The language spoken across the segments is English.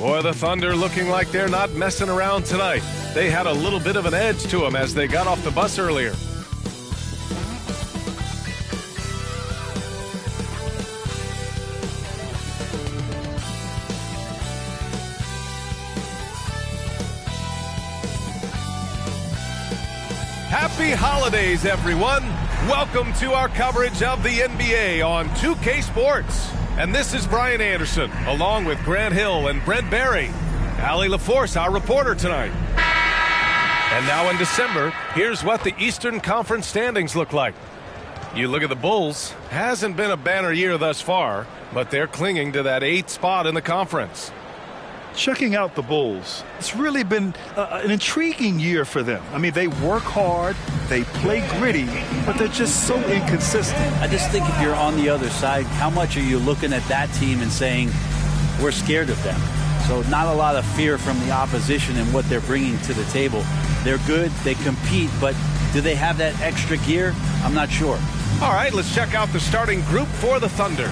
Boy, the Thunder looking like they're not messing around tonight. They had a little bit of an edge to them as they got off the bus earlier. Happy holidays, everyone. Welcome to our coverage of the NBA on 2K Sports. And this is Brian Anderson, along with Grant Hill and Brent Barry. Allie LaForce, our reporter tonight. And now in December, here's what the Eastern Conference standings look like. You look at the Bulls. Hasn't been a banner year thus far, but they're clinging to that 8th spot in the conference. Checking out the Bulls, it's really been an intriguing year for them. I mean, they work hard, they play gritty, but they're just so inconsistent. I just think if you're on the other side, how much are you looking at that team and saying, we're scared of them? So not a lot of fear from the opposition and what they're bringing to the table. They're good, they compete, but do they have that extra gear? I'm not sure. All right, let's check out the starting group for the Thunder.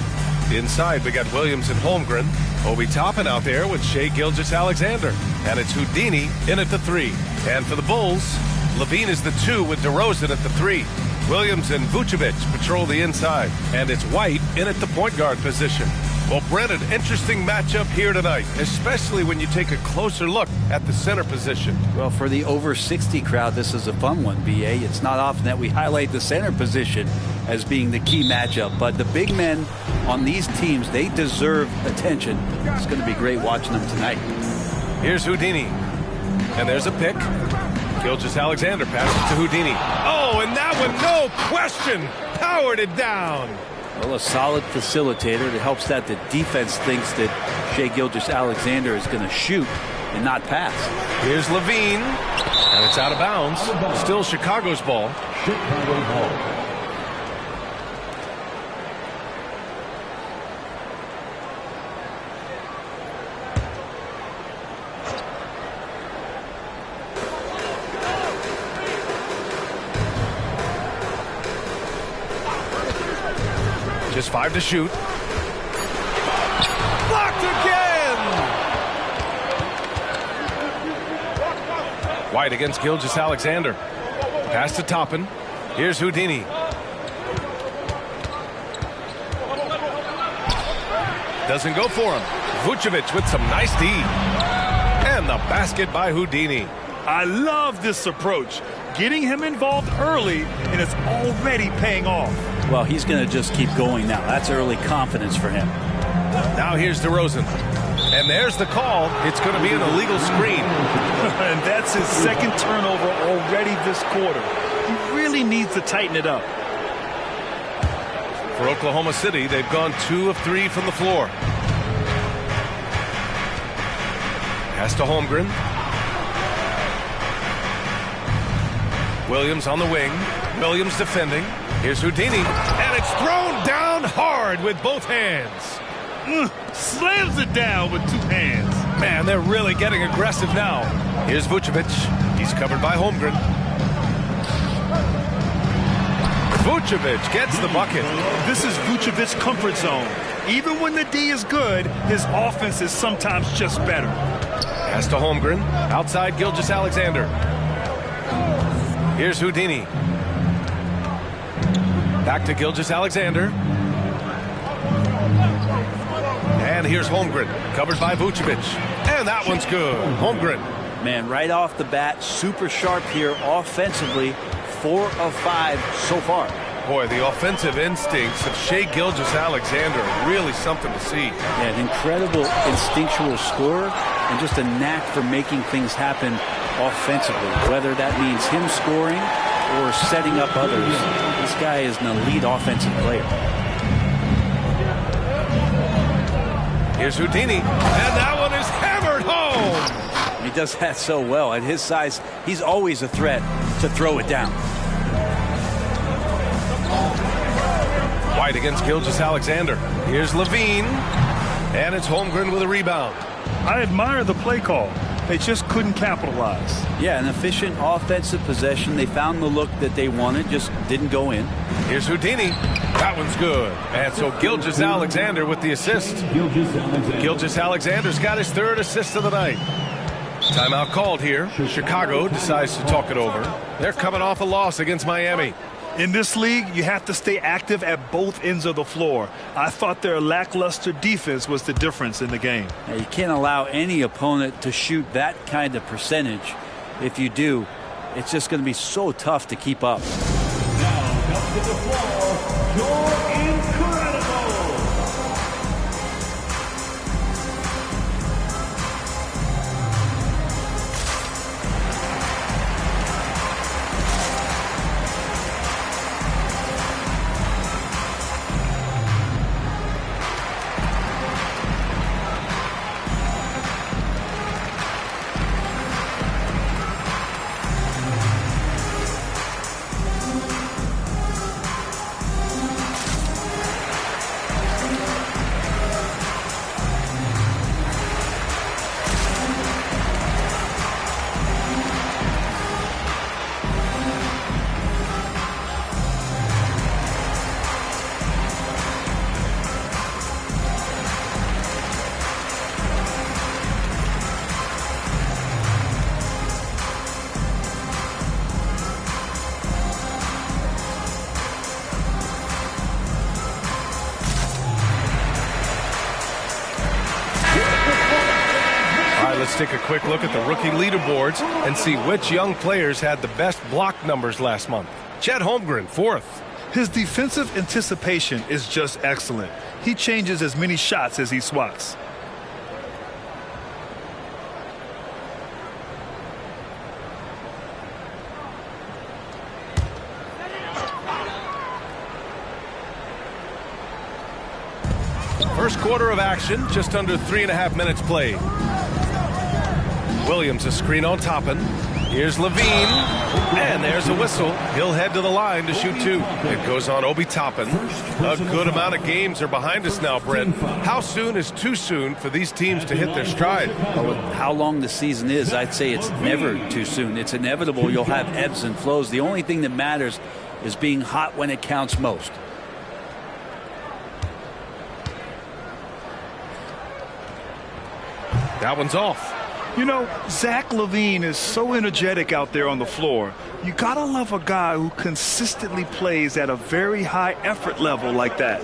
Inside, we got Williams and Holmgren. Obi Toppin out there with Shai Gilgeous-Alexander. And it's Houdini in at the 3. And for the Bulls, Levine is the 2 with DeRozan at the 3. Williams and Vucevic patrol the inside. And it's White in at the point guard position. Well, Brent, an interesting matchup here tonight, especially when you take a closer look at the center position. Well, for the over 60 crowd, this is a fun one, B.A. It's not often that we highlight the center position as being the key matchup, but the big men on these teams, they deserve attention. It's going to be great watching them tonight. Here's Houdini, and there's a pick. Gilgeous-Alexander passes to Houdini. Oh, and that one, no question, powered it down. Well, a solid facilitator. It helps that the defense thinks that Shai Gilgeous-Alexander is going to shoot and not pass. Here's Levine, and it's out of bounds. Still Chicago's ball. Just 5 to shoot. Blocked again! White against Gilgeous-Alexander. Pass to Toppin. Here's Houdini. Doesn't go for him. Vucevic with some nice D. And the basket by Houdini. I love this approach. Getting him involved early, and it's already paying off. Well, he's going to just keep going now. That's early confidence for him. Now here's DeRozan. And there's the call. It's going to be an illegal screen. And that's his second turnover already this quarter. He really needs to tighten it up. For Oklahoma City, they've gone 2 of 3 from the floor. Pass to Holmgren. Williams on the wing. Williams defending. Here's Houdini. And it's thrown down hard with both hands. Slams it down with 2 hands. Man, they're really getting aggressive now. Here's Vucevic. He's covered by Holmgren. Vucevic gets the bucket. This is Vucevic's comfort zone. Even when the D is good, his offense is sometimes just better. Pass to Holmgren. Outside Gilgeous-Alexander. Here's Houdini. Back to Gilgeous-Alexander. And here's Holmgren, covered by Vucevic. And that one's good. Holmgren. Man, right off the bat, super sharp here offensively. 4 of 5 so far. Boy, the offensive instincts of Shai Gilgeous-Alexander are really something to see. Yeah, an incredible instinctual scorer and just a knack for making things happen offensively, whether that means him scoring or setting up others. This guy is an elite offensive player. Here's Houdini, and that one is hammered home. He does that so well. At his size, he's always a threat to throw it down. White against Gilgeous-Alexander. Here's Levine, and it's Holmgren with a rebound. I admire the play call. They just couldn't capitalize. Yeah, an efficient offensive possession. They found the look that they wanted, just didn't go in. Here's Houdini. That one's good. And so Gilgeous-Alexander with the assist. Gilgeous-Alexander's got his third assist of the night. Timeout called here. Chicago decides to talk it over. They're coming off a loss against Miami. In this league, you have to stay active at both ends of the floor. I thought their lackluster defense was the difference in the game. Now, you can't allow any opponent to shoot that kind of percentage. If you do, it's just going to be so tough to keep up. Now comes to the floor, you're incredible. Let's take a quick look at the rookie leaderboards and see which young players had the best block numbers last month. Chet Holmgren, 4th. His defensive anticipation is just excellent. He changes as many shots as he swats. First quarter of action, just under 3.5 minutes played. Williams a screen on Toppin. Here's Levine, and there's a whistle. He'll head to the line to shoot 2. It goes on Obi Toppin. A good amount of games are behind us now, Brent. How soon is too soon for these teams to hit their stride? Well, how long the season is, I'd say it's never too soon. It's inevitable. You'll have ebbs and flows. The only thing that matters is being hot when it counts most. That one's off. You know, Zach LaVine is so energetic out there on the floor. You gotta love a guy who consistently plays at a very high effort level like that.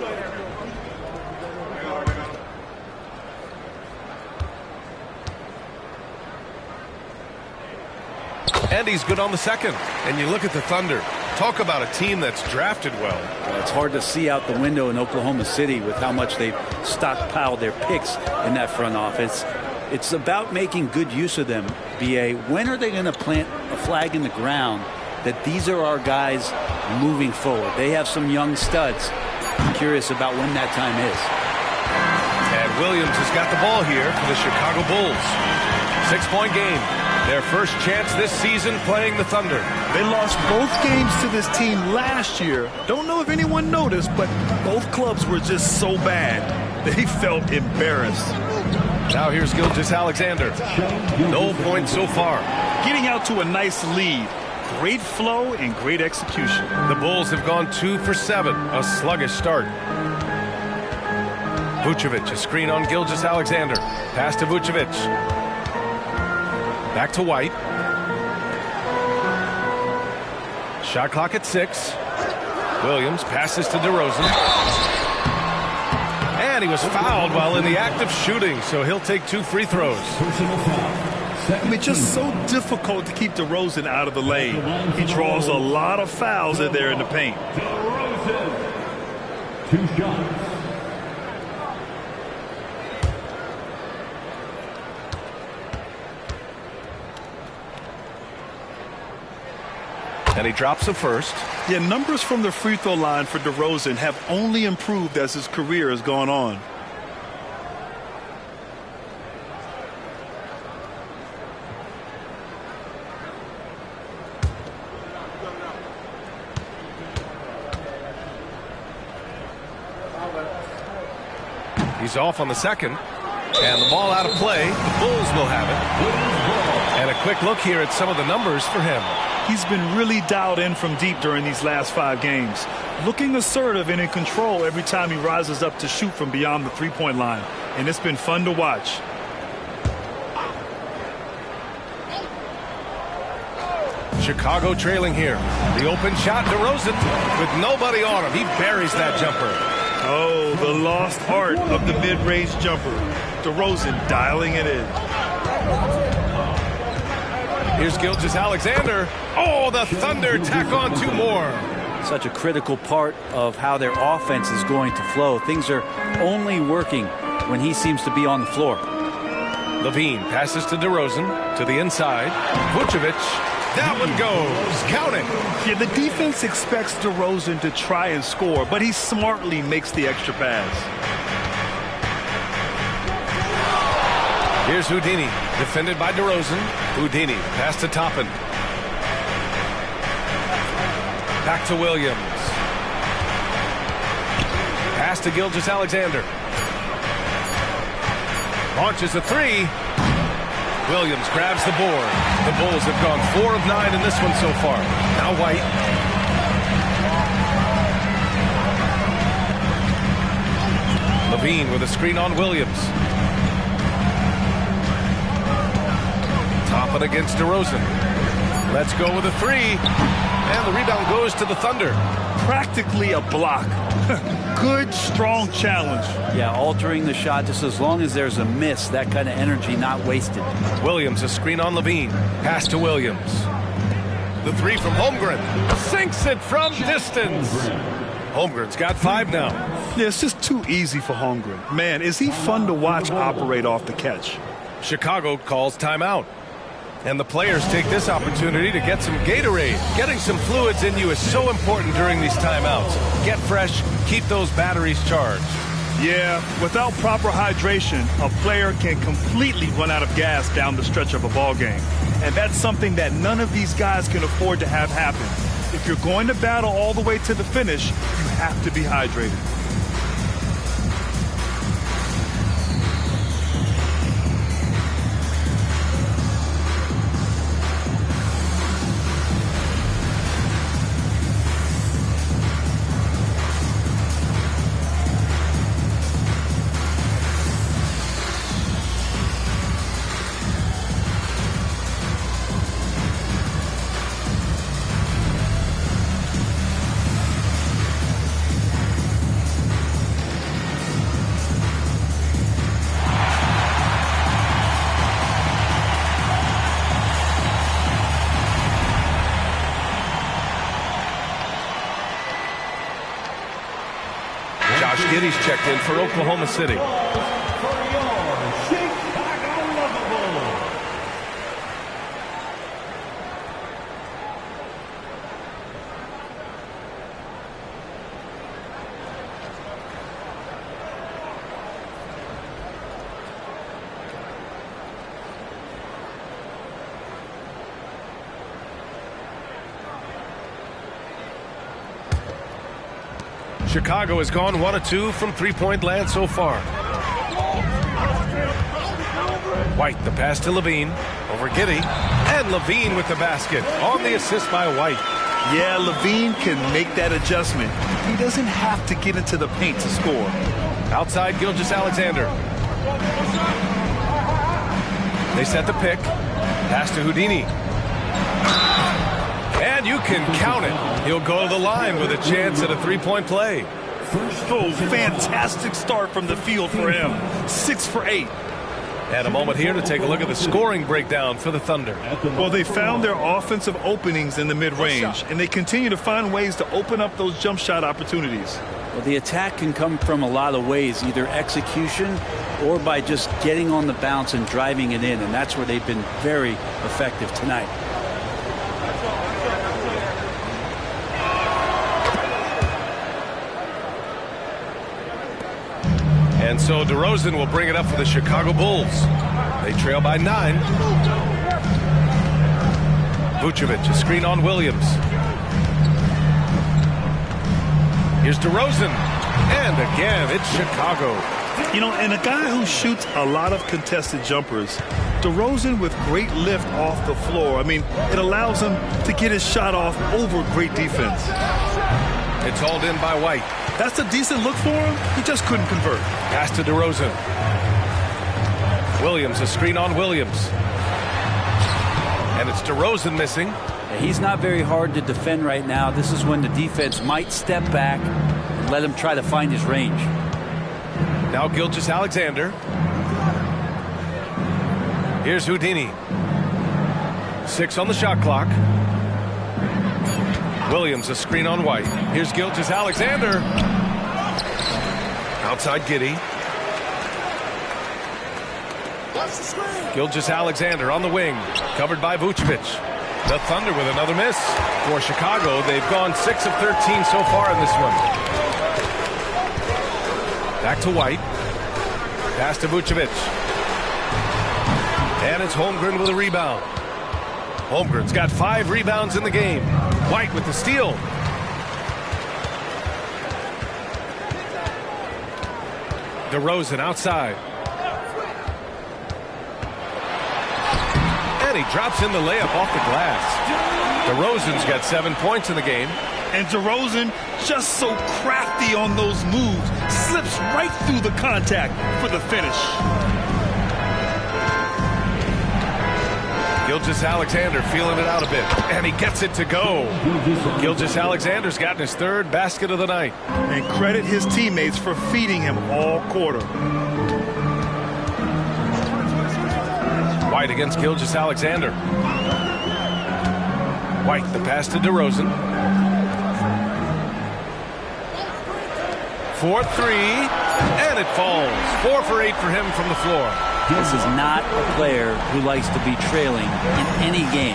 And he's good on the second. And you look at the Thunder. Talk about a team that's drafted well. It's hard to see out the window in Oklahoma City with how much they've stockpiled their picks in that front office. It's about making good use of them, B.A. When are they going to plant a flag in the ground that these are our guys moving forward? They have some young studs. I'm curious about when that time is. And Williams has got the ball here for the Chicago Bulls. 6-point game. Their first chance this season playing the Thunder. They lost both games to this team last year. Don't know if anyone noticed, but both clubs were just so bad. They felt embarrassed. Now here's Gilgeous-Alexander. No points so far. Getting out to a nice lead. Great flow and great execution. The Bulls have gone 2 for 7. A sluggish start. Vucevic, a screen on Gilgeous-Alexander. Pass to Vucevic. Back to White. Shot clock at 6. Williams passes to DeRozan. And he was fouled while in the act of shooting, so he'll take 2 free throws. I mean, just so difficult to keep DeRozan out of the lane. He draws a lot of fouls in there in the paint. DeRozan, 2 shots. And he drops the first. Yeah, numbers from the free throw line for DeRozan have only improved as his career has gone on. He's off on the second. And the ball out of play. The Bulls will have it. And a quick look here at some of the numbers for him. He's been really dialed in from deep during these last 5 games. Looking assertive and in control every time he rises up to shoot from beyond the three-point line. And it's been fun to watch. Chicago trailing here. The open shot, DeRozan with nobody on him. He buries that jumper. Oh, the lost art of the mid-range jumper. DeRozan dialing it in. Here's Gilgeous-Alexander. Oh, the Thunder tack on 2 more. Such a critical part of how their offense is going to flow. Things are only working when he seems to be on the floor. Levine passes to DeRozan to the inside. Vucevic. That one goes. Count it. Yeah, the defense expects DeRozan to try and score, but he smartly makes the extra pass. Here's Houdini, defended by DeRozan. Houdini, pass to Toppin. Back to Williams. Pass to Gilgeous-Alexander. Launches a 3. Williams grabs the board. The Bulls have gone 4 of 9 in this one so far. Now White. Levine with a screen on Williams. Toppin against DeRozan. Let's go with a 3. And the rebound goes to the Thunder. Practically a block. Good, strong challenge. Yeah, altering the shot just as long as there's a miss, that kind of energy not wasted. Williams, a screen on Levine. Pass to Williams. The 3 from Holmgren. Sinks it from distance. Holmgren's got 5 now. Yeah, it's just too easy for Holmgren. Man, is he fun to watch operate off the catch. Chicago calls timeout. And the players take this opportunity to get some Gatorade. Getting some fluids in you is so important during these timeouts. Get fresh, keep those batteries charged. Yeah, without proper hydration, a player can completely run out of gas down the stretch of a ball game. And that's something that none of these guys can afford to have happen. If you're going to battle all the way to the finish, you have to be hydrated. Giddey's checked in for Oklahoma City. Chicago has gone 1 of 2 from three-point land so far. White, the pass to Levine. Over Giddey. And Levine with the basket. On the assist by White. Yeah, Levine can make that adjustment. He doesn't have to get into the paint to score. Outside Gilgeous-Alexander. They set the pick. Pass to Houdini. And you can count it. He'll go to the line with a chance at a three-point play. Oh, fantastic start from the field for him. 6 for 8. And a moment here to take a look at the scoring breakdown for the Thunder. Well, they found their offensive openings in the mid-range, and they continue to find ways to open up those jump shot opportunities. Well, the attack can come from a lot of ways, either execution or by just getting on the bounce and driving it in, and that's where they've been very effective tonight. And so DeRozan will bring it up for the Chicago Bulls. They trail by 9. Vucevic, a screen on Williams. Here's DeRozan. And again, it's Chicago. You know, and a guy who shoots a lot of contested jumpers, DeRozan with great lift off the floor. I mean, it allows him to get his shot off over great defense. It's hauled in by White. That's a decent look for him. He just couldn't convert. Pass to DeRozan. Williams, a screen on Williams. And it's DeRozan missing. He's not very hard to defend right now. This is when the defense might step back and let him try to find his range. Now Gilgeous-Alexander. Here's Houdini. 6 on the shot clock. Williams, a screen on White. Here's Gilgeous-Alexander. Outside Giddey. Gilgeous-Alexander on the wing. Covered by Vucevic. The Thunder with another miss. For Chicago, they've gone 6 of 13 so far in this one. Back to White. Pass to Vucevic. And it's Holmgren with a rebound. Holmgren's got 5 rebounds in the game. White with the steal. DeRozan outside. And he drops in the layup off the glass. DeRozan's got 7 points in the game. And DeRozan, just so crafty on those moves, slips right through the contact for the finish. Gilgeous-Alexander feeling it out a bit, and he gets it to go. Gilgeous-Alexander's gotten his 3rd basket of the night. And credit his teammates for feeding him all quarter. White against Gilgeous-Alexander. White, the pass to DeRozan. 4-3, and it falls. 4 for 8 for him from the floor. This is not a player who likes to be trailing in any game.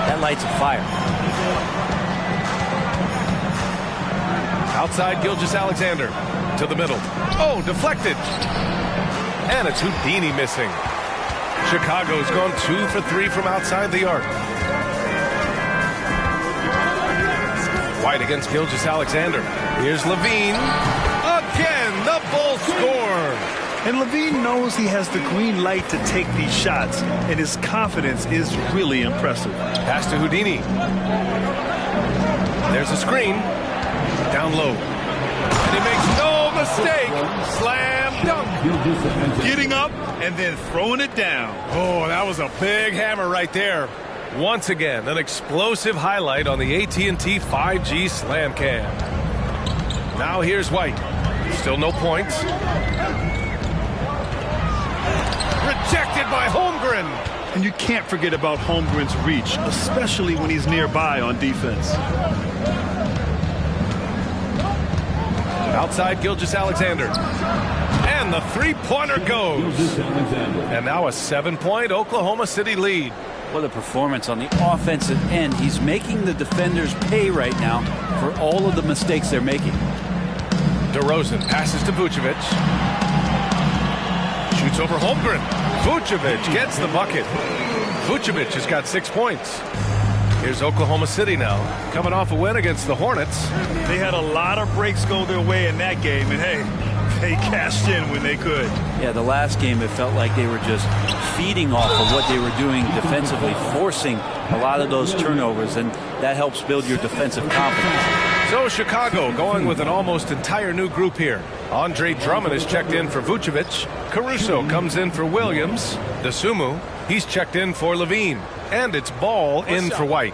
That lights a fire. Outside Gilgeous-Alexander to the middle. Oh, deflected. And it's Houdini missing. Chicago's gone 2 for 3 from outside the arc. White against Gilgeous-Alexander. Here's Levine. Again, the Bulls score. And Levine knows he has the green light to take these shots, and his confidence is really impressive. Pass to Houdini. There's a screen. Down low. And he makes no mistake. Slam dunk. Getting up and then throwing it down. Oh, that was a big hammer right there. Once again, an explosive highlight on the AT&T 5G Slam Cam. Now here's White. Still no points. Rejected by Holmgren. And you can't forget about Holmgren's reach, especially when he's nearby on defense. Outside Gilgeous-Alexander. And the three-pointer goes. And now a 7-point Oklahoma City lead. What a performance on the offensive end. He's making the defenders pay right now for all of the mistakes they're making. DeRozan passes to Vucevic. Shoots over Holmgren. Vucevic gets the bucket. Vucevic has got 6 points. Here's Oklahoma City now, coming off a win against the Hornets. They had a lot of breaks go their way in that game, and hey, they cashed in when they could. Yeah, the last game it felt like they were just feeding off of what they were doing defensively, forcing a lot of those turnovers, and that helps build your defensive confidence. So Chicago going with an almost entire new group here. Andre Drummond is checked in for Vucevic. Caruso comes in for Williams. Dosunmu, he's checked in for Levine. And it's Ball in for White.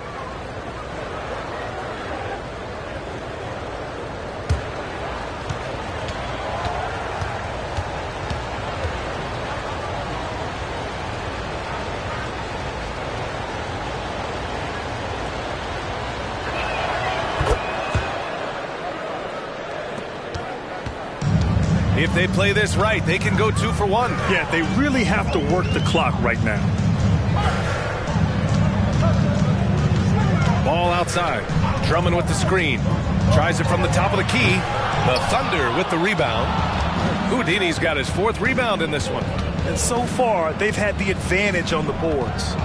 If they play this right, they can go 2 for 1. Yeah, they really have to work the clock right now. Ball outside. Drummond with the screen. Tries it from the top of the key. The Thunder with the rebound. Houdini's got his 4th rebound in this one. And so far, they've had the advantage on the boards.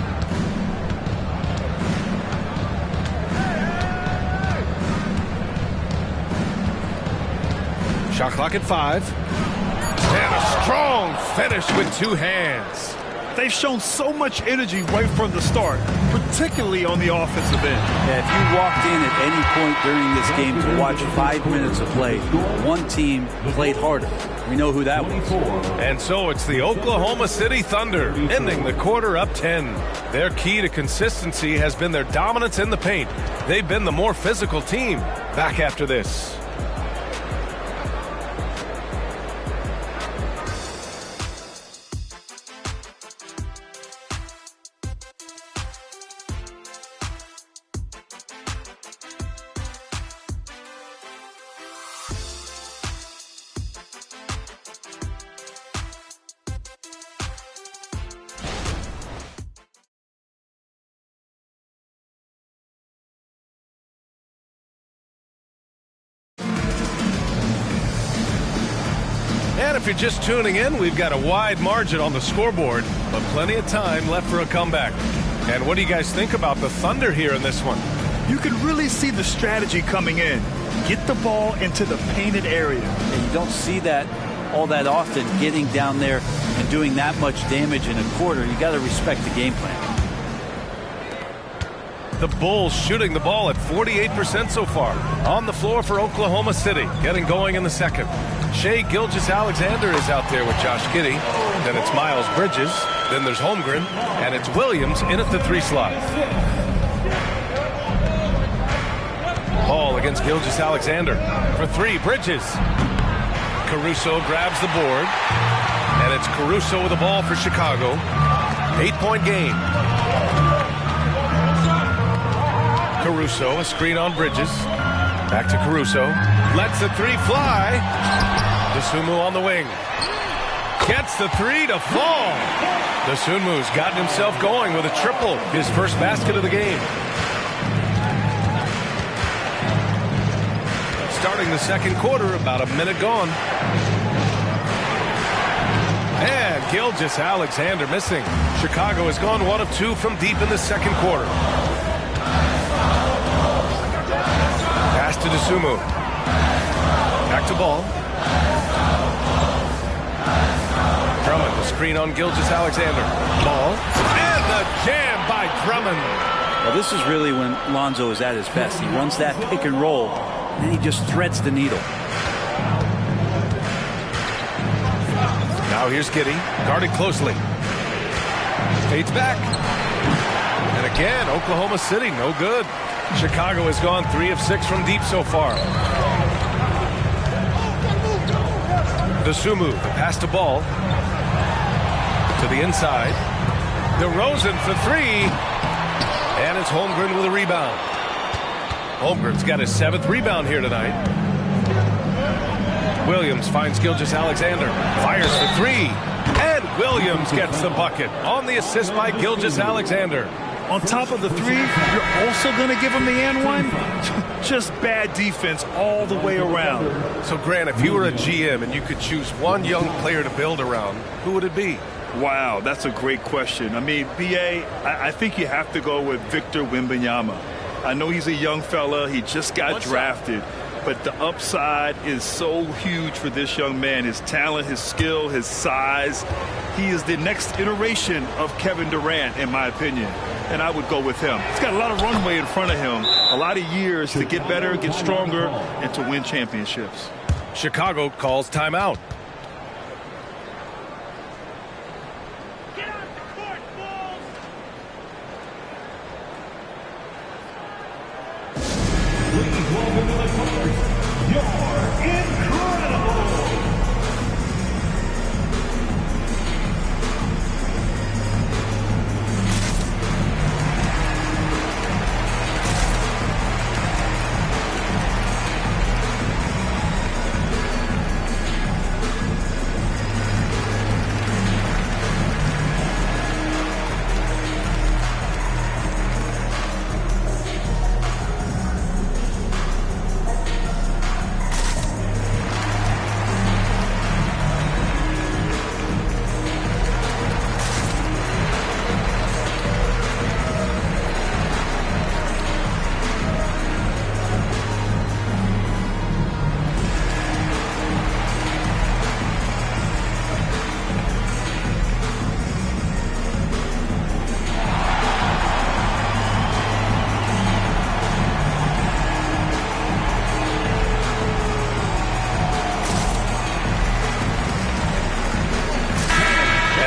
Shot clock at 5. And a strong finish with 2 hands. They've shown so much energy right from the start, particularly on the offensive end. Yeah, if you walked in at any point during this game to watch 5 minutes of play, one team played harder. We know who that was. And so it's the Oklahoma City Thunder, ending the quarter up 10. Their key to consistency has been their dominance in the paint. They've been the more physical team. Back after this. And if you're just tuning in, we've got a wide margin on the scoreboard, but plenty of time left for a comeback. And what do you guys think about the Thunder here in this one? You can really see the strategy coming in. Get the ball into the painted area. And you don't see that all that often, getting down there and doing that much damage in a quarter. You got to respect the game plan. The Bulls shooting the ball at 48% so far. On the floor for Oklahoma City, getting going in the second. Shai Gilgeous-Alexander is out there with Josh Giddey. Then it's Miles Bridges. Then there's Holmgren. And it's Williams in at the 3 slot. Ball against Gilgeous-Alexander. For 3, Bridges. Caruso grabs the board. And it's Caruso with the ball for Chicago. 8-point game. Caruso, a screen on Bridges. Back to Caruso. Lets the 3 fly. Dosunmu on the wing. Gets the 3 to fall. Dosunmu's gotten himself going with a triple. His first basket of the game. Starting the second quarter, about a minute gone. And Gilgeous-Alexander missing. Chicago has gone 1 of 2 from deep in the second quarter. Pass to Dosunmu. Back to ball. Drummond, the screen on Gilgeous-Alexander. Ball. And the jam by Drummond. Well, this is really when Lonzo is at his best. He runs that pick and roll, and he just threads the needle. Now here's Giddey, guarded closely. Fades back. And again, Oklahoma City, no good. Chicago has gone 3 of 6 from deep so far. Dosunmu, the pass to ball. To the inside. DeRozan for 3. And it's Holmgren with a rebound. Holmgren's got his 7th rebound here tonight. Williams finds Gilgeous-Alexander. Fires for 3. And Williams gets the bucket on the assist by Gilgeous-Alexander. On top of the 3, you're also going to give him the and one? Just bad defense all the way around. So, Grant, if you were a GM and you could choose one young player to build around, who would it be? Wow, that's a great question. I mean, B.A., I think you have to go with Victor Wembanyama. I know he's a young fella. He just got drafted. But the upside is so huge for this young man. His talent, his skill, his size. He is the next iteration of Kevin Durant, in my opinion. And I would go with him. He's got a lot of runway in front of him. A lot of years to get better, get stronger, and to win championships. Chicago calls timeout.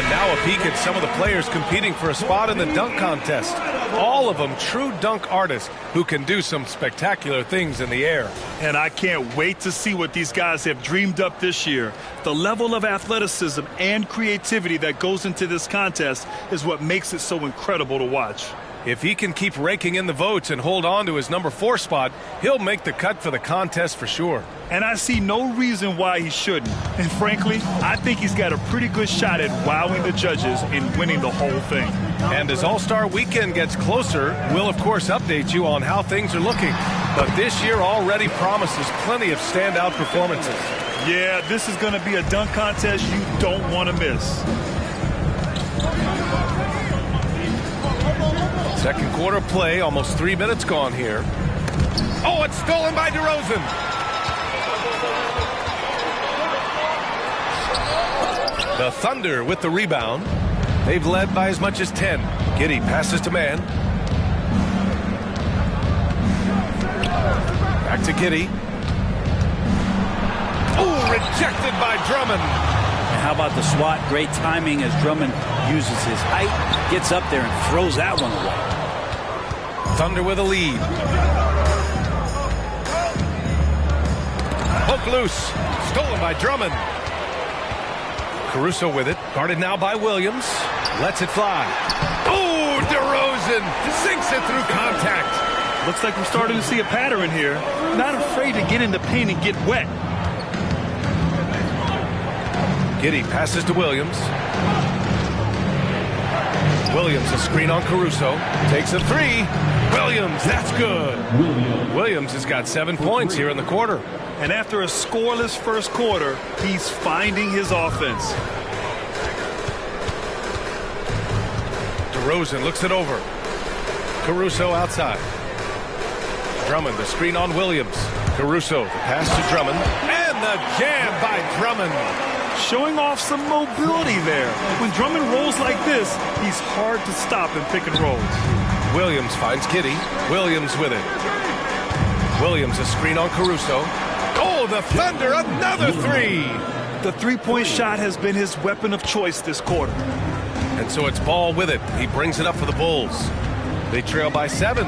Now a peek at some of the players competing for a spot in the dunk contest. All of them true dunk artists who can do some spectacular things in the air. And I can't wait to see what these guys have dreamed up this year. The level of athleticism and creativity that goes into this contest is what makes it so incredible to watch. If he can keep raking in the votes and hold on to his number 4 spot, he'll make the cut for the contest for sure. And I see no reason why he shouldn't. And frankly, I think he's got a pretty good shot at wowing the judges and winning the whole thing. And as All-Star Weekend gets closer, we'll of course update you on how things are looking. But this year already promises plenty of standout performances. Yeah, this is going to be a dunk contest you don't want to miss. Second quarter play, almost 3 minutes gone here. Oh, it's stolen by DeRozan. The Thunder with the rebound. They've led by as much as 10. Giddey passes to man. Back to Giddey. Oh, rejected by Drummond. And how about the swat? Great timing as Drummond uses his height, gets up there and throws that one away. Thunder with a lead. Poke loose. Stolen by Drummond. Caruso with it. Guarded now by Williams. Lets it fly. Oh, DeRozan sinks it through contact. Looks like we're starting to see a pattern here. Not afraid to get in the paint and get wet. Giddey passes to Williams. Williams, a screen on Caruso. Takes a 3. Williams, that's good. Williams has got 7 points here in the quarter. And after a scoreless first quarter, he's finding his offense. DeRozan looks it over. Caruso outside. Drummond, the screen on Williams. Caruso, the pass to Drummond. And the jam by Drummond. Showing off some mobility there. When Drummond rolls like this, he's hard to stop in pick and rolls. Williams finds Giddey. Williams with it. Williams, a screen on Caruso. Oh, the Thunder, another 3. The three-point shot has been his weapon of choice this quarter. And so it's Ball with it. He brings it up for the Bulls. They trail by 7.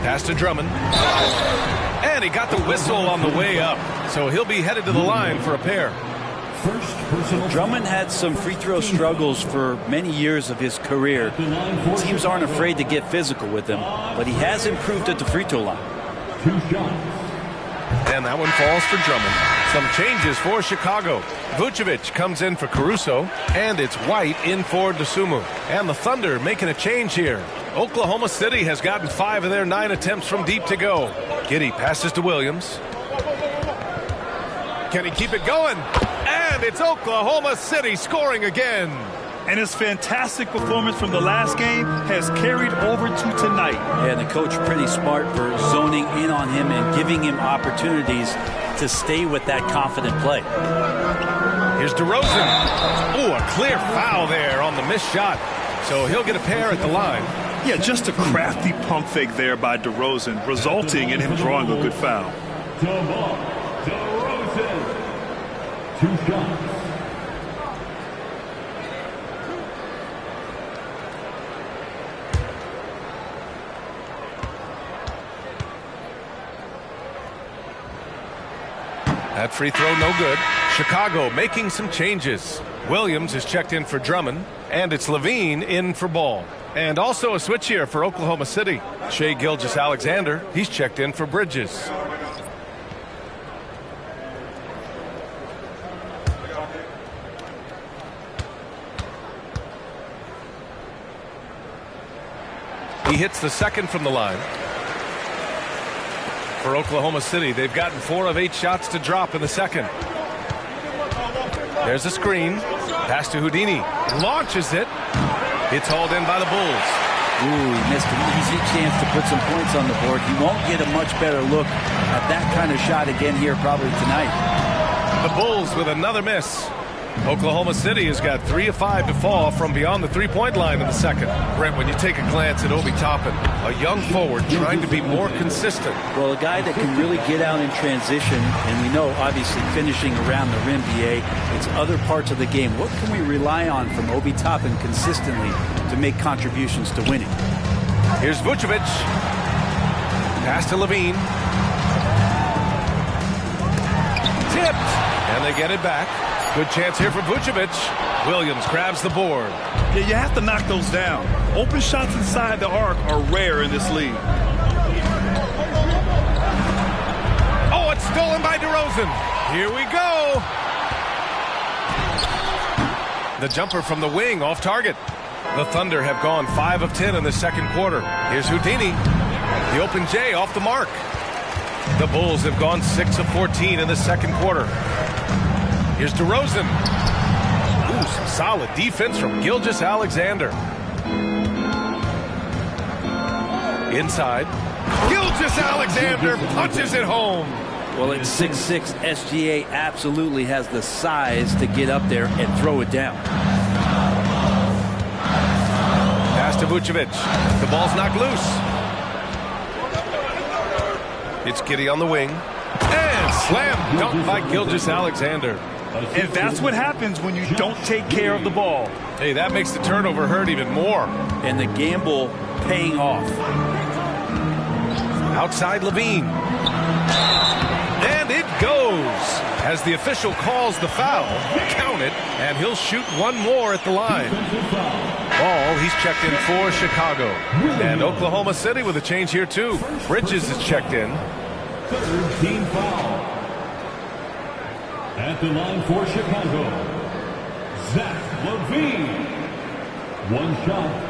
Pass to Drummond. And he got the whistle on the way up. So he'll be headed to the line for a pair. Drummond had some free throw struggles for many years of his career. Teams aren't afraid to get physical with him, but he has improved at the free throw line. And that one falls for Drummond. Some changes for Chicago. Vucevic comes in for Caruso, and it's White in for Dosunmu. And the Thunder making a change here. Oklahoma City has gotten 5 of their 9 attempts from deep to go. Giddey passes to Williams. Can he keep it going? And it's Oklahoma City scoring again. And his fantastic performance from the last game has carried over to tonight. And the coach pretty smart for zoning in on him and giving him opportunities to stay with that confident play. Here's DeRozan. Oh, a clear foul there on the missed shot. So he'll get a pair at the line. Yeah, just a crafty pump fake there by DeRozan, resulting in him drawing a good foul. DeRozan. 2 shots. That free throw no good. Chicago making some changes. Williams is checked in for Drummond, and it's Levine in for Ball. And also a switch here for Oklahoma City. Shai Gilgeous-Alexander, he's checked in for Bridges. He hits the second from the line. For Oklahoma City, they've gotten 4 of 8 shots to drop in the second. There's a screen. Pass to Houdini. Launches it. It's hauled in by the Bulls. Ooh, he missed an easy chance to put some points on the board. He won't get a much better look at that kind of shot again here probably tonight. The Bulls with another miss. Oklahoma City has got 3 of 5 to fall from beyond the three-point line in the second. Brent, when you take a glance at Obi Toppin, a young forward trying to be more consistent. Well, a guy that can really get out in transition, and we know, obviously, finishing around the rim, BA, it's other parts of the game. What can we rely on from Obi Toppin consistently to make contributions to winning? Here's Vucevic. Pass to Levine. Tipped, and they get it back. Good chance here for Vucevic. Williams grabs the board. Yeah, you have to knock those down. Open shots inside the arc are rare in this league. Oh, it's stolen by DeRozan. Here we go. The jumper from the wing off target. The Thunder have gone 5 of 10 in the second quarter. Here's Houdini. The open J off the mark. The Bulls have gone 6 of 14 in the second quarter. Here's DeRozan. Ooh, some solid defense from Gilgeous-Alexander. Inside. Gilgeous-Alexander punches it home. Well, at 6'6", SGA absolutely has the size to get up there and throw it down. Pass to Vucevic. The ball's knocked loose. It's Giddey on the wing. And slam dunk by Gilgeous-Alexander. And that's what happens when you don't take care of the ball. Hey, that makes the turnover hurt even more. And the gamble paying off. Outside Levine. And it goes. As the official calls the foul, count it, and he'll shoot one more at the line. Ball, he's checked in for Chicago. And Oklahoma City with a change here too. Bridges is checked in. Third team foul. At the line for Chicago, Zach LaVine. One shot.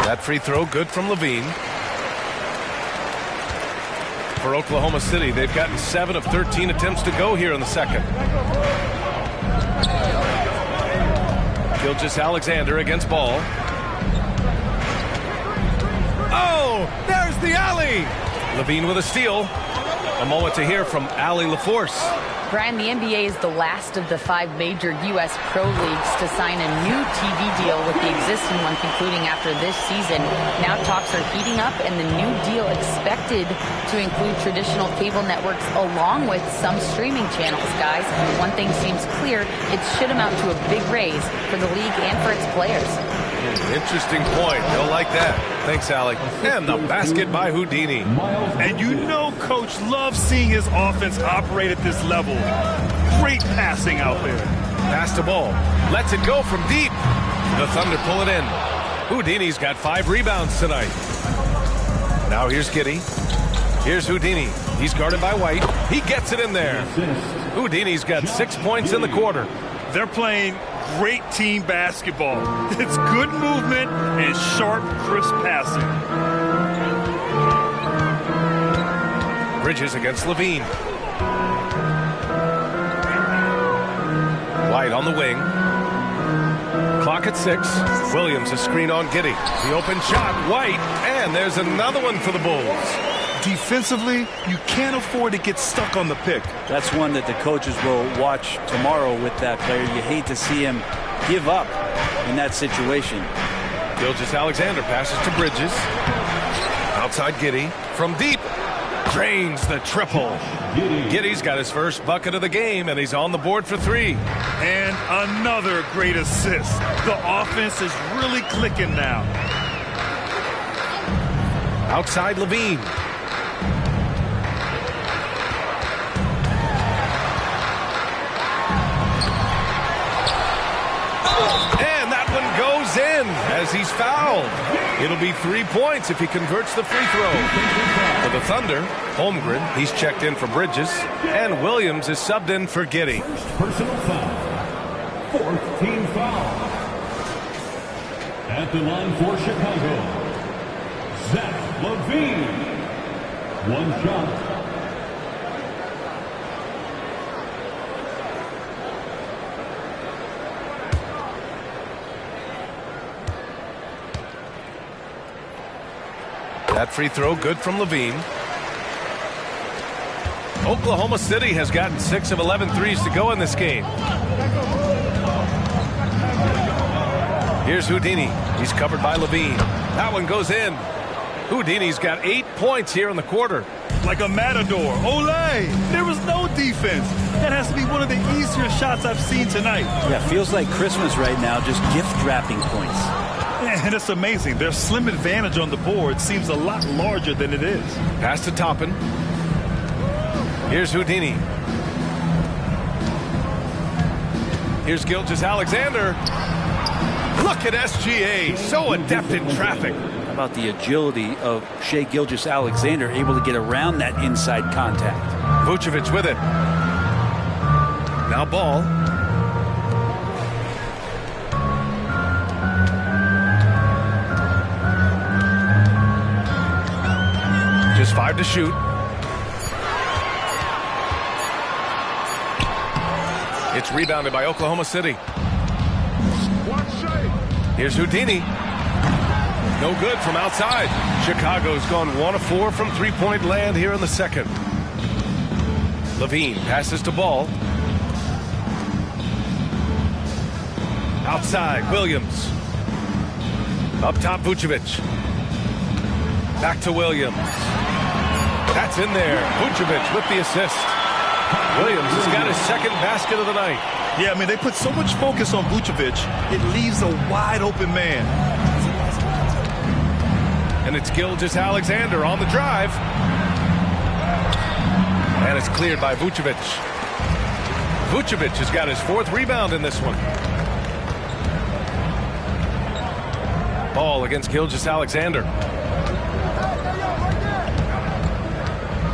That free throw good from Levine. For Oklahoma City, they've gotten 7 of 13 attempts to go here in the second. Gilgeous-Alexander against Ball. Oh, there's the alley. Levine with a steal. A moment to hear from Allie LaForce. Brian, the NBA is the last of the 5 major U.S. pro leagues to sign a new TV deal, with the existing one concluding after this season. Now talks are heating up, and the new deal expected to include traditional cable networks along with some streaming channels, guys. One thing seems clear, it should amount to a big raise for the league and for its players. Interesting point. They'll like that. Thanks, Alec. And the basket by Houdini. And you know Coach loves seeing his offense operate at this level. Great passing out there. Pass the ball. Lets it go from deep. The Thunder pull it in. Houdini's got 5 rebounds tonight. Now here's Giddey. Here's Houdini. He's guarded by White. He gets it in there. Houdini's got 6 points in the quarter. They're playing great team basketball. It's good movement and sharp, crisp passing. Bridges against Levine. White on the wing. Clock at 6. Williams a screen on Giddey. The open shot, White, and there's another one for the Bulls. Defensively, you can't afford to get stuck on the pick. That's one that the coaches will watch tomorrow with that player. You hate to see him give up in that situation. Gilgeous-Alexander passes to Bridges. Outside Giddey. From deep. Drains the triple. Giddey's got his first bucket of the game, and he's on the board for 3. And another great assist. The offense is really clicking now. Outside Levine. And that one goes in as he's fouled. It'll be 3 points if he converts the free throw. For the Thunder, Holmgren, he's checked in for Bridges, and Williams is subbed in for Giddey. First personal foul. Fourth team foul. At the line for Chicago, Zach LaVine. One shot. That free throw good from Levine. Oklahoma City has gotten 6 of 11 threes to go in this game. Here's Houdini. He's covered by Levine. That one goes in. Houdini's got 8 points here in the quarter. Like a matador. Olay! There was no defense. That has to be one of the easier shots I've seen tonight. Yeah, feels like Christmas right now, just gift wrapping points. And it's amazing. Their slim advantage on the board seems a lot larger than it is. Pass to Toppin. Here's Houdini. Here's Gilgeous-Alexander. Look at SGA, so adept in traffic. How about the agility of Shai Gilgeous-Alexander, able to get around that inside contact. Vucevic with it. Now Ball. Just 5 to shoot. It's rebounded by Oklahoma City. Here's Houdini. No good from outside. Chicago's gone 1 of 4 from three-point land here in the second. Levine passes to Ball. Outside, Williams. Up top, Vucevic. Back to Williams. That's in there. Vucevic with the assist. Williams has got his second basket of the night. Yeah, I mean, they put so much focus on Vucevic, it leaves a wide open man. And it's Gilgeous-Alexander on the drive. And it's cleared by Vucevic. Vucevic has got his 4th rebound in this one. Ball against Gilgeous-Alexander.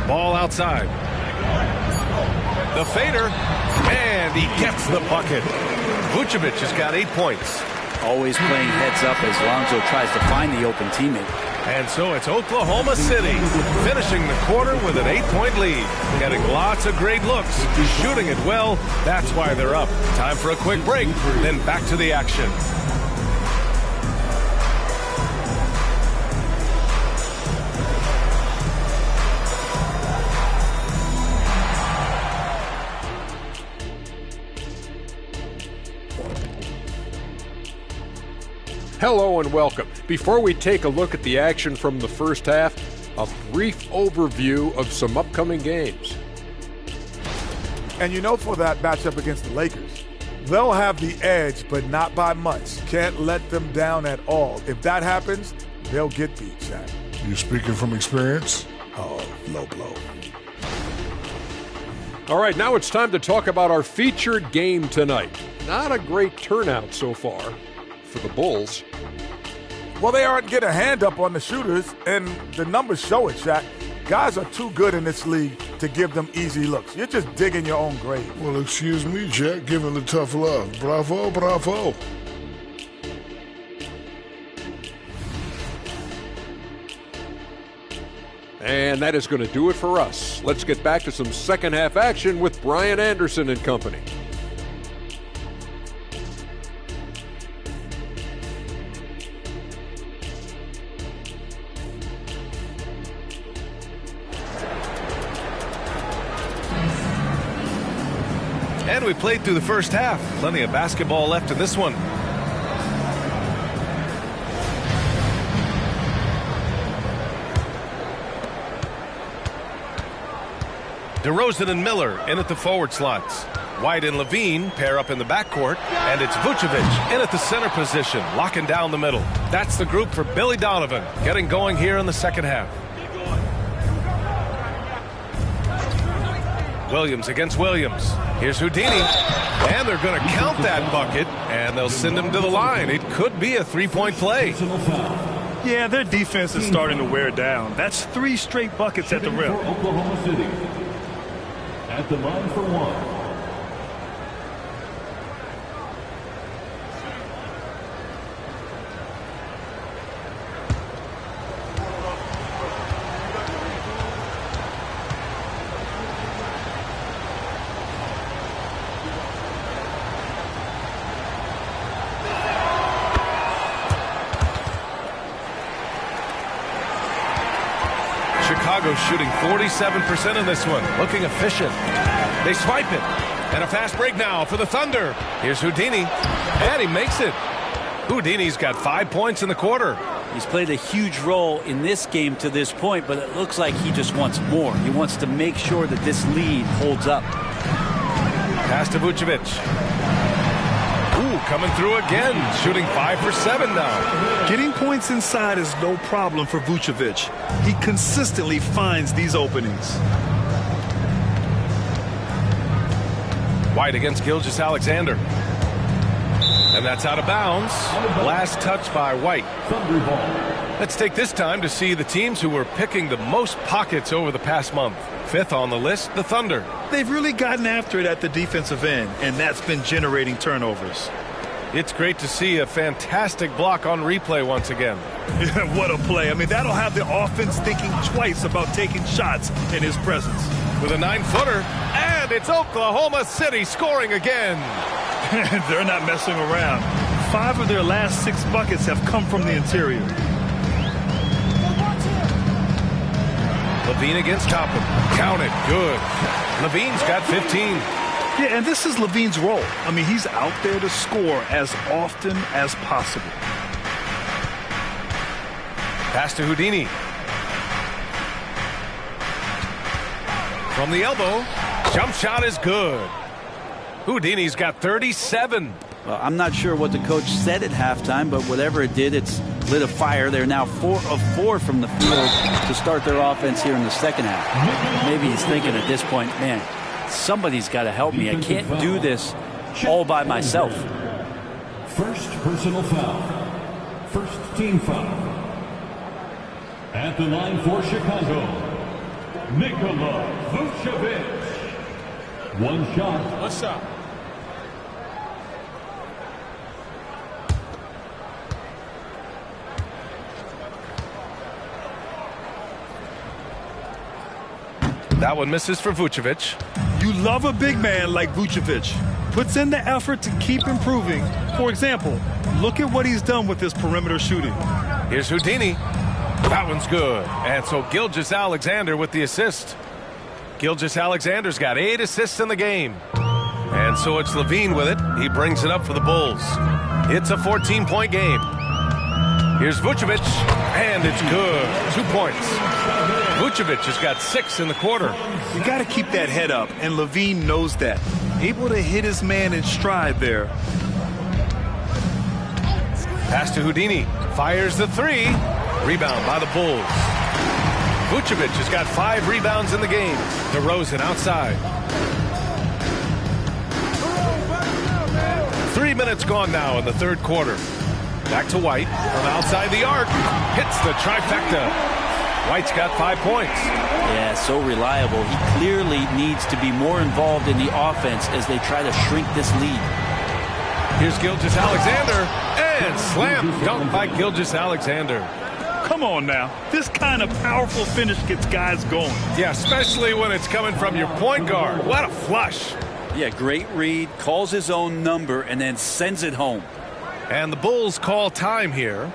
Ball outside. The fader, and he gets the bucket. Vucevic has got 8 points. Always playing heads up as Lonzo tries to find the open teammate. And so it's Oklahoma City finishing the quarter with an 8-point lead. Getting lots of great looks, shooting it well. That's why they're up. Time for a quick break, then back to the action. Hello and welcome. Before we take a look at the action from the first half, a brief overview of some upcoming games. And you know, for that matchup against the Lakers, they'll have the edge, but not by much. Can't let them down at all. If that happens, they'll get beat, Shaq. You speaking from experience? Oh, low blow. All right, now it's time to talk about our featured game tonight. Not a great turnout so far for the Bulls. Well, they aren't getting a hand up on the shooters, and the numbers show it, Shaq. Guys are too good in this league to give them easy looks. You're just digging your own grave. Well, excuse me, Jack, giving the tough love. Bravo, bravo. And that is going to do it for us. Let's get back to some second half action with Brian Anderson and company. And we played through the first half. Plenty of basketball left in this one. DeRozan and Miller in at the forward slots. White and Levine pair up in the backcourt. And it's Vucevic in at the center position, locking down the middle. That's the group for Billy Donovan, getting going here in the second half. Williams against Williams. Here's Houdini. And they're going to count that bucket, and they'll send him to the line. It could be a three-point play. Yeah, their defense is starting to wear down. That's 3 straight buckets at the rim. Oklahoma City at the line for 1. Chicago shooting 47% in this one, looking efficient. They swipe it, and a fast break now for the Thunder. Here's Houdini, and he makes it. Houdini's got 5 points in the quarter. He's played a huge role in this game to this point, but it looks like he just wants more. He wants to make sure that this lead holds up. Pass to Vucevic. Ooh, coming through again, shooting 5 for 7 now. Getting points inside is no problem for Vucevic. He consistently finds these openings. White against Gilgeous-Alexander. And that's out of bounds. Last touch by White. Let's take this time to see the teams who were picking the most pockets over the past month. Fifth on the list, the Thunder. They've really gotten after it at the defensive end, and that's been generating turnovers. It's great to see a fantastic block on replay once again. What a play. I mean, that'll have the offense thinking twice about taking shots in his presence. With a 9-footer, and it's Oklahoma City scoring again. They're not messing around. 5 of their last 6 buckets have come from the interior. LaVine against Toppin. Count it. Good. LaVine's got 15. Yeah, and this is LaVine's role. I mean, he's out there to score as often as possible. Pass to Houdini. From the elbow. Jump shot is good. Houdini's got 37. Well, I'm not sure what the coach said at halftime, but whatever it did, it's lit a fire. They're now 4 of 4 from the field to start their offense here in the second half. Maybe he's thinking at this point, man, somebody's got to help me. I can't do this all by myself. First personal foul. First team foul. At the line for Chicago, Nikola Vucevic. One shot. What's up? That one misses for Vucevic. You love a big man like Vucevic. Puts in the effort to keep improving. For example, look at what he's done with his perimeter shooting. Here's Houdini. That one's good. And so Gilgeous-Alexander with the assist. Gilgeous-Alexander's got 8 assists in the game. And so it's LaVine with it. He brings it up for the Bulls. It's a 14-point game. Here's Vucevic, and it's good. 2 points. Vucevic has got 6 in the quarter. You got to keep that head up, and LaVine knows that. Able to hit his man in stride there. Pass to Houdini. Fires the 3. Rebound by the Bulls. Vucevic has got 5 rebounds in the game. DeRozan outside. 3 minutes gone now in the third quarter. Back to White from outside the arc. Hits the trifecta. White's got 5 points. Yeah, so reliable. He clearly needs to be more involved in the offense as they try to shrink this lead. Here's Gilgeous-Alexander, and slam dunk by Gilgeous-Alexander. Come on now. This kind of powerful finish gets guys going. Yeah, especially when it's coming from your point guard. What a flush. Yeah, great read, calls his own number, and then sends it home. And the Bulls call time here.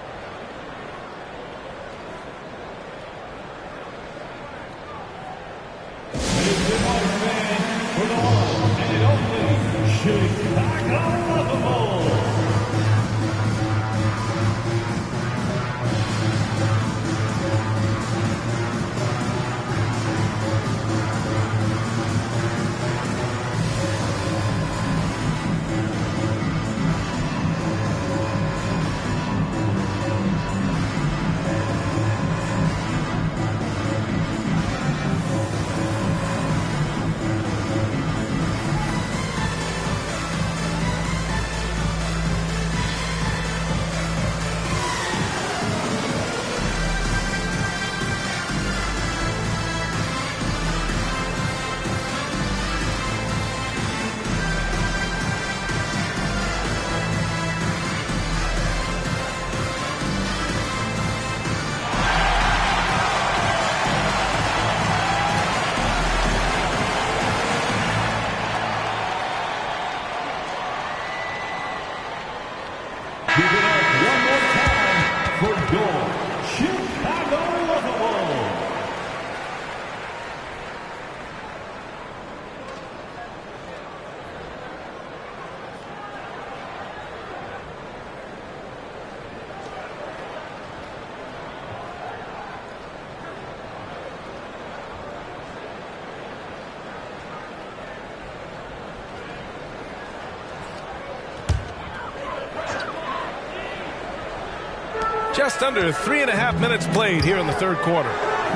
Just under 3.5 minutes played here in the third quarter.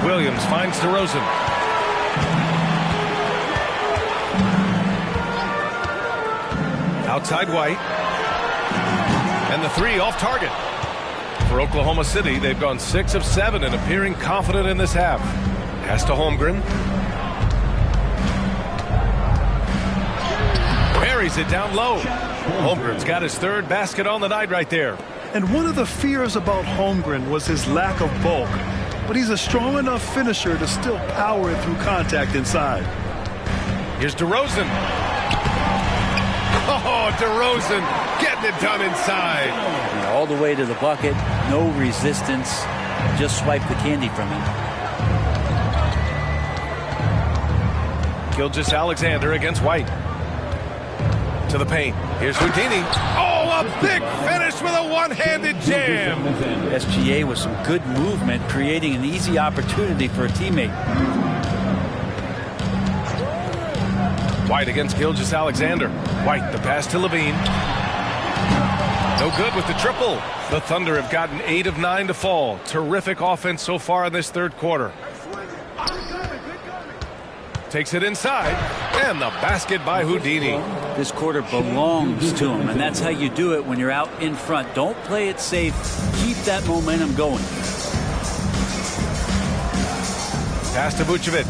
Williams finds DeRozan. Outside White. And the three off target. For Oklahoma City, they've gone 6 of 7 and appearing confident in this half. Pass to Holmgren. Buries it down low. Holmgren's got his third basket on the night right there. And one of the fears about Holmgren was his lack of bulk. But he's a strong enough finisher to still power it through contact inside. Here's DeRozan. Oh, DeRozan getting it done inside. All the way to the bucket. No resistance. Just swipe the candy from him. Gilgeous-Alexander against White. To the paint. Here's Houdini. Oh, a big finish with a one-handed jam. SGA with some good movement, creating an easy opportunity for a teammate. White against Gilgeous-Alexander. White, the pass to Levine. No good with the triple. The Thunder have gotten 8 of 9 to fall. Terrific offense so far in this third quarter. Takes it inside, and the basket by Houdini. This quarter belongs to him, and that's how you do it when you're out in front. Don't play it safe. Keep that momentum going. Pass to Vucevic.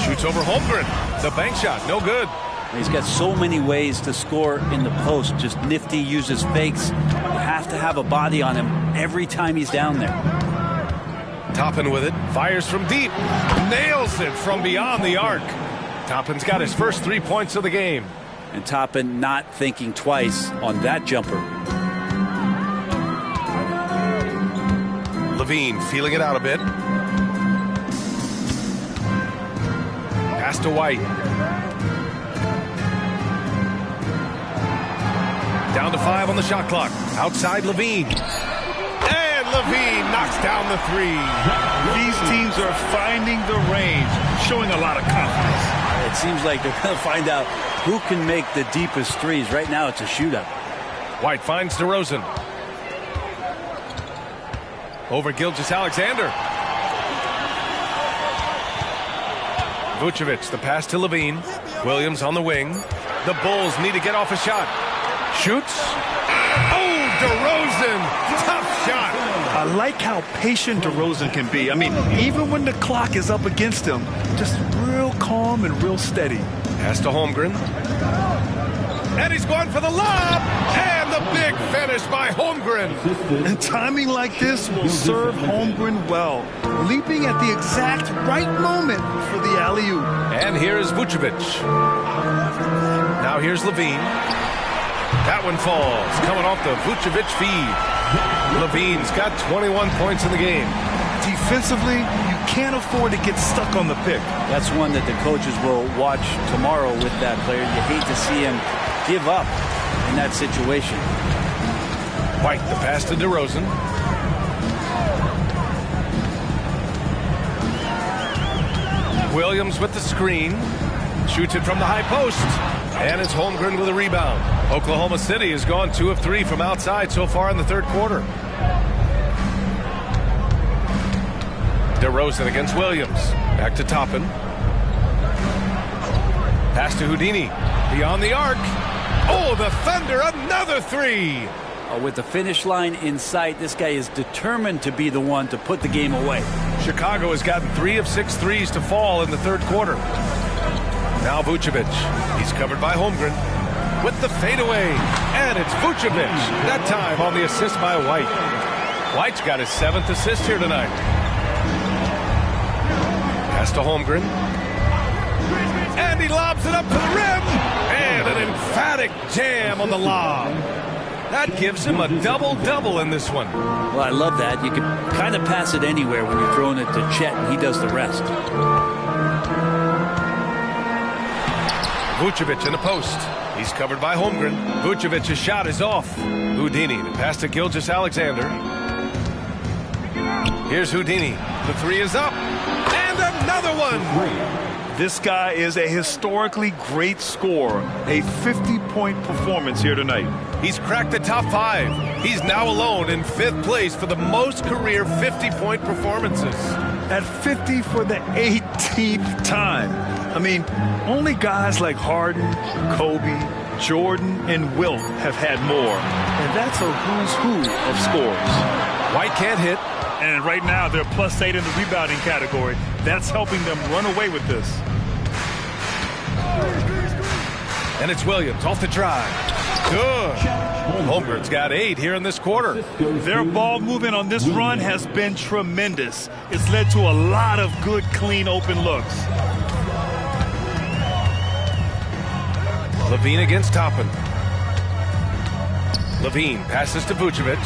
Shoots over Holmgren. The bank shot, no good. He's got so many ways to score in the post. Just nifty, uses fakes. You have to have a body on him every time he's down there. Toppin with it, fires from deep, nails it from beyond the arc. Toppin's got his first 3 points of the game. And Toppin not thinking twice on that jumper. Levine feeling it out a bit. Pass to White. Down to 5 on the shot clock. Outside Levine. Levine knocks down the three. These teams are finding the range, showing a lot of confidence. It seems like they're going to find out who can make the deepest threes. Right now, it's a shootout. White finds DeRozan. Over Gilgeous-Alexander. Vucevic, the pass to Levine. Williams on the wing. The Bulls need to get off a shot. Shoots. Oh, DeRozan. Tough shot. I like how patient DeRozan can be. I mean, even when the clock is up against him, just real calm and real steady. Pass to Holmgren. And he's going for the lob. And the big finish by Holmgren. And timing like this will serve Holmgren well. Leaping at the exact right moment for the alley-oop. And here's Vucevic. Now here's Levine. That one falls. Coming off the Vucevic feed. Levine's got 21 points in the game. Defensively, you can't afford to get stuck on the pick. That's one that the coaches will watch tomorrow with that player. You hate to see him give up in that situation. White, the pass to DeRozan. Williams with the screen. Shoots it from the high post. And it's Holmgren with a rebound. Oklahoma City has gone 2 of 3 from outside so far in the third quarter. DeRozan against Williams. Back to Toppin. Pass to Houdini. Beyond the arc. Oh, the Thunder, another three. With the finish line in sight, this guy is determined to be the one to put the game away. Chicago has gotten 3 of 6 threes to fall in the third quarter. Now Vucevic. He's covered by Holmgren. With the fadeaway. And it's Vucevic. That time on the assist by White. White's got his 7th assist here tonight. Pass to Holmgren. And he lobs it up to the rim. And an emphatic jam on the lob. That gives him a double-double in this one. Well, I love that. You can kind of pass it anywhere when you're throwing it to Chet, and he does the rest. Vucevic in the post. He's covered by Holmgren. Vucevic's shot is off. Houdini, the pass to Gilgeous-Alexander. Here's Houdini. The three is up. And another one. This guy is a historically great scorer, a 50-point performance here tonight. He's cracked the top 5. He's now alone in 5th place for the most career 50-point performances. At 50 for the 18th time. I mean, only guys like Harden, Kobe, Jordan, and Wilt have had more. And that's a who's who of scores. White can't hit. And right now, they're +8 in the rebounding category. That's helping them run away with this. And it's Williams off the drive. Good. Holmgren's got 8 here in this quarter. Their ball movement on this run has been tremendous. It's led to a lot of good, clean, open looks. Levine against Toppin. Levine passes to Vucevic.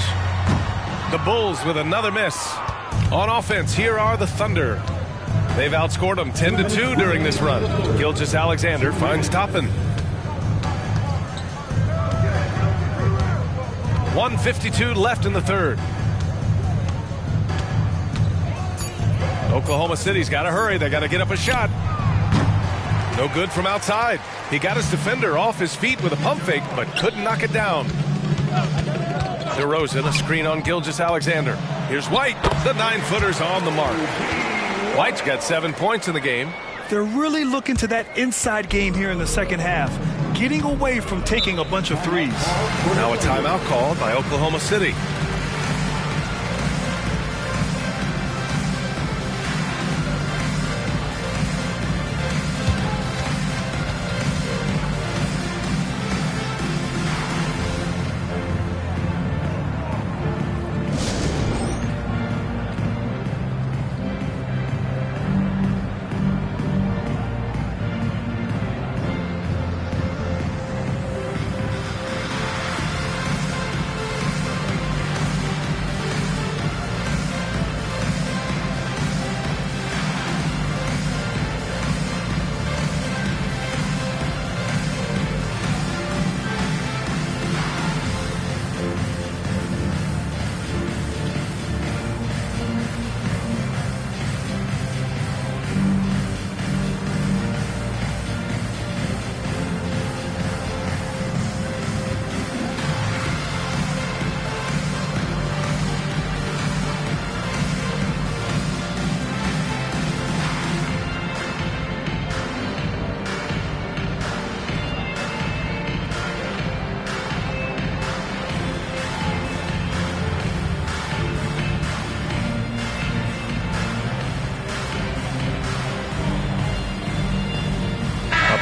The Bulls with another miss. On offense, here are the Thunder. They've outscored them 10-2 during this run. Gilgeous-Alexander finds Toppin. 1:52 left in the third. Oklahoma City's got to hurry. They got to get up a shot. No good from outside. He got his defender off his feet with a pump fake, but couldn't knock it down. DeRozan, a screen on Gilgeous-Alexander. Here's White. The 9-footer's on the mark. White's got 7 points in the game. They're really looking to that inside game here in the second half, getting away from taking a bunch of threes. Now a timeout called by Oklahoma City.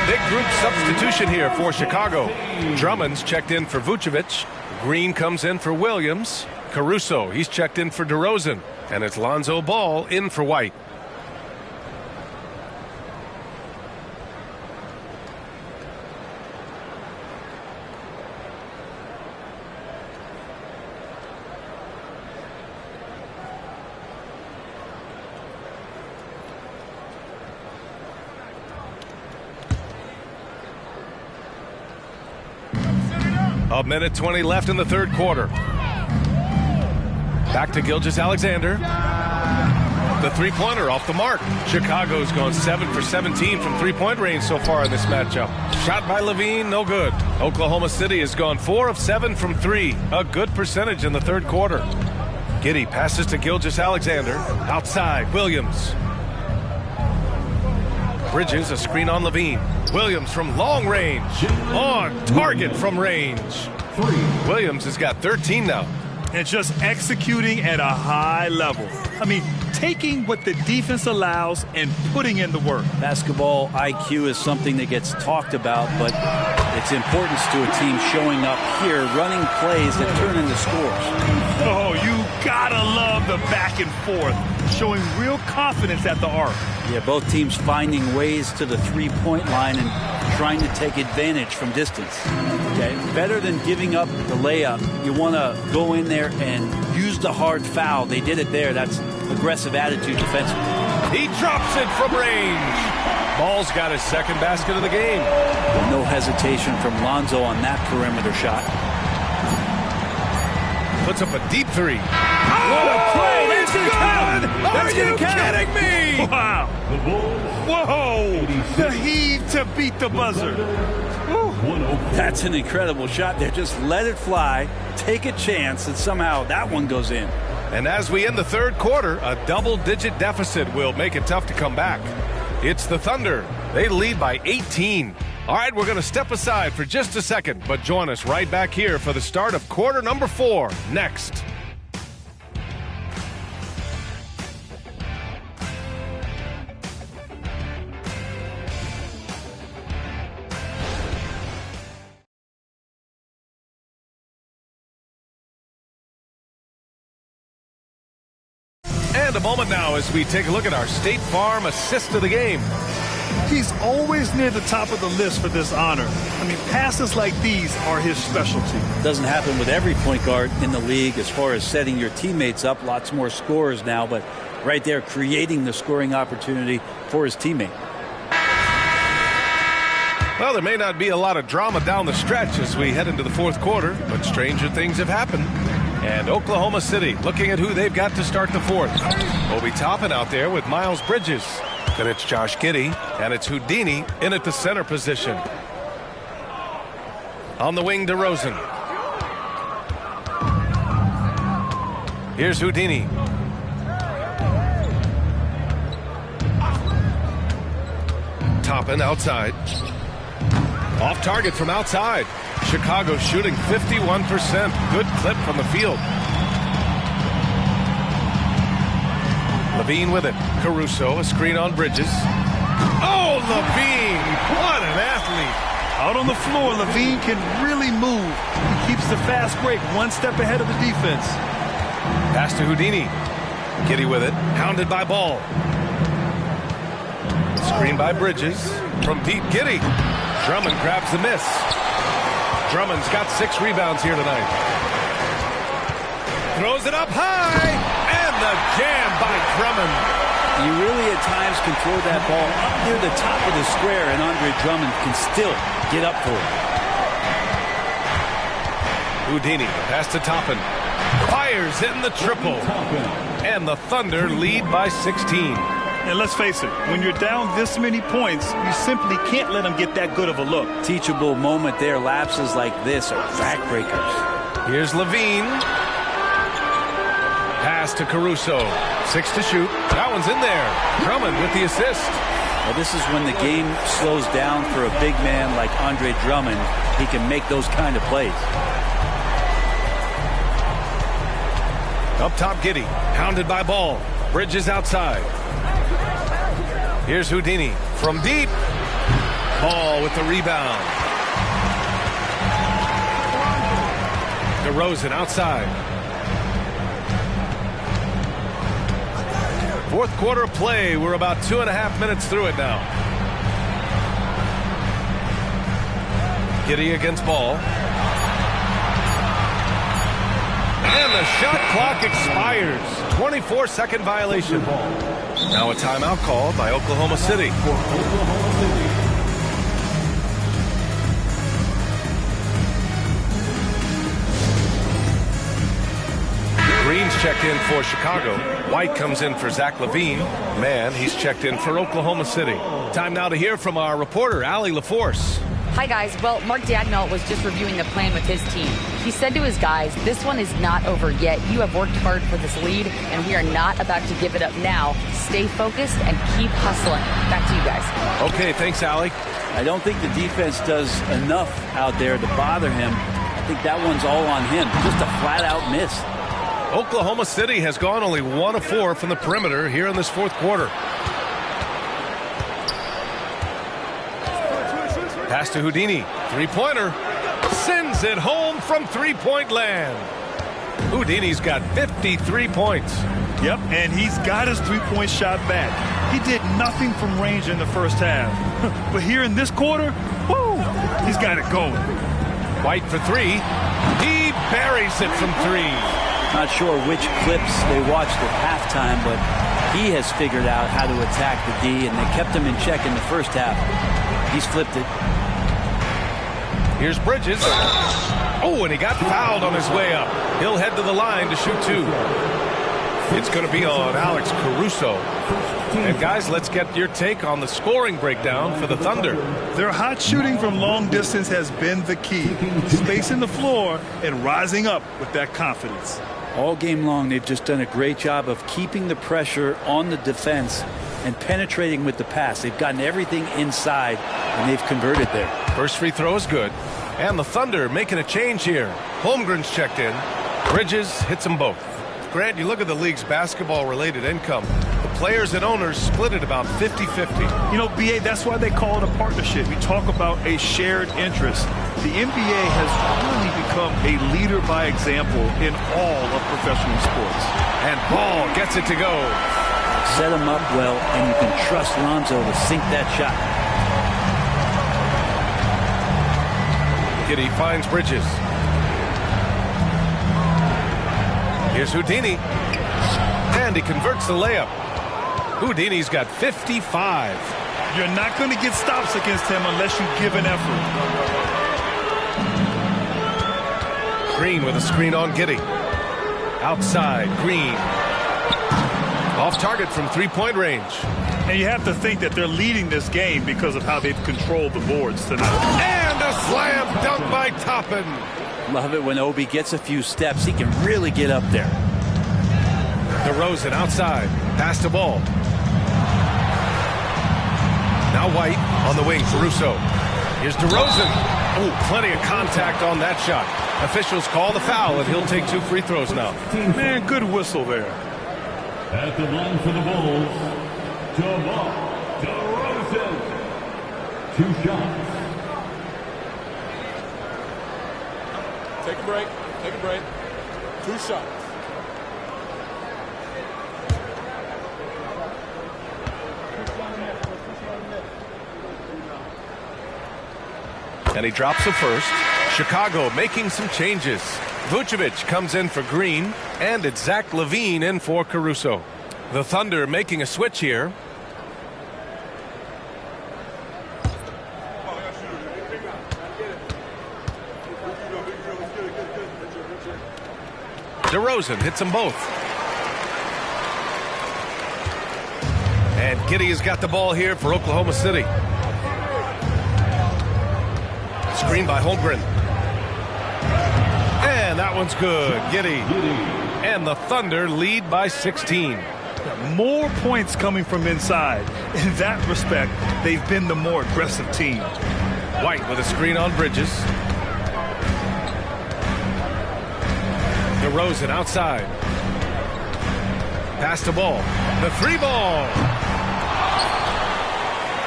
Big group substitution here for Chicago. Drummond's checked in for Vucevic. Green comes in for Williams. Caruso, he's checked in for DeRozan. And it's Lonzo Ball in for White. A minute 20 left in the third quarter. Back to Gilgeous-Alexander. The three-pointer off the mark. Chicago's gone 7 for 17 from three-point range so far in this matchup. Shot by Levine, no good. Oklahoma City has gone 4 of 7 from 3. A good percentage in the third quarter. Giddey passes to Gilgeous-Alexander. Outside, Williams. Bridges, a screen on Levine. Williams from long range. On target from range. Williams has got 13 now. And just executing at a high level. I mean, taking what the defense allows and putting in the work. Basketball IQ is something that gets talked about, but its importance to a team showing up here, running plays that turn into scores. Oh, you gotta love the back and forth, showing real confidence at the arc. Yeah, both teams finding ways to the three-point line and trying to take advantage from distance. Okay, better than giving up the layup, you want to go in there and use the hard foul. They did it there. That's aggressive attitude defensively. He drops it from range. Ball's got his second basket of the game. No hesitation from Lonzo on that perimeter shot. Puts up a deep three. What a play! That's good. Are you kidding me? Wow. Whoa. The heave to beat the buzzer. That's an incredible shot there. Just let it fly, take a chance, and somehow that one goes in. And as we end the third quarter, a double-digit deficit will make it tough to come back. It's the Thunder. They lead by 18. All right, we're going to step aside for just a second, but join us right back here for the start of quarter number 4 next. And a moment now as we take a look at our State Farm assist of the game. He's always near the top of the list for this honor. I mean, passes like these are his specialty. Doesn't happen with every point guard in the league as far as setting your teammates up. Lots more scorers now, but right there creating the scoring opportunity for his teammate. Well, there may not be a lot of drama down the stretch as we head into the fourth quarter, but stranger things have happened. And Oklahoma City looking at who they've got to start the fourth. Obi Toppin out there with Miles Bridges. Then it's Josh Giddey, and it's Houdini in at the center position. On the wing, DeRozan. Here's Houdini. Toppin outside. Off target from outside. Chicago shooting 51%. Good clip from the field. Levine with it. Caruso, a screen on Bridges. Oh, Levine! What an athlete! Out on the floor, Levine can really move. He keeps the fast break one step ahead of the defense. Pass to Houdini. Giddey with it. Hounded by Ball. Screen by Bridges. From deep, Giddey. Drummond grabs the miss. Drummond's got 6 rebounds here tonight. Throws it up high, and the jam by Drummond. You really at times can throw that ball up near the top of the square, and Andre Drummond can still get up for it. Houdini, pass to Toppin. Fires in the triple. And the Thunder lead by 16. And let's face it, when you're down this many points, you simply can't let them get that good of a look. Teachable moment there. Lapses like this are backbreakers. Here's Levine. Pass to Caruso. 6 to shoot. That one's in there. Drummond with the assist. Well, this is when the game slows down for a big man like Andre Drummond. He can make those kind of plays. Up top, Giddey. Hounded by Ball. Bridges outside. Here's Houdini from deep. Ball with the rebound. DeRozan outside. Fourth quarter of play. We're about 2.5 minutes through it now. Giddey against Ball. And the shot clock expires. 24-second violation. Now a timeout called by Oklahoma City. Green's checked in for Chicago. White comes in for Zach LaVine. Mann, he's checked in for Oklahoma City. Time now to hear from our reporter, Allie LaForce. Hi, guys. Well, Mark Dagnall was just reviewing the plan with his team. He said to his guys, this one is not over yet. You have worked hard for this lead, and we are not about to give it up now. Stay focused and keep hustling. Back to you guys. Okay, thanks, Allie. I don't think the defense does enough out there to bother him. I think that one's all on him. Just a flat-out miss. Oklahoma City has gone only 1 of 4 from the perimeter here in this fourth quarter. Pass to Houdini. Three-pointer. Sends it home from three-point land. Houdini's got 53 points. Yep, and he's got his three-point shot back. He did nothing from range in the first half. But here in this quarter, whoo, he's got it going. White for 3. He buries it from 3. Not sure which clips they watched at halftime, but he has figured out how to attack the D, and they kept him in check in the first half. He's flipped it. Here's Bridges. Oh, and he got fouled on his way up. He'll head to the line to shoot 2. It's going to be on Alex Caruso. And guys, let's get your take on the scoring breakdown for the Thunder. Their hot shooting from long distance has been the key. Spacing the floor and rising up with that confidence. All game long, they've just done a great job of keeping the pressure on the defense and penetrating with the pass. They've gotten everything inside, and they've converted there. First free throw is good. And the Thunder making a change here. Holmgren's checked in. Bridges hits them both. Grant, you look at the league's basketball-related income. The players and owners split it about 50-50. You know, BA, that's why they call it a partnership. You talk about a shared interest. The NBA has really become a leader by example in all of professional sports. And Ball gets it to go. Set him up well, and you can trust Lonzo to sink that shot. Giddey finds Bridges. Here's Houdini. And he converts the layup. Houdini's got 55. You're not going to get stops against him unless you give an effort. Green with a screen on Giddey. Outside, Green. Off target from three-point range. And you have to think that they're leading this game because of how they've controlled the boards tonight. And a slam dunk by Toppin. Love it when Obi gets a few steps. He can really get up there. DeRozan outside. Pass the ball. Now White on the wing. Caruso. Here's DeRozan. Oh, plenty of contact on that shot. Officials call the foul, and he'll take 2 free throws now. Man, good whistle there. At the line for the Bulls, DeMar DeRozan. 2 shots. Take a break. Take a break. 2 shots. And he drops the first. Chicago making some changes. Vucevic comes in for Green, and it's Zach LaVine in for Caruso. The Thunder making a switch here. DeRozan hits them both. And Giddey has got the ball here for Oklahoma City. Screen by Holmgren. And that one's good. Giddey. And the Thunder lead by 16. More points coming from inside. In that respect, they've been the more aggressive team. White with a screen on Bridges. DeRozan outside. Pass the ball. The 3 ball.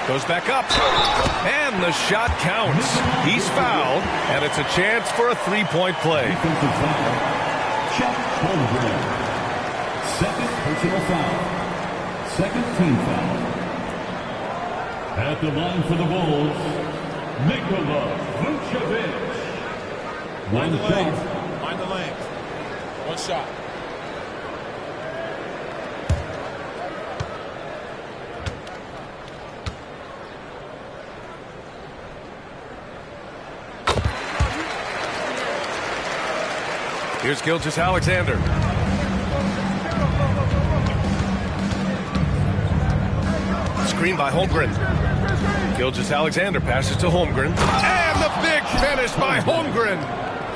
Goes back up. And the shot counts. He's fouled, and it's a chance for a 3-point play. Chet Holmgren. Second personal foul. Second team foul. At the line for the Bulls, Nikola Vucevic. Mind the lane. Mind the lane. 1 shot. Here's Gilgeous-Alexander. Screen by Holmgren. Gilgeous-Alexander passes to Holmgren. And the big finish by Holmgren.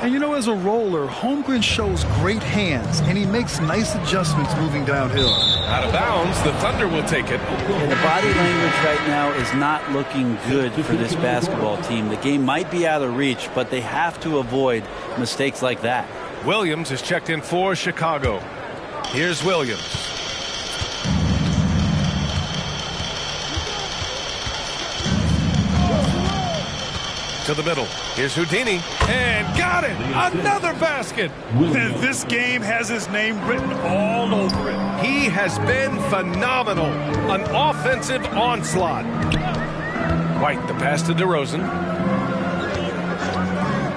And you know, as a roller, Holmgren shows great hands, and he makes nice adjustments moving downhill. Out of bounds, the Thunder will take it. And the body language right now is not looking good for this basketball team. The game might be out of reach, but they have to avoid mistakes like that. Williams is checked in for Chicago. Here's Williams. To the middle. Here's Houdini. And got it! Another basket! And this game has his name written all over it. He has been phenomenal. An offensive onslaught. White, the pass to DeRozan.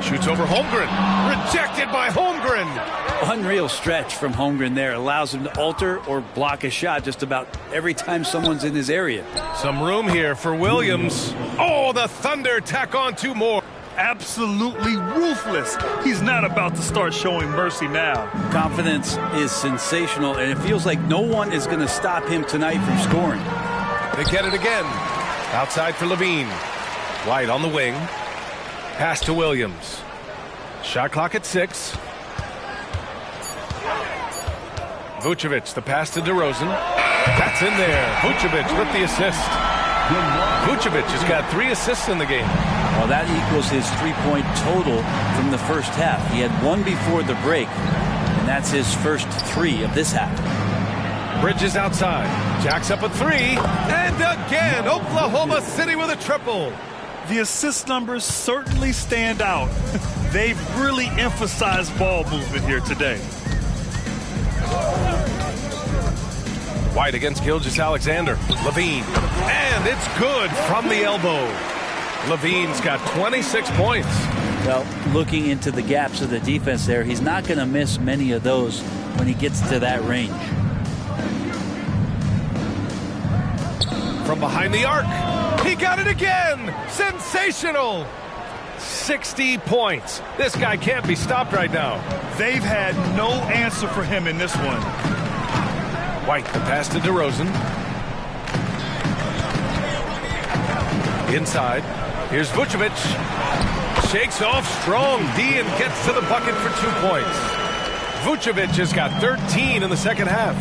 Shoots over Holmgren. Rejected by Holmgren. Unreal stretch from Holmgren there. Allows him to alter or block a shot just about every time someone's in his area. Some room here for Williams. Oh, the Thunder tack on 2 more. Absolutely ruthless. He's not about to start showing mercy now. Confidence is sensational, and it feels like no one is going to stop him tonight from scoring. They get it again. Outside for Levine. White on the wing. Pass to Williams. Shot clock at 6. Vucevic, the pass to DeRozan. That's in there. Vucevic with the assist. Vucevic has got 3 assists in the game. Well, that equals his 3-point total from the first half. He had 1 before the break, and that's his first 3 of this half. Bridges outside. Jacks up a 3. And again, Oklahoma City with a triple. The assist numbers certainly stand out. They've really emphasized ball movement here today. White against Gilgeous-Alexander. Levine. And it's good from the elbow. Levine's got 26 points. Well, looking into the gaps of the defense there, he's not going to miss many of those when he gets to that range. From behind the arc. He got it again. Sensational. 60 points. This guy can't be stopped right now. They've had no answer for him in this one. White, the pass to DeRozan. Inside. Here's Vucevic. Shakes off strong D and gets to the bucket for 2 points. Vucevic has got 13 in the second half.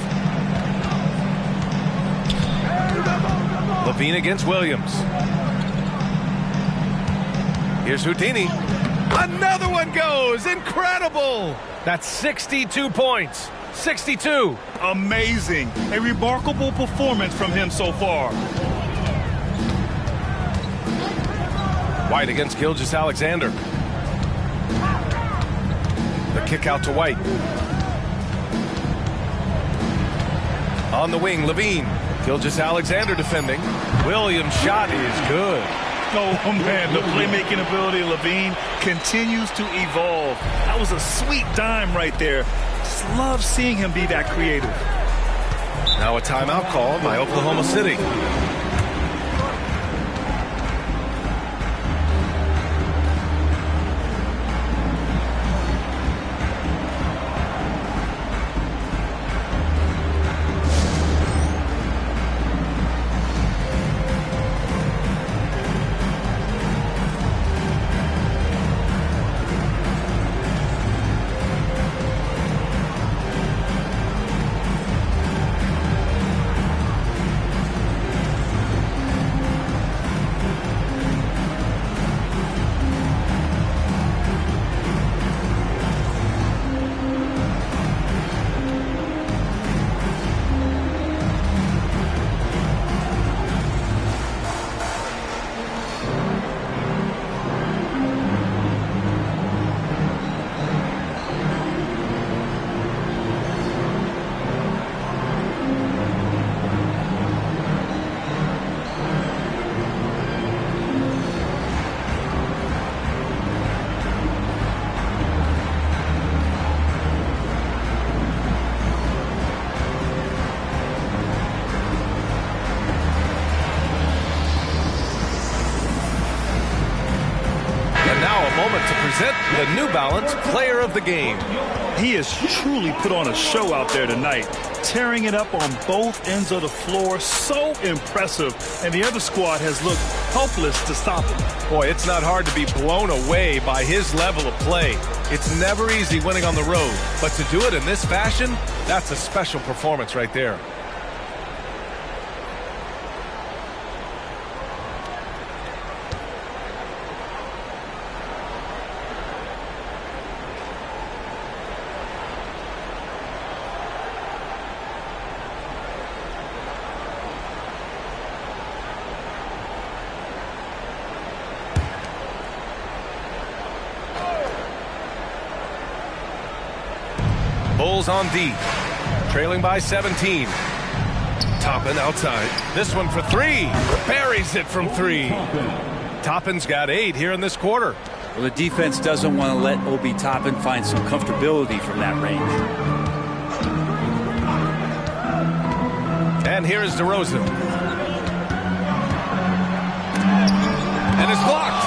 Levine against Williams. Here's Houdini. Another one goes. Incredible. That's 62 points. 62. Amazing. A remarkable performance from him so far. White against Gilgeous-Alexander. The kick out to White. On the wing, Levine. Gilgeous-Alexander defending. Williams' shot is good. Oh, man, the playmaking ability of Levine continues to evolve. That was a sweet dime right there. Just love seeing him be that creative. Now a timeout call by Oklahoma City. The New Balance Player of the Game. He has truly put on a show out there tonight, tearing it up on both ends of the floor. So impressive, and the other squad has looked helpless to stop him. Boy, it's not hard to be blown away by his level of play. It's never easy winning on the road, but to do it in this fashion, that's a special performance right there. Bulls on D, trailing by 17. Toppin outside. This one for 3. Buries it from 3. Toppin's got 8 here in this quarter. Well, the defense doesn't want to let Obi Toppin find some comfortability from that range. And here is DeRozan. And it's blocked.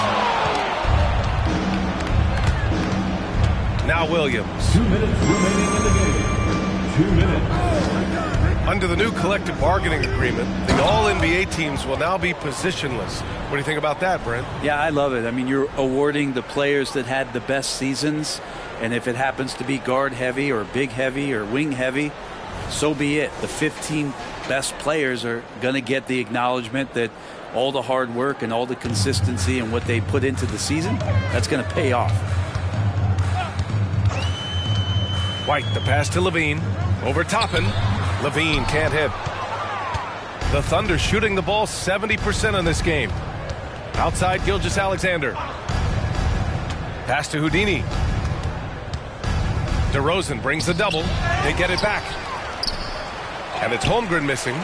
Now Williams. 2 minutes remaining in the game. 2 minutes. Under the new collective bargaining agreement, the All-NBA teams will now be positionless. What do you think about that, Brent? Yeah, I love it. I mean, you're awarding the players that had the best seasons, and if it happens to be guard heavy or big heavy or wing heavy, so be it. The 15 best players are going to get the acknowledgement that all the hard work and all the consistency and what they put into the season, that's going to pay off. White, the pass to Levine. Over Toppin. Levine can't hit. The Thunder shooting the ball 70% in this game. Outside Gilgeous-Alexander. Pass to Houdini. DeRozan brings the double. They get it back. And it's Holmgren missing.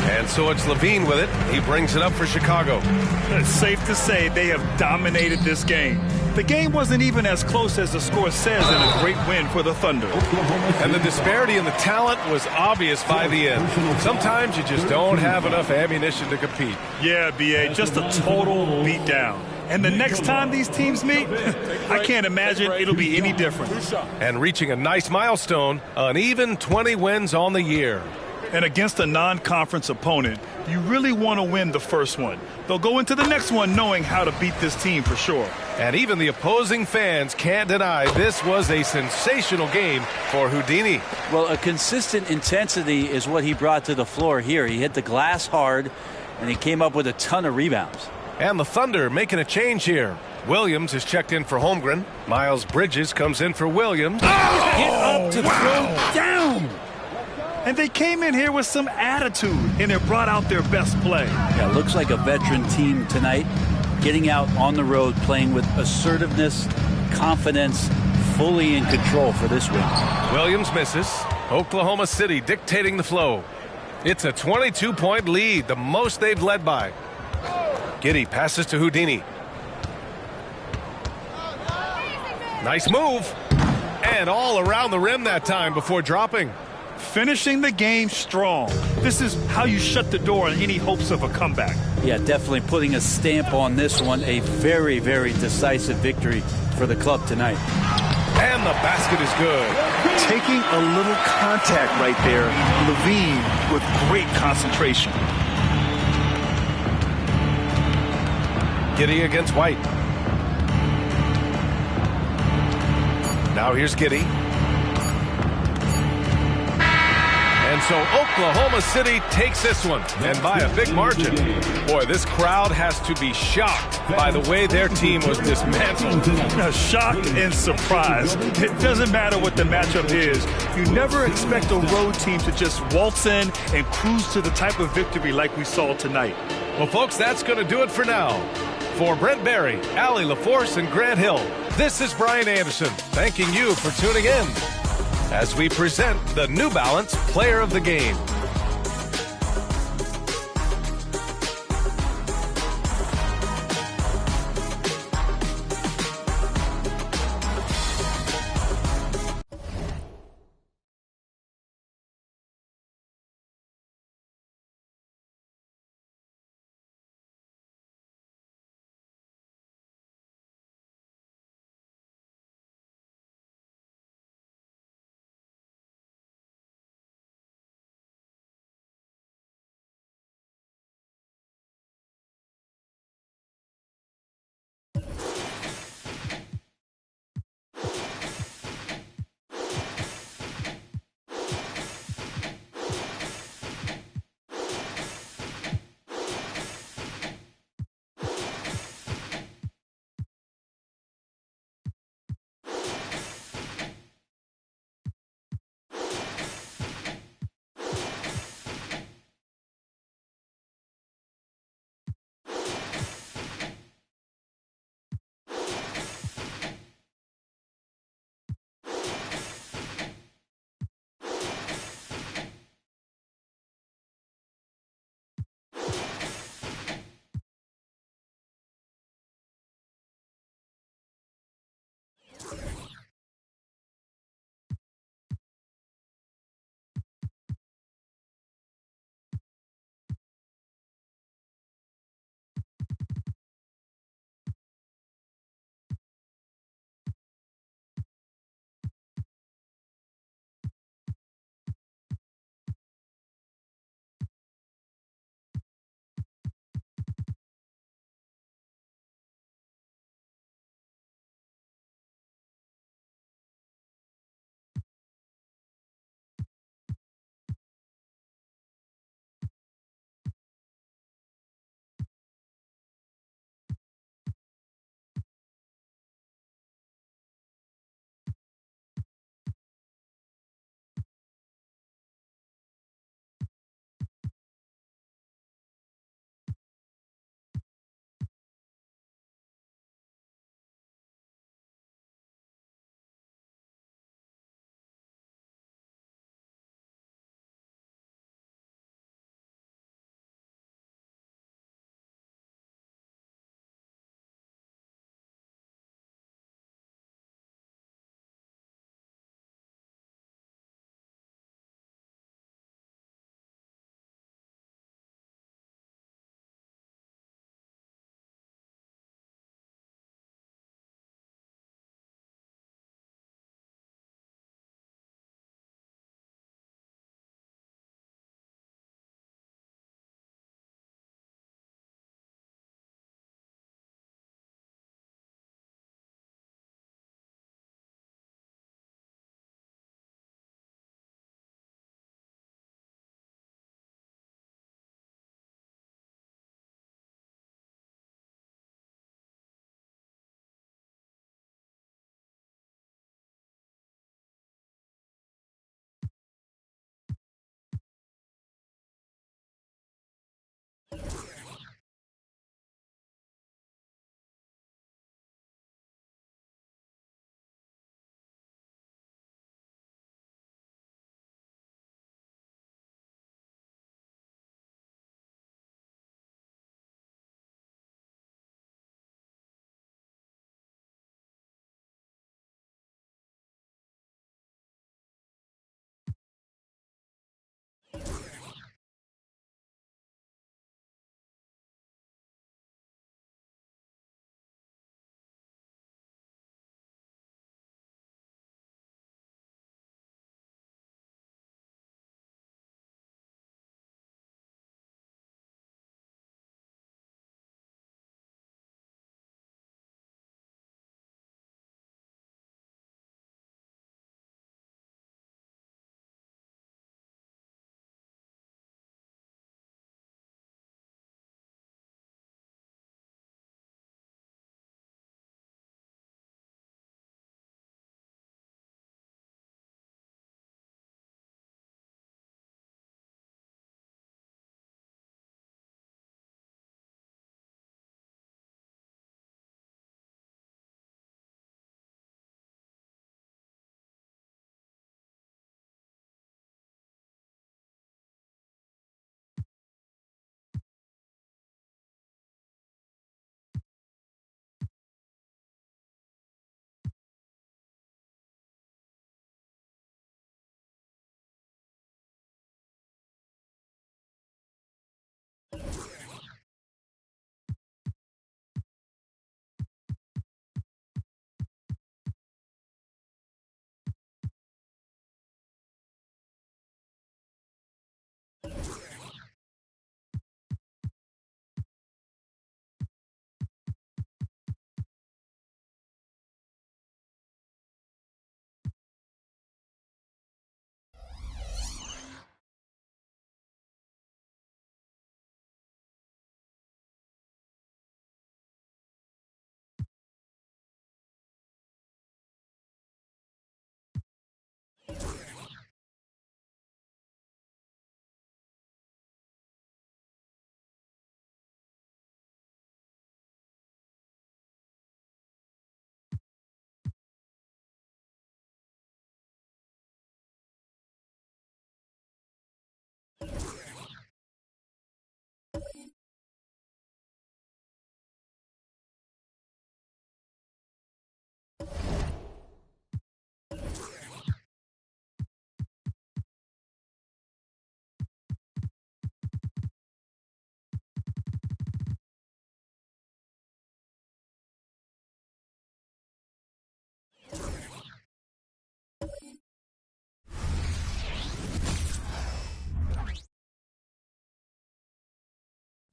And so it's Levine with it. He brings it up for Chicago. It's safe to say they have dominated this game. The game wasn't even as close as the score says in a great win for the Thunder. And the disparity in the talent was obvious by the end. Sometimes you just don't have enough ammunition to compete. Yeah, B.A., just a total beatdown. And the next time these teams meet, I can't imagine it'll be any different. And reaching a nice milestone, an even 20 wins on the year. And against a non-conference opponent, you really want to win the first one. They'll go into the next one knowing how to beat this team for sure. And even the opposing fans can't deny this was a sensational game for Houdini. Well, a consistent intensity is what he brought to the floor here. He hit the glass hard, and he came up with a ton of rebounds. And the Thunder making a change here. Williams is checked in for Holmgren. Miles Bridges comes in for Williams. Get up to throw down. And they came in here with some attitude, and it brought out their best play. Yeah, looks like a veteran team tonight, getting out on the road, playing with assertiveness, confidence, fully in control for this win. Williams misses. Oklahoma City dictating the flow. It's a 22-point lead, the most they've led by. Giddey passes to Houdini. Nice move. And all around the rim that time before dropping. Finishing the game strong. This is how you shut the door on any hopes of a comeback. Yeah, definitely putting a stamp on this one. A very, very decisive victory for the club tonight. And the basket is good. Taking a little contact right there. Levine with great concentration. Giddey against White. Now here's Giddey. And so Oklahoma City takes this one, and by a big margin. Boy, this crowd has to be shocked by the way their team was dismantled. Shocked and surprised. It doesn't matter what the matchup is. You never expect a road team to just waltz in and cruise to the type of victory like we saw tonight. Well, folks, that's going to do it for now. For Brent Barry, Allie LaForce, and Grant Hill, this is Brian Anderson, thanking you for tuning in as we present the New Balance Player of the Game.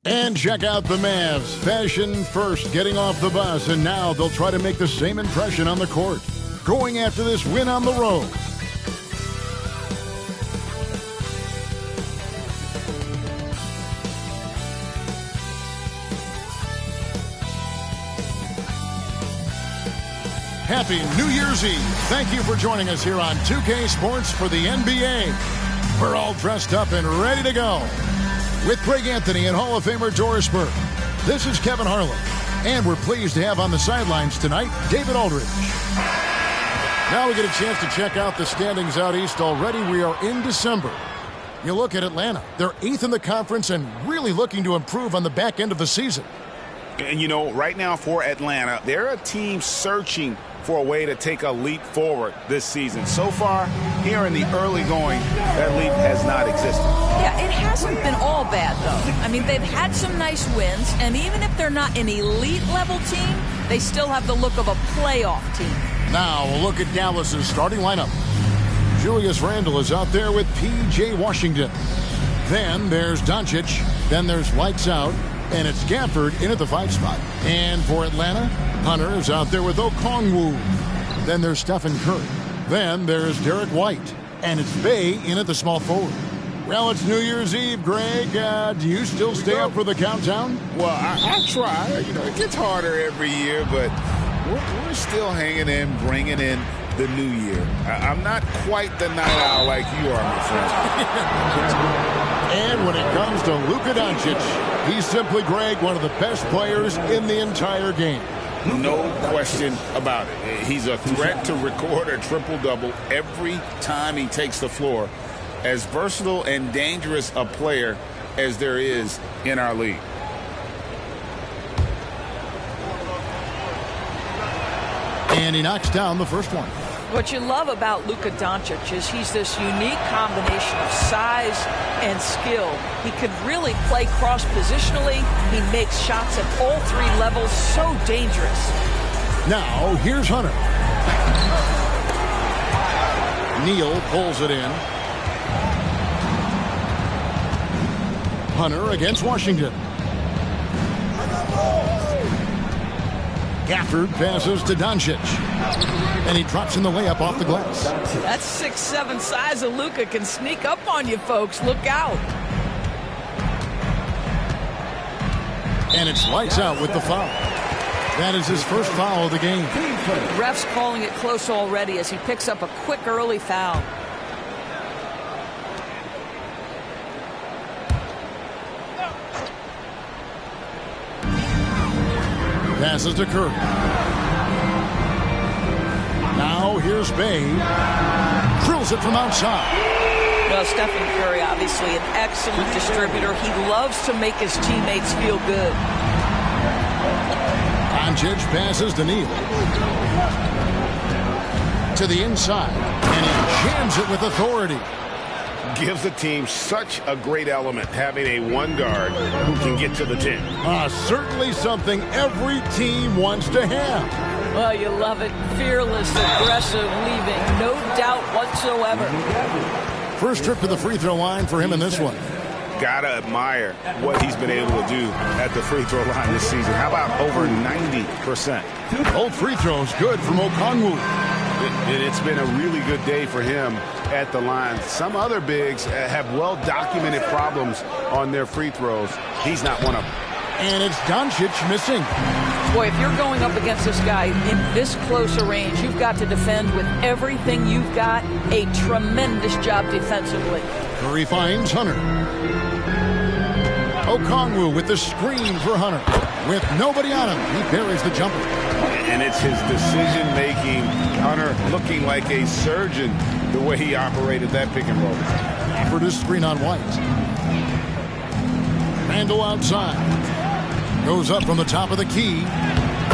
And check out the Mavs. Fashion first, getting off the bus, and now they'll try to make the same impression on the court. Going after this win on the road. Happy New Year's Eve. Thank you for joining us here on 2K Sports for the NBA. We're all dressed up and ready to go. With Greg Anthony and Hall of Famer Doris Burke, this is Kevin Harlan. And we're pleased to have on the sidelines tonight, David Aldridge. Now we get a chance to check out the standings out east already. We are in December. You look at Atlanta. They're 8th in the conference and really looking to improve on the back end of the season. And, you know, right now for Atlanta, they're a team searching for a way to take a leap forward this season. So far, here in the early going, that leap has not existed. Yeah, it hasn't been all bad, though. I mean, they've had some nice wins, and even if they're not an elite-level team, they still have the look of a playoff team. Now, we'll look at Dallas's starting lineup. Julius Randle is out there with P.J. Washington. Then there's Doncic. Then there's Lights Out. And it's Gafford in at the 5 spot. And for Atlanta, Hunter is out there with Okongwu. Then there's Stephen Curry. Then there's Derek White. And it's Bey in at the small forward. Well, it's New Year's Eve, Greg. Do you still stay up for the countdown? Well, I try. You know, it gets harder every year, but we're still hanging in, bringing in the new year. I'm not quite the night owl like you are, my friend. And when it comes to Luka Doncic, he's simply, Greg, one of the best players in the entire game. No question about it. He's a threat to record a triple-double every time he takes the floor. As versatile and dangerous a player as there is in our league. And he knocks down the first one. What you love about Luka Doncic is he's this unique combination of size and skill. He could really play cross-positionally. He makes shots at all 3 levels. So dangerous. Now, here's Hunter. Neal pulls it in. Hunter against Washington. Gafford passes to Doncic. And he drops in the layup off the glass. That 6'7" size of Luka can sneak up on you, folks. Look out. And it's Lights Out with the foul. That is his first foul of the game. Ref's calling it close already as he picks up a quick early foul. Passes to Curry. Now here's Bey. Drills it from outside. Well, Stephen Curry, obviously an excellent distributor. He loves to make his teammates feel good. Doncic passes to Neal. To the inside. And he jams it with authority. Gives the team such a great element, having a one guard who can get to the 10. Certainly something every team wants to have. Well, you love it. Fearless, aggressive, leaving. No doubt whatsoever. First trip to the free throw line for him in this one. Gotta admire what he's been able to do at the free throw line this season. How about over 90%? Both free throws good from Okongwu. It's been a really good day for him at the line. Some other bigs have well-documented problems on their free throws. He's not one of them. And it's Doncic missing. Boy, if you're going up against this guy in this close a range, you've got to defend with everything you've got. A tremendous job defensively. Curry finds Hunter. Okongwu with the screen for Hunter. With nobody on him, he buries the jumper. And it's his decision-making. Hunter looking like a surgeon the way he operated that pick and roll. Gafford is screen on White. Randle outside. Goes up from the top of the key.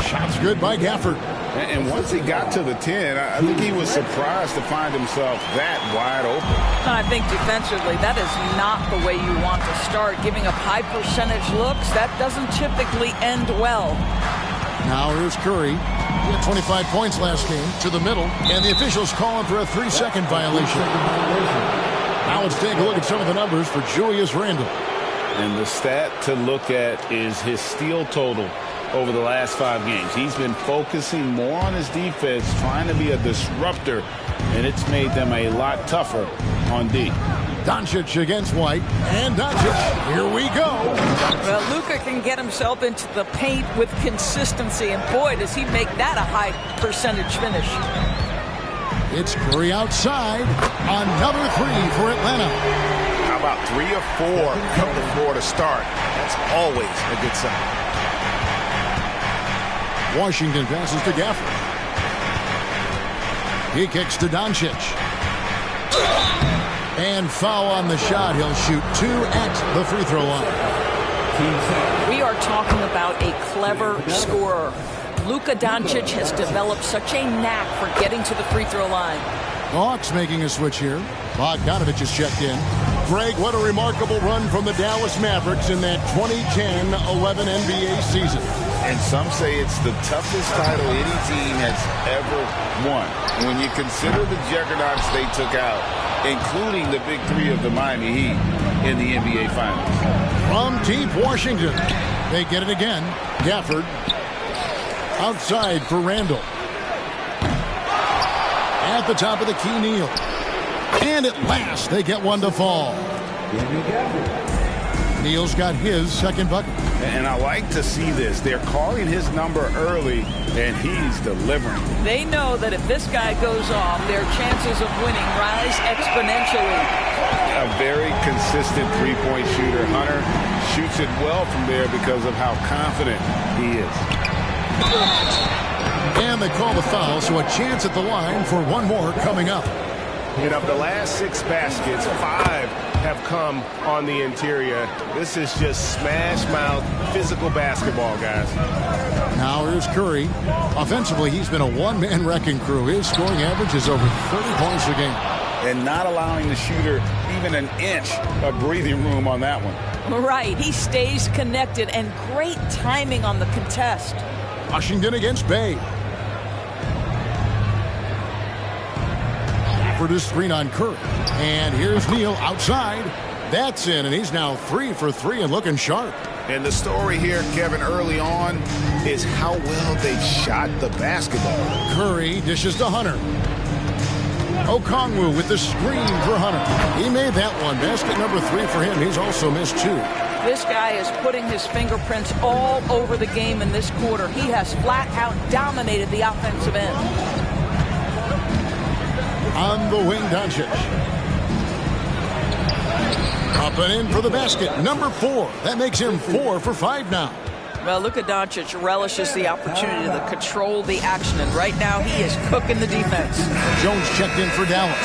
Shot's good by Gafford. And once he got to the 10, I think he was surprised to find himself that wide open. I think defensively, that is not the way you want to start. Giving up high percentage looks, that doesn't typically end well. Now here's Curry. He had 25 points last game to the middle, and the officials calling for a 3-second violation. Now let's take a look at some of the numbers for Julius Randle. And the stat to look at is his steal total over the last 5 games. He's been focusing more on his defense, trying to be a disruptor, and it's made them a lot tougher on D. Doncic against White, and Doncic, here we go. Well, Luka can get himself into the paint with consistency, and boy, does he make that a high percentage finish. It's Curry outside. Another 3 for Atlanta. How about 3 or 4 from the floor to start? That's always a good sign. Washington passes to Gafford. He kicks to Doncic. And foul on the shot. He'll shoot 2 at the free throw line. We are talking about a clever scorer. Luka Doncic has developed such a knack for getting to the free throw line. Hawks making a switch here. Bogdanovich is checked in. Greg, what a remarkable run from the Dallas Mavericks in that 2010-11 NBA season. And some say it's the toughest title any team has ever won. When you consider the juggernauts they took out, including the big 3 of the Miami Heat in the NBA Finals. From deep Washington, they get it again. Gafford outside for Randall. At the top of the key, Neal. And at last, they get one to fall. Neal's got his second bucket. And I like to see this. They're calling his number early, and he's delivering. They know that if this guy goes off, their chances of winning rise exponentially. A very consistent three-point shooter. Hunter shoots it well from there because of how confident he is. And they call the foul, so a chance at the line for one more coming up. And of the last 6 baskets, 5 have come on the interior. This is just smash-mouth physical basketball, guys. Now here's Curry. Offensively, he's been a one-man wrecking crew. His scoring average is over 30 points a game. And not allowing the shooter even an inch of breathing room on that one. Right. He stays connected, and great timing on the contest. Washington against Bay. For the screen on Curry. And here's Neal outside. That's in, and he's now 3 for 3 and looking sharp. And the story here, Kevin, early on is how well they shot the basketball. Curry dishes to Hunter. Okongwu with the screen for Hunter. He made that one. Basket number 3 for him. He's also missed 2. This guy is putting his fingerprints all over the game in this quarter. He has flat out dominated the offensive end. On the wing, Doncic. Up and in for the basket. Number 4. That makes him 4 for 5 now. Well, Luka Doncic relishes the opportunity to control the action, and right now he is cooking the defense. Jones checked in for Dallas.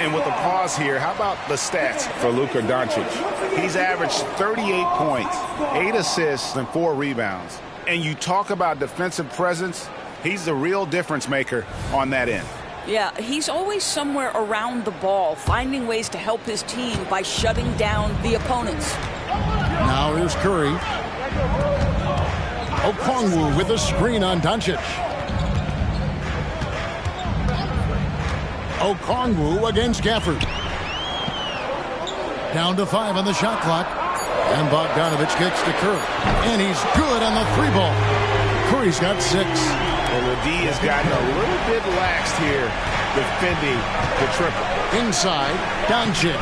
And with the pause here, how about the stats for Luka Doncic? He's averaged 38 points, 8 assists, and 4 rebounds. And you talk about defensive presence, he's the real difference maker on that end. Yeah, he's always somewhere around the ball, finding ways to help his team by shutting down the opponents. Now here's Curry. Okongwu with a screen on Doncic. Okongwu against Gafford. Down to 5 on the shot clock. And Bogdanovich kicks to Curry. And he's good on the 3-ball. Curry's got 6. And the D has gotten a little bit laxed here defending the triple. Inside, Doncic.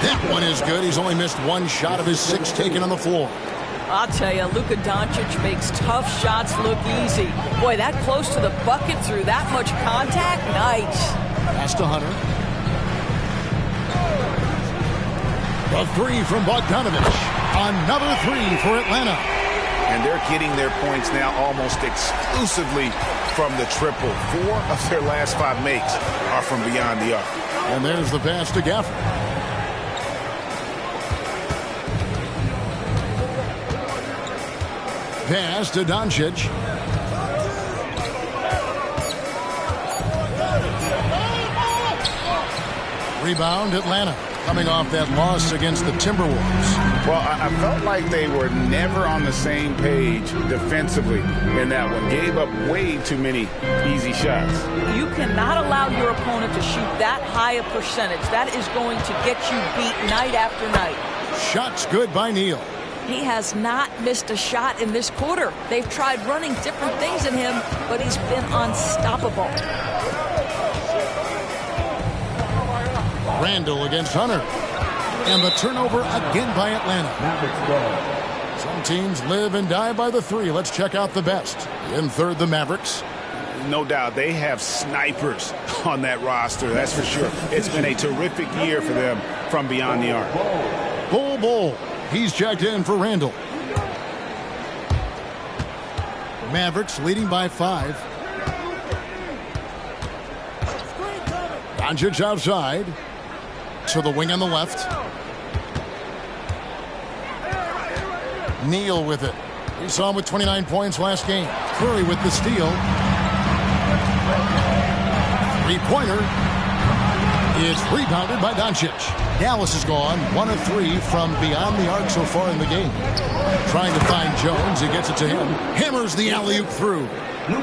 That one is good. He's only missed 1 shot of his 6 taken on the floor. I'll tell you, Luka Doncic makes tough shots look easy. Boy, that close to the bucket through that much contact, nice. Pass to Hunter. The 3 from Bogdanovich. Another 3 for Atlanta. And they're getting their points now almost exclusively from the triple. 4 of their last 5 makes are from beyond the arc. And there's the pass to Gafford. Pass to Doncic. Rebound, Atlanta. Coming off that loss against the Timberwolves. Well, I felt like they were never on the same page defensively in that one. Gave up way too many easy shots. You cannot allow your opponent to shoot that high a percentage. That is going to get you beat night after night. Shot's good by Neal. He has not missed a shot in this quarter. They've tried running different things at him, but he's been unstoppable. Randall against Hunter. And the turnover again by Atlanta. Some teams live and die by the three. Let's check out the best. In third, the Mavericks. No doubt they have snipers on that roster, that's for sure. It's been a terrific year for them from beyond the arc. Bull. He's checked in for Randall. Mavericks leading by 5. Doncic outside. To the wing on the left. Neal with it. We saw him with 29 points last game. Curry with the steal. Three-pointer is rebounded by Doncic. Dallas is gone 1 of 3 from beyond the arc so far in the game. Trying to find Jones. He gets it to him. Hammers the alley-oop through.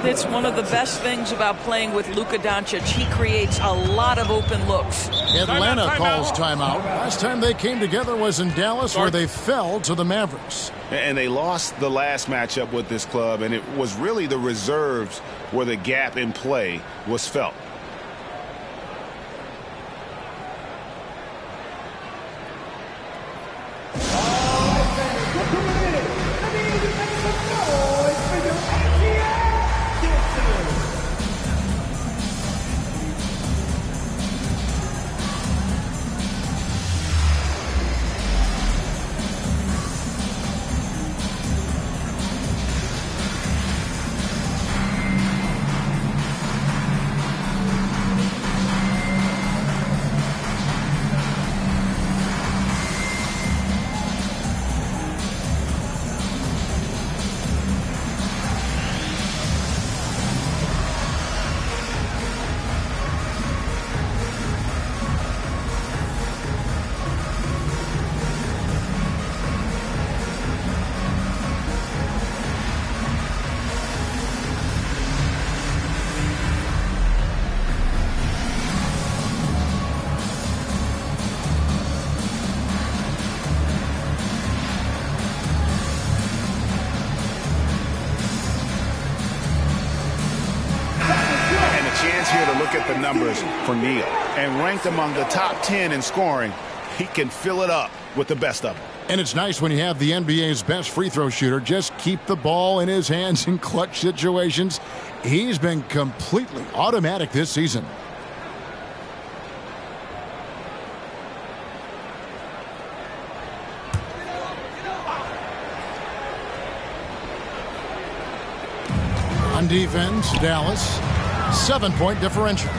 It's one of the best things about playing with Luka Doncic. He creates a lot of open looks. Atlanta calls timeout. Last time they came together was in Dallas, where they fell to the Mavericks. And they lost the last matchup with this club, and it was really the reserves where the gap in play was felt. Here to look at the numbers for Neal, and ranked among the top 10 in scoring. He can fill it up with the best of them. And it's nice when you have the NBA's best free throw shooter just keep the ball in his hands in clutch situations. He's been completely automatic this season. On defense, Dallas. 7-point differential.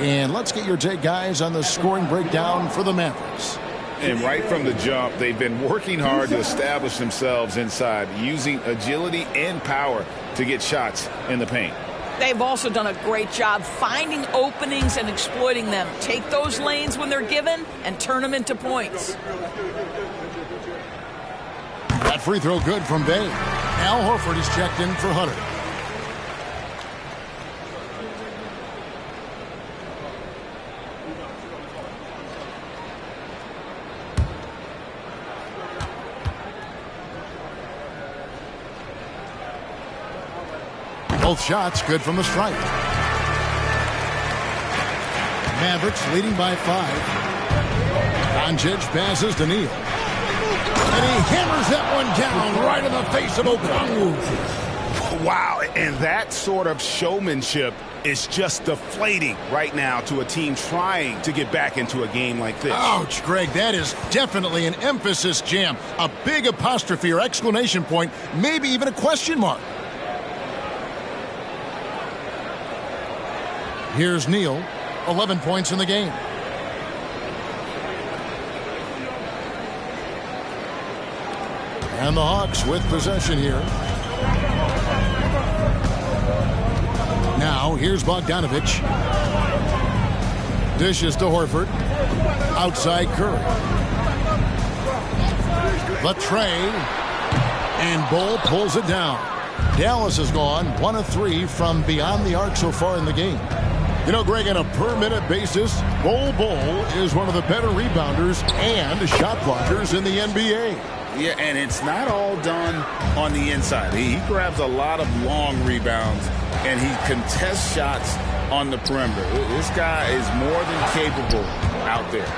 And let's get your take, guys, on the scoring breakdown for the Mavericks. And right from the jump, they've been working hard to establish themselves inside, using agility and power to get shots in the paint. They've also done a great job finding openings and exploiting them. Take those lanes when they're given and turn them into points. That free throw good from Bay. Al Horford is checked in for Hunter. Both shots good from the stripe. Mavericks leading by 5. Doncic passes to Neal. And he hammers that one down right in the face of Okongwu. Wow, and that sort of showmanship is just deflating right now to a team trying to get back into a game like this. Ouch, Greg, that is definitely an emphasis jam. A big apostrophe or exclamation point, maybe even a question mark. Here's Neal, 11 points in the game. And the Hawks with possession here. Now, here's Bogdanovich. Dishes to Horford. Outside Curry. The tray. And Bull pulls it down. Dallas has gone 1 of 3 from beyond the arc so far in the game. You know, Greg, on a per-minute basis, Bol is one of the better rebounders and shot blockers in the NBA. Yeah, and it's not all done on the inside. He grabs a lot of long rebounds, and he contests shots on the perimeter. This guy is more than capable out there.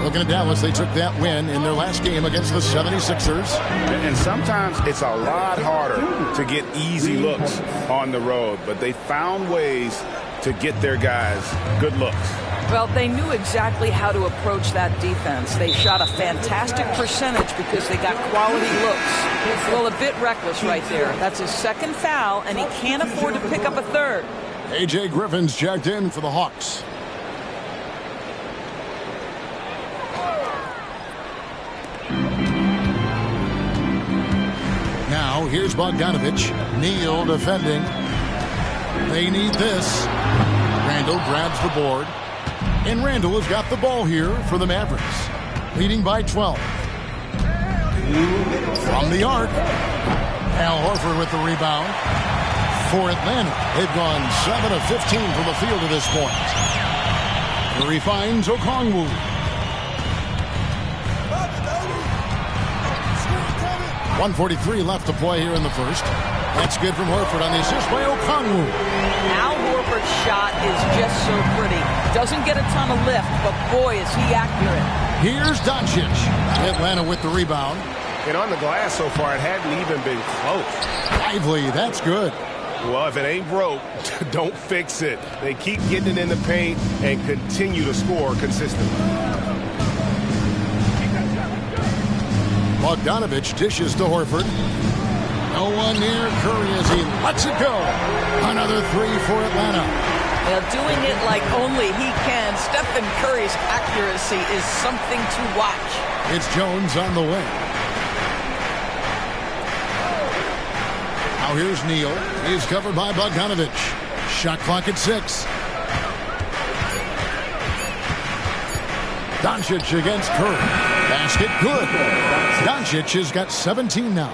Looking at Dallas, they took that win in their last game against the 76ers. And sometimes it's a lot harder to get easy looks on the road, but they found ways to get their guys good looks. Well, they knew exactly how to approach that defense. They shot a fantastic percentage because they got quality looks. Well, a bit reckless right there. That's his second foul, and he can't afford to pick up a third. A.J. Griffin's checked in for the Hawks. Now, here's Bogdanovich. Neal defending. They need this. Randall grabs the board. And Randall has got the ball here for the Mavericks. Leading by 12. From the arc. Al Horford with the rebound. For Atlanta, they've gone 7 of 15 from the field to this point. Curry finds Okongwu. .143 left to play here in the first. That's good from Horford on the assist by Okongwu. Al Horford's shot is just so pretty. Doesn't get a ton of lift, but boy, is he accurate. Here's Doncic. Atlanta with the rebound. And on the glass so far, it hadn't even been close. Lively, that's good. Well, if it ain't broke, don't fix it. They keep getting it in the paint and continue to score consistently. Bogdanovich dishes to Horford. No one near Curry as he lets it go. Another three for Atlanta. Well, doing it like only he can. Stephen Curry's accuracy is something to watch. It's Jones on the wing. Now here's Neal. He's covered by Bogdanovich. Shot clock at 6. Doncic against Curry. Basket good. Doncic has got 17 now.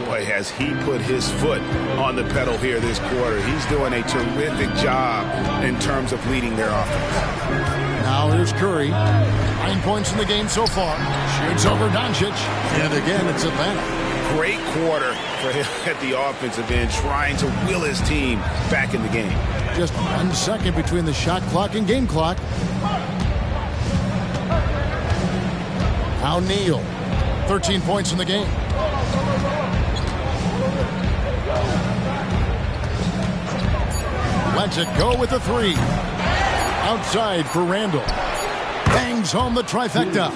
Boy, has he put his foot on the pedal here this quarter. He's doing a terrific job in terms of leading their offense. Now here's Curry. 9 points in the game so far. Shoots over Doncic. And again, it's Atlanta. Great quarter for him at the offensive end, trying to will his team back in the game. Just 1 second between the shot clock and game clock. Now Neal. 13 points in the game. Lets it go with the 3. Outside for Randall. Bangs home the trifecta.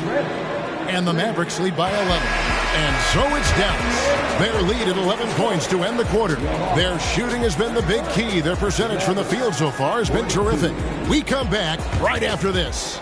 And the Mavericks lead by 11. And so it's Dallas. Their lead at 11 points to end the quarter. Their shooting has been the big key. Their percentage from the field so far has been terrific. We come back right after this.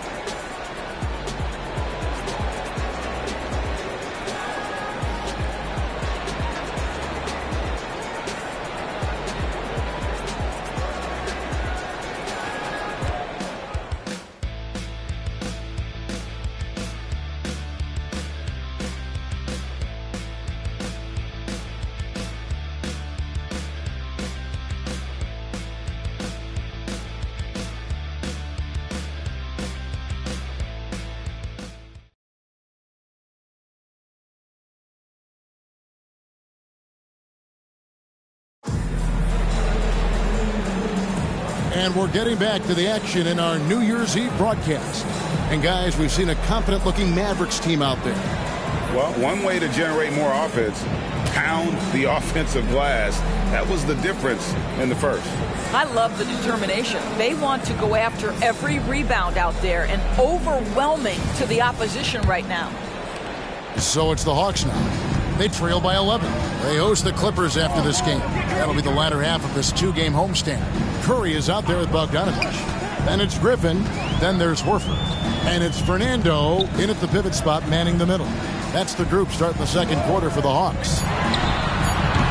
And we're getting back to the action in our New Year's Eve broadcast. And guys, we've seen a confident-looking Mavericks team out there. Well, one way to generate more offense, pound the offensive glass. That was the difference in the first. I love the determination. They want to go after every rebound out there and overwhelming to the opposition right now. So it's the Hawks now. They trail by 11. They host the Clippers after this game. That'll be the latter half of this 2-game homestand. Curry is out there with Bogdanovich. Then it's Griffin. Then there's Horford. And it's Fernando in at the pivot spot, manning the middle. That's the group starting the second quarter for the Hawks.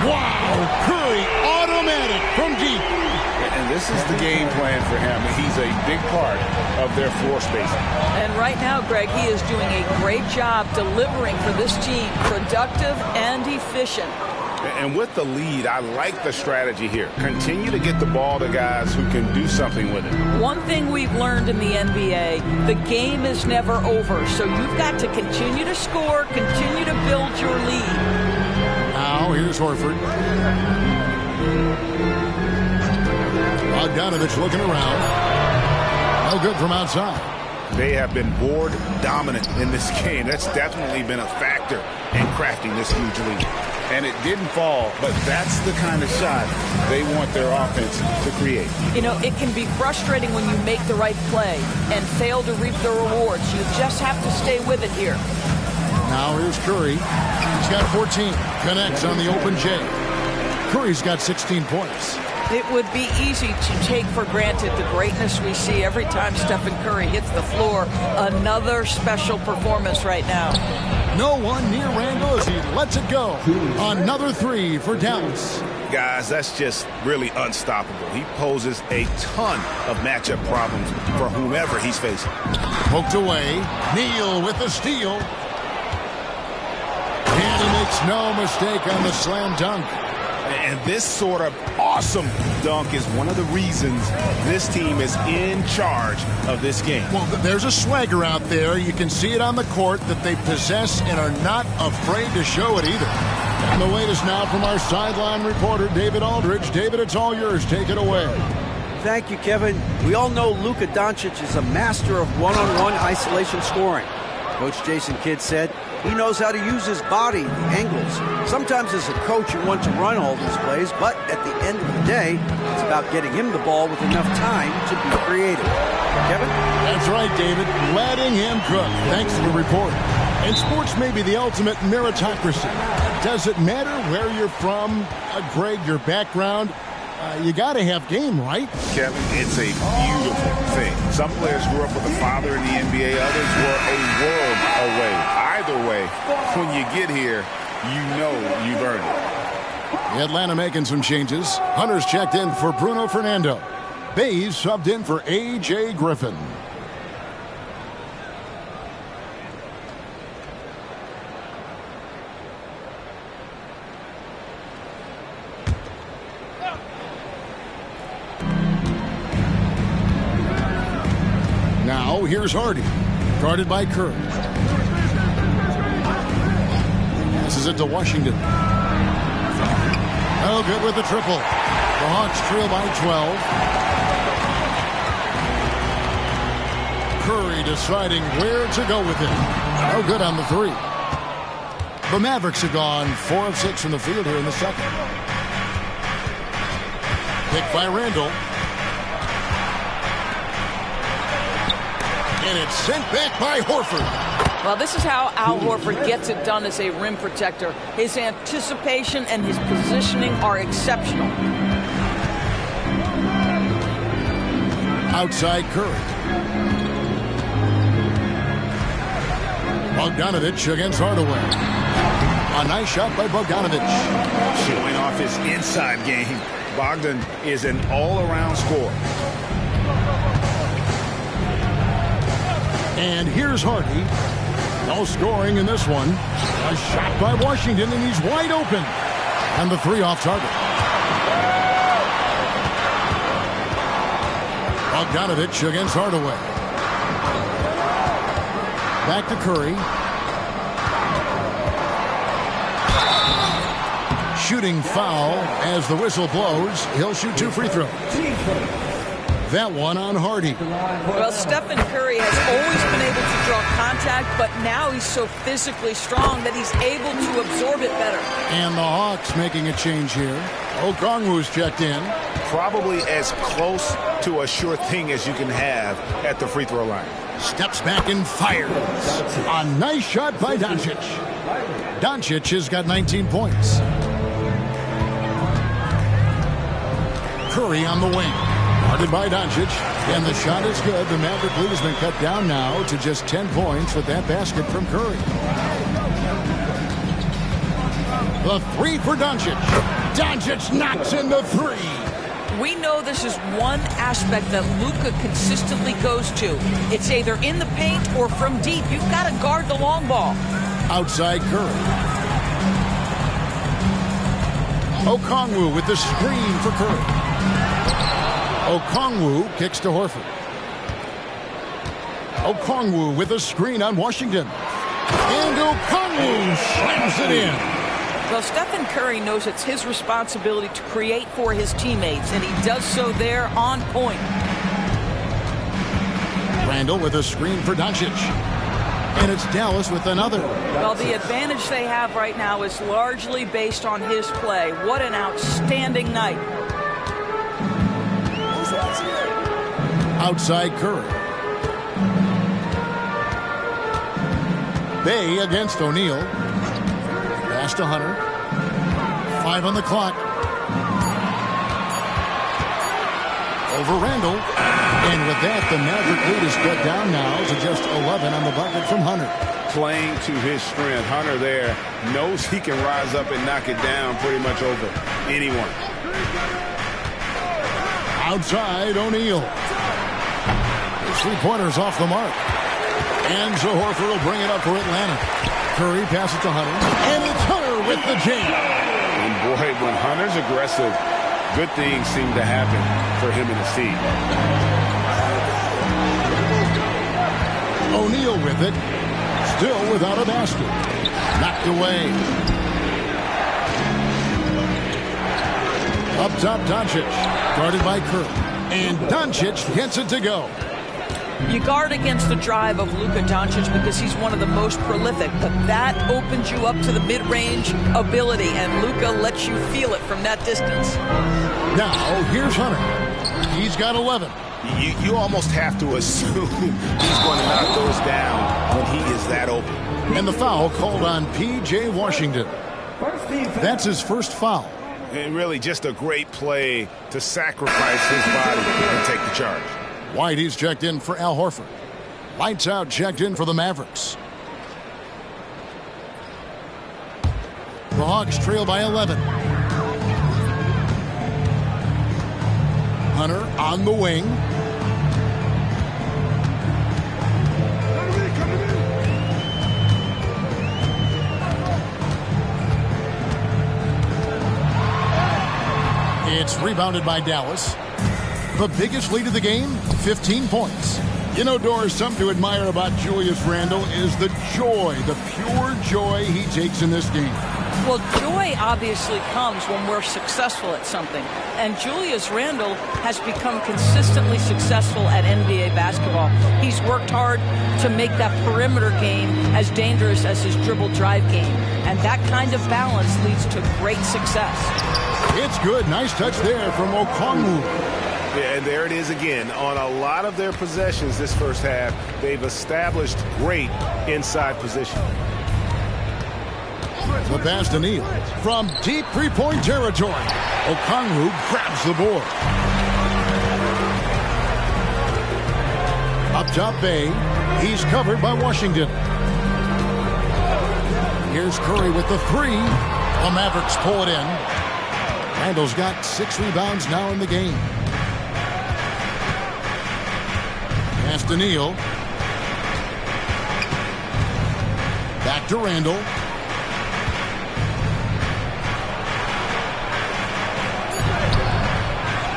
Wow! Curry, automatic from deep. And this is the game plan for him. He's a big part of their floor spacing. And right now, Greg, he is doing a great job delivering for this team, productive and efficient. And with the lead, I like the strategy here. Continue to get the ball to guys who can do something with it. One thing we've learned in the NBA, the game is never over. So you've got to continue to score, continue to build your lead. Now here's Horford. Bogdanovich looking around. No good from outside. They have been board dominant in this game. That's definitely been a factor in crafting this huge lead. And it didn't fall, but that's the kind of shot they want their offense to create. You know, it can be frustrating when you make the right play and fail to reap the rewards. You just have to stay with it here. Now here's Curry. He's got 14. Connects on the open J. Curry's got 16 points. It would be easy to take for granted the greatness we see every time Stephen Curry hits the floor. Another special performance right now. No one near Randall as he lets it go. Another three for Dallas. Guys, that's just really unstoppable. He poses a ton of matchup problems for whomever he's facing. Poked away. Neal with the steal. And he makes no mistake on the slam dunk. And this sort of awesome dunk is one of the reasons this team is in charge of this game. Well, there's a swagger out there. You can see it on the court that they possess and are not afraid to show it either. And the latest now from our sideline reporter, David Aldridge. David, it's all yours. Take it away. Thank you, Kevin. We all know Luka Doncic is a master of one-on-one isolation scoring. Coach Jason Kidd said he knows how to use his body, the angles. Sometimes as a coach you want to run all these plays, but at the end of the day, it's about getting him the ball with enough time to be creative. Kevin? That's right, David. Letting him cook. Thanks for the report. And sports may be the ultimate meritocracy. Does it matter where you're from, Greg, your background? You got to have game, right? Kevin, it's a beautiful thing. Some players grew up with a father in the NBA. Others were a world away. Either way, when you get here, you know you've earned it. Atlanta making some changes. Hunter's checked in for Bruno Fernando. Bays subbed in for A.J. Griffin. Now, here's Hardy, guarded by Curry. Passes it to Washington. No good with the triple. The Hawks trail by 12. Curry deciding where to go with it. No good on the three. The Mavericks have gone 4 of 6 from the field here in the second. Picked by Randall. And it's sent back by Horford. Well, this is how Al Horford gets it done as a rim protector. His anticipation and his positioning are exceptional. Outside Curry. Bogdanovich against Hardaway. A nice shot by Bogdanovich. Showing off his inside game. Bogdan is an all-around scorer. And here's Hardy. No scoring in this one. A shot by Washington, and he's wide open. And the three off target. Bogdanovich against Hardaway. Back to Curry. Shooting foul as the whistle blows. He'll shoot 2 free throws. That one on Hardy. Well, Stephen Curry has always been able to draw contact, but now he's so physically strong that he's able to absorb it better. And the Hawks making a change here. Okongwu's checked in. Probably as close to a sure thing as you can have at the free throw line. Steps back and fires. A nice shot by Doncic. Doncic has got 19 points. Curry on the wing. Guarded by Doncic, and the shot is good. The Maverick lead has been cut down now to just 10 points with that basket from Curry. The three for Doncic. Doncic knocks in the three. We know this is one aspect that Luka consistently goes to. It's either in the paint or from deep. You've got to guard the long ball. Outside Curry. Okongwu with the screen for Curry. Okongwu kicks to Horford. Okongwu with a screen on Washington. And Okongwu slams it in. Well, Stephen Curry knows it's his responsibility to create for his teammates, and he does so there on point. Randall with a screen for Doncic. And it's Dallas with another. Well, the advantage they have right now is largely based on his play. What an outstanding night. Outside Curry. Bay against O'Neal. Pass to Hunter. 5 on the clock. Over Randall. And with that, the Maverick lead is cut down now to just 11 on the bucket from Hunter. Playing to his strength. Hunter there knows he can rise up and knock it down pretty much over anyone. Outside O'Neal. His three-pointers off the mark. And so Horford will bring it up for Atlanta. Curry passes to Hunter. And it's Hunter with the jam. And boy, when Hunter's aggressive, good things seem to happen for him and his team. O'Neal with it. Still without a basket. Knocked away. Up top, Doncic. Guarded by Curry. And Doncic gets it to go. You guard against the drive of Luka Doncic because he's one of the most prolific, but that opens you up to the mid-range ability, and Luka lets you feel it from that distance. Now, here's Hunter. He's got 11. You almost have to assume he's going to knock those down when he is that open. And the foul called on P.J. Washington. That's his first foul. And really just a great play to sacrifice his body and take the charge. Whitey's checked in for Al Horford. Lights out checked in for the Mavericks. The Hawks trail by 11. Hunter on the wing. It's rebounded by Dallas. The biggest lead of the game, 15 points. You know, Doris, something to admire about Julius Randle is the joy, the pure joy he takes in this game. Well, joy obviously comes when we're successful at something. And Julius Randle has become consistently successful at NBA basketball. He's worked hard to make that perimeter game as dangerous as his dribble drive game. And that kind of balance leads to great success. It's good. Nice touch there from Okongwu. Yeah, and there it is again. On a lot of their possessions this first half, they've established great inside position. The pass to Neal from deep three-point territory. Okongwu grabs the board. Up top, Bay. He's covered by Washington. Here's Curry with the three. The Mavericks pull it in. Randall's got 6 rebounds now in the game. Pass to Neal. Back to Randall.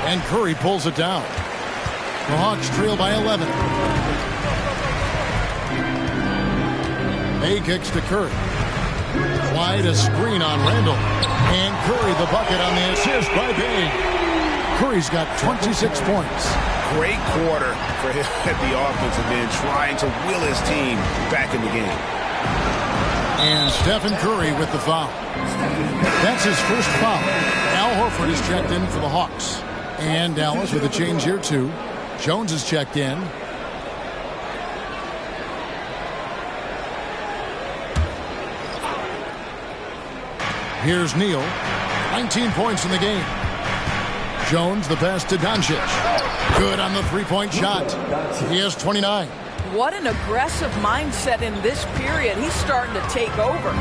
And Curry pulls it down. The Hawks trail by 11. Bay kicks to Curry. Wide a screen on Randall. And Curry the bucket on the assist by Bay. Curry's got 26 points. Great quarter for him at the offensive end, trying to will his team back in the game. And Stephen Curry with the foul. That's his first foul. Al Horford is checked in for the Hawks. And Dallas with a change here too. Jones is checked in. Here's Neal. 19 points in the game. Jones the pass to Doncic. Good on the three-point shot. He has 29. What an aggressive mindset in this period. He's starting to take over.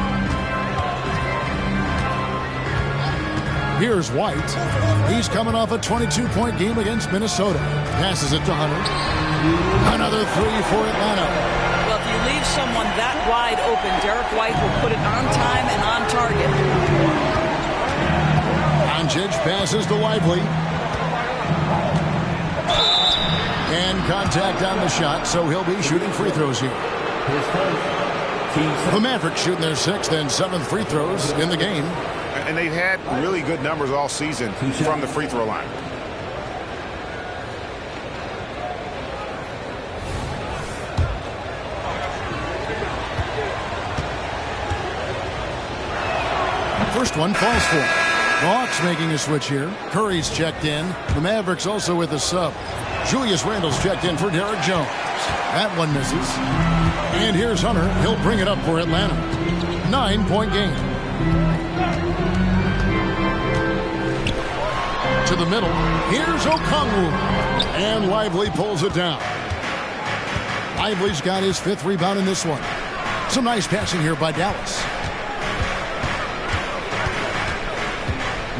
Here's White. He's coming off a 22-point game against Minnesota. Passes it to Hunter. Another three for Atlanta. Well, if you leave someone that wide open, Derek White will put it on time and on target. Doncic passes to Lively. And contact on the shot, so he'll be shooting free throws here. The Mavericks shooting their 6th and 7th free throws in the game. And they've had really good numbers all season from the free throw line. First one falls for. The Hawks making a switch here. Curry's checked in. The Mavericks also with a sub. Julius Randle's checked in for Derek Jones. That one misses. And here's Hunter. He'll bring it up for Atlanta. 9-point game. To the middle. Here's Okongwu. And Lively pulls it down. Lively's got his 5th rebound in this one. Some nice passing here by Dallas.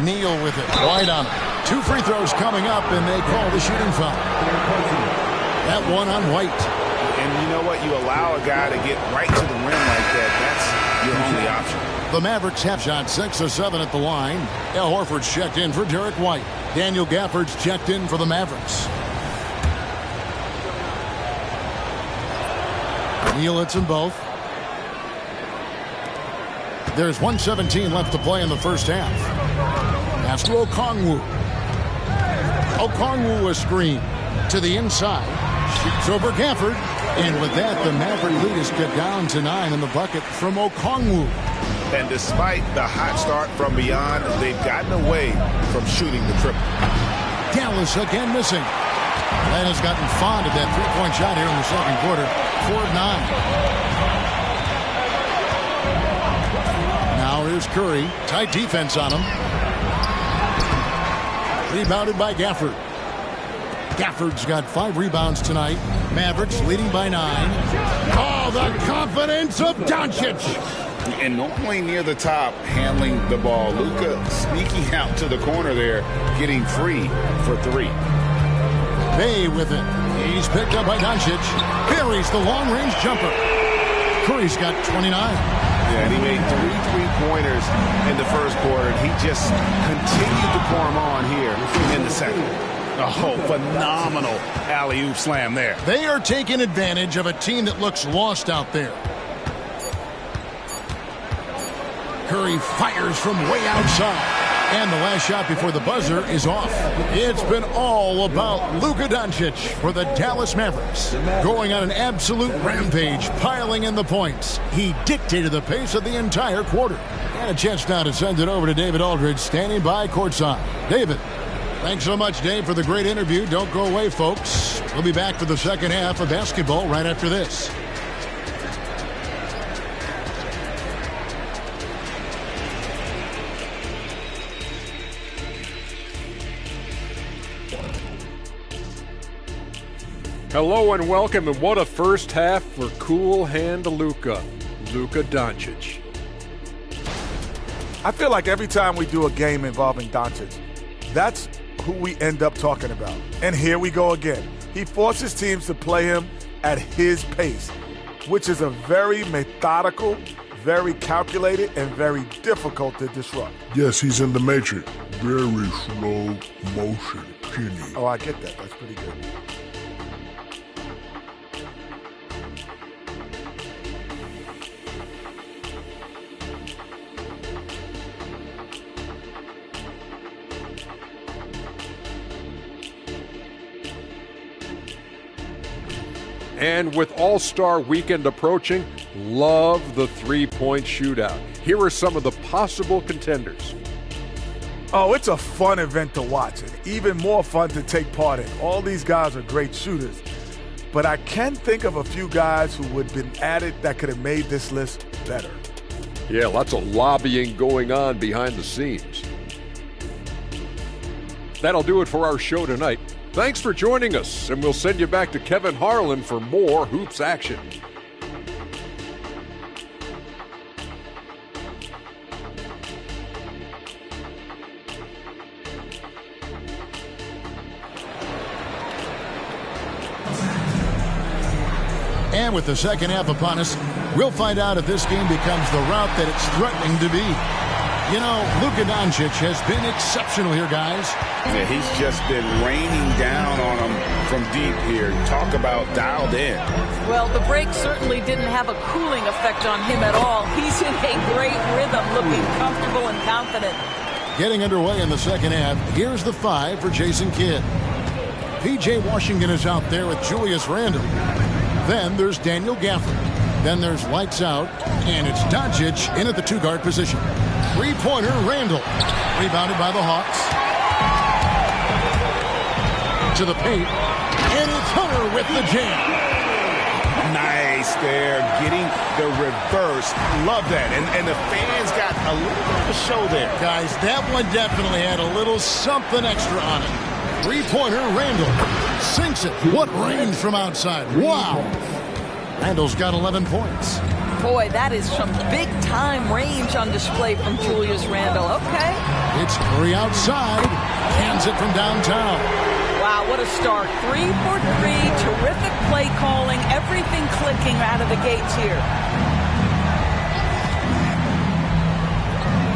Neal with it. Wide on it. 2 free throws coming up, and they call the shooting foul. That one on White. And you know what? You allow a guy to get right to the rim like that. That's your only option. The Mavericks have shot 6 of 7 at the line. Al Horford's checked in for Derek White. Daniel Gafford's checked in for the Mavericks. Neal hits them both. There's 1:17 left to play in the first half. Pass to Okongwu. Okongwu a screen to the inside. Shoots over Gafford. And with that, the Maverick lead is cut down to 9 in the bucket from Okongwu. And despite the hot start from beyond, they've gotten away from shooting the triple. Dallas again missing. Atlanta's gotten fond of that 3-point shot here in the second quarter. 4 of 9. Now here's Curry. Tight defense on him. Rebounded by Gafford. Gafford's got 5 rebounds tonight. Mavericks leading by 9. Oh, the confidence of Doncic. And normally near the top, handling the ball. Luka sneaking out to the corner there, getting free for 3. Bay with it. He's picked up by Doncic. Buries the long-range jumper. Curry's got 29. Yeah, and he made 3 3-pointers in the first quarter, and he just continued to pour them on here in the second. Oh, phenomenal alley-oop slam there. They are taking advantage of a team that looks lost out there. Curry fires from way outside. And the last shot before the buzzer is off. It's been all about Luka Doncic for the Dallas Mavericks. Going on an absolute rampage, piling in the points. He dictated the pace of the entire quarter. And a chance now to send it over to David Aldridge, standing by courtside. David. Thanks so much, Dave, for the great interview. Don't go away, folks. We'll be back for the second half of basketball right after this. Hello and welcome, and what a first half for Cool Hand Luka Doncic. I feel like every time we do a game involving Doncic, that's who we end up talking about. And here we go again. He forces teams to play him at his pace, which is a very methodical, very calculated, and very difficult to disrupt. Yes, he's in the matrix. Very slow motion, Kenny. Oh, I get that. That's pretty good. And with All-Star Weekend approaching, love the three-point shootout. Here are some of the possible contenders. Oh, it's a fun event to watch, and even more fun to take part in. All these guys are great shooters, but I can think of a few guys who would have been added that could have made this list better. Yeah, lots of lobbying going on behind the scenes. That'll do it for our show tonight. Thanks for joining us, and we'll send you back to Kevin Harlan for more Hoops action. And with the second half upon us, we'll find out if this game becomes the route that it's threatening to be. You know, Luka Doncic has been exceptional here, guys. Yeah, he's just been raining down on them from deep here. Talk about dialed in. Well, the break certainly didn't have a cooling effect on him at all. He's in a great rhythm, looking comfortable and confident. Getting underway in the second half, here's the 5 for Jason Kidd. P.J. Washington is out there with Julius Randle. Then there's Daniel Gafford. Then there's lights out, and it's Doncic in at the 2-guard position. Three-pointer, Randle. Rebounded by the Hawks. To the paint, and it's Hunter with the jam. Nice there, getting the reverse. Love that. And the fans got a little bit of a show there. Guys, that one definitely had a little something extra on it. Three-pointer, Randle. Sinks it. What range from outside. Wow. Randle's got 11 points. Boy, that is some big-time range on display from Julius Randle. Okay. It's Curry outside. Hands it from downtown. Wow, what a start. 3 for 3. Terrific play calling. Everything clicking out of the gates here.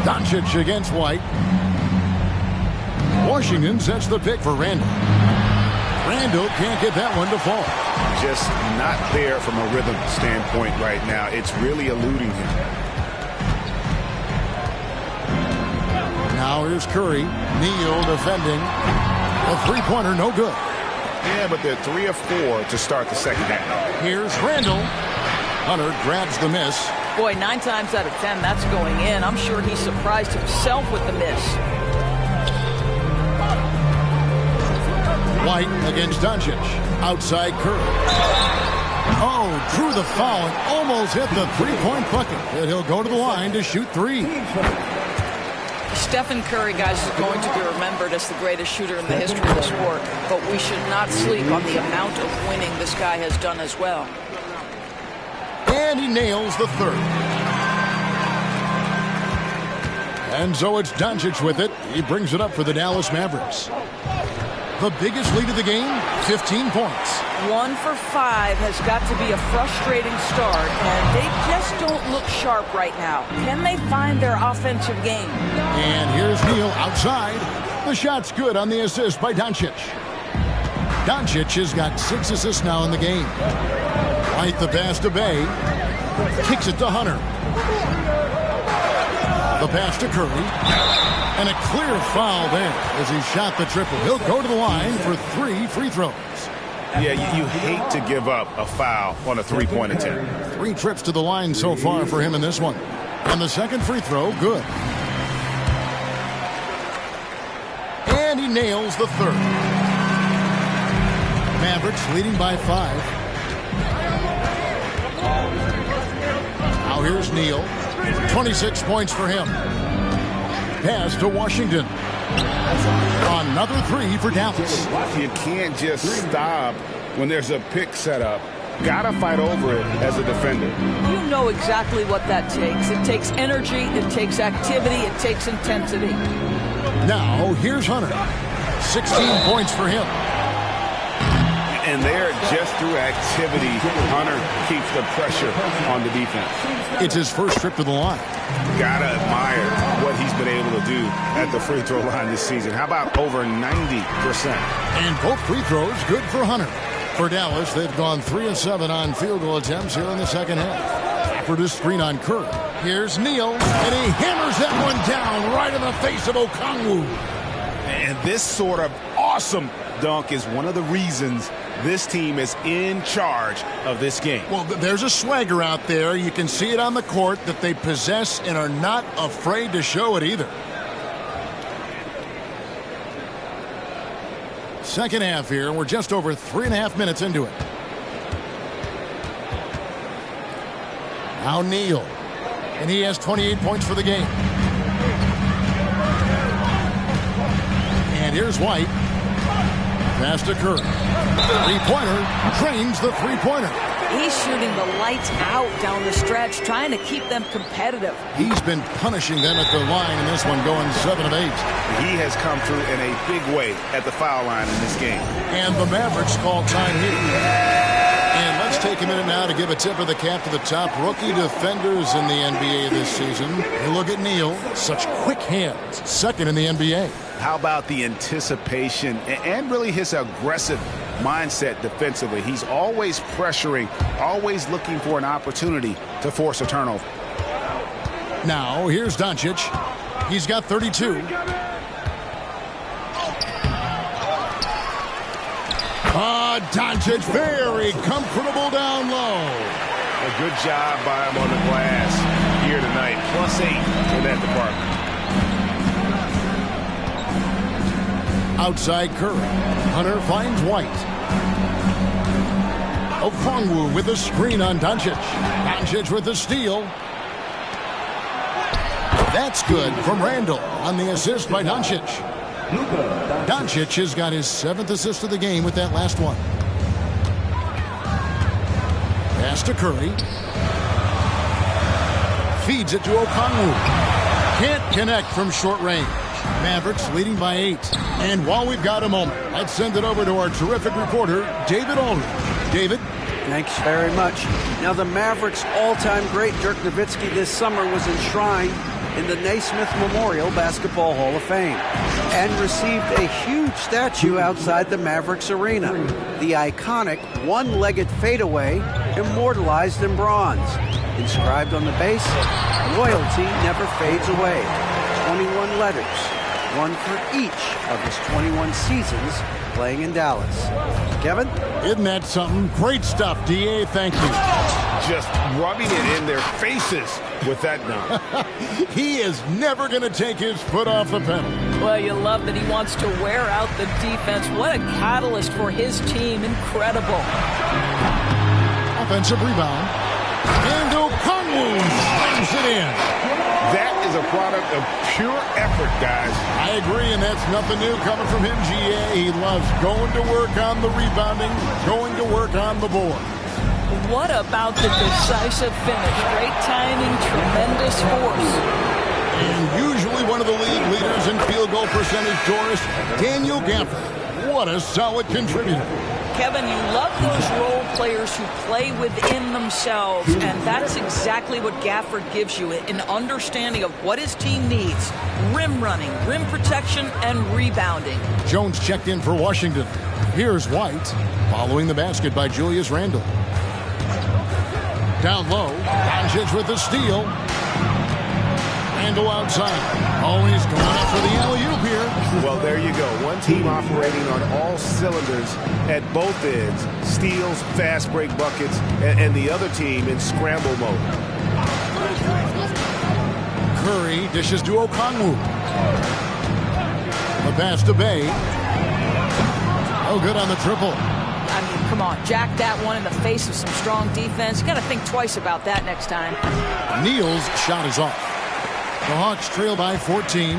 Doncic against White. Washington sets the pick for Randle. Randle can't get that one to fall. Just not there from a rhythm standpoint right now. It's really eluding him. Now here's Curry. Neal defending. A three-pointer, no good. Yeah, but they're 3 of 4 to start the second half. Here's Randle. Hunter grabs the miss. Boy, 9 times out of 10, that's going in. I'm sure he surprised himself with the miss. White against Doncic. Outside Curry. Oh, drew the foul and almost hit the three-point bucket. And he'll go to the line to shoot 3. Stephen Curry, guys, is going to be remembered as the greatest shooter in the history of the sport. But we should not sleep on the amount of winning this guy has done as well. And he nails the third. And so it's Doncic with it. He brings it up for the Dallas Mavericks. The biggest lead of the game, 15 points. 1 for 5 has got to be a frustrating start, and they just don't look sharp right now. Can they find their offensive game? And here's Neal outside. The shot's good on the assist by Doncic. Doncic has got 6 assists now in the game. White the pass to Bay. Kicks it to Hunter. The pass to Curry. And a clear foul there as he shot the triple. He'll go to the line for 3 free throws. Yeah, you hate to give up a foul on a three-point attempt. 3 trips to the line so far for him in this one. And the second free throw, good. And he nails the third. Mavericks leading by 5. Now here's Neal. 26 points for him. Pass to Washington. Another 3 for Dallas. You can't just stop when there's a pick set up. Gotta fight over it as a defender. You know exactly what that takes. It takes energy, it takes activity, it takes intensity. Now, here's Hunter. 16 points for him. And there, just through activity, Hunter keeps the pressure on the defense. It's his first trip to the line. Gotta admire what he's been able to do at the free throw line this season. How about over 90%? And both free throws good for Hunter. For Dallas, they've gone 3 of 7 on field goal attempts here in the second half. For this screen on Curry. Here's Neal, and he hammers that one down right in the face of Okongwu. And this sort of awesome dunk is one of the reasons this team is in charge of this game. Well, there's a swagger out there. You can see it on the court that they possess and are not afraid to show it either. Second half here. We're just over 3.5 minutes into it. Now Neal. And he has 28 points for the game. And here's White. Pass to Curry. Three-pointer. Drains the three-pointer. He's shooting the lights out down the stretch, trying to keep them competitive. He's been punishing them at the line in this one, going 7 of 8. He has come through in a big way at the foul line in this game. And the Mavericks call time here. And let's take a minute now to give a tip of the cap to the top rookie defenders in the NBA this season. You look at Neal, such quick hands, second in the NBA. How about the anticipation and really his aggressive mindset defensively? He's always pressuring, always looking for an opportunity to force a turnover. Now, here's Doncic. He's got 32. Doncic very comfortable down low. A good job by him on the glass here tonight. +8 in that department. Outside Curry. Hunter finds White. Okongwu with a screen on Doncic. Doncic with the steal. That's good from Randall on the assist by Doncic. Doncic has got his 7th assist of the game with that last one. Pass to Curry. Feeds it to Okongwu. Can't connect from short range. Mavericks leading by 8. And while we've got a moment, let's send it over to our terrific reporter, David Aldridge. David? Thanks very much. Now, the Mavericks' all-time great Dirk Nowitzki this summer was enshrined in the Naismith Memorial Basketball Hall of Fame and received a huge statue outside the Mavericks arena. The iconic one-legged fadeaway immortalized in bronze. Inscribed on the base, loyalty never fades away. 21 letters, one for each of his 21 seasons playing in Dallas. Kevin? Isn't that something? Great stuff, D.A. Thank you. Just rubbing it in their faces with that dunk. He is never going to take his foot off the pedal. Well, you love that he wants to wear out the defense. What a catalyst for his team. Incredible. Offensive rebound. And Okongwu slams it in. That is a product of pure effort, guys. I agree, and that's nothing new coming from him, G.A. He loves going to work on the rebounding, going to work on the board. What about the decisive finish? Great timing, tremendous force. And usually one of the league leaders in field goal percentage, Doris, Daniel Gafford. What a solid contributor. Kevin, you love those role players who play within themselves, and that's exactly what Gafford gives you, an understanding of what his team needs. Rim running, rim protection, and rebounding. Jones checked in for Washington. Here's White, following the basket by Julius Randle. Down low, Doncic with the steal. Randle outside. Oh, he's going up for the alley-oop here. Well, there you go. One team operating on all cylinders at both ends. Steals, fast break buckets, and the other team in scramble mode. Curry dishes to Okongwu. The pass to Bay. Oh, good on the triple. I mean, come on, jack that one in the face of some strong defense. You got to think twice about that next time. Neal's shot is off. The Hawks trail by 14.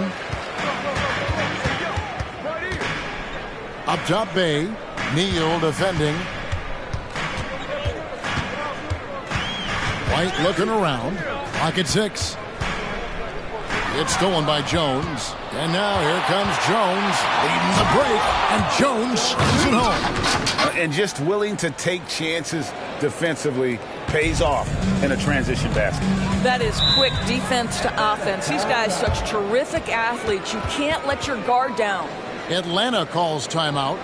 Up top, Bay. Neal defending. White looking around. Clock at 6. It's stolen by Jones. And now here comes Jones leading the break. And Jones is it home. And just willing to take chances defensively pays off in a transition basket. That is quick defense to offense. These guys such terrific athletes. You can't let your guard down. Atlanta calls timeout.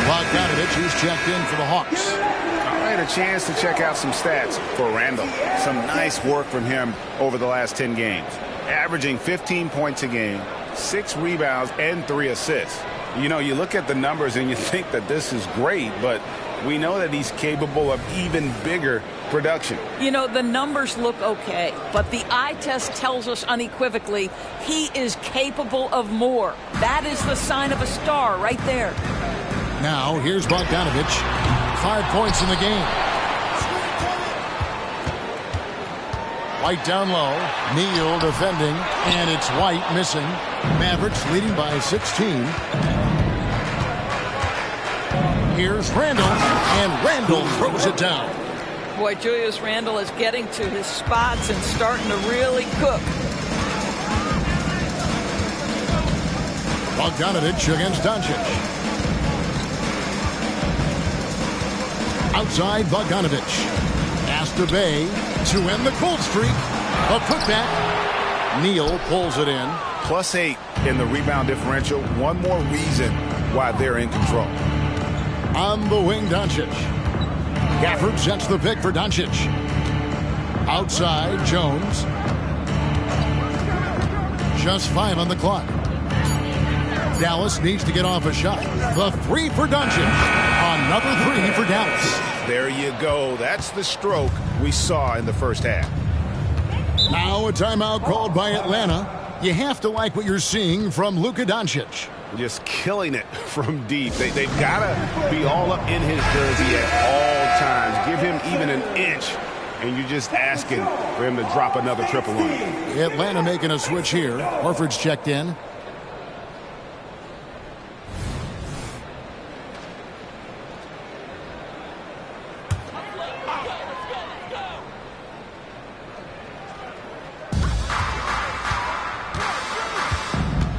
Bogdanovich, he's checked in for the Hawks. I had a chance to check out some stats for Randall. Some nice work from him over the last 10 games. Averaging 15 points a game, 6 rebounds, and 3 assists. You know, you look at the numbers and you think that this is great, but we know that he's capable of even bigger production. You know, the numbers look okay, but the eye test tells us unequivocally he is capable of more. That is the sign of a star right there. Now, here's Bogdanovich. 5 points in the game. White down low. Neal defending. And it's White missing. Mavericks leading by 16. Here's Randall. And Randall throws it down. Boy, Julius Randle is getting to his spots and starting to really cook. Bogdanovich against Doncic. Outside, Bogdanovich. Astor Bay to end the cold streak. A putback. Neal pulls it in. +8 in the rebound differential. One more reason why they're in control. On the wing, Doncic. Gafford sets the pick for Doncic. Outside, Jones. Just 5 on the clock. Dallas needs to get off a shot. The 3 for Doncic. Another 3 for Dallas. There you go. That's the stroke we saw in the first half. Now a timeout called by Atlanta. You have to like what you're seeing from Luka Doncic. Just killing it from deep. They've got to be all up in his jersey at all times. Give him even an inch, and you're just asking for him to drop another triple on him. Atlanta making a switch here. Horford's checked in.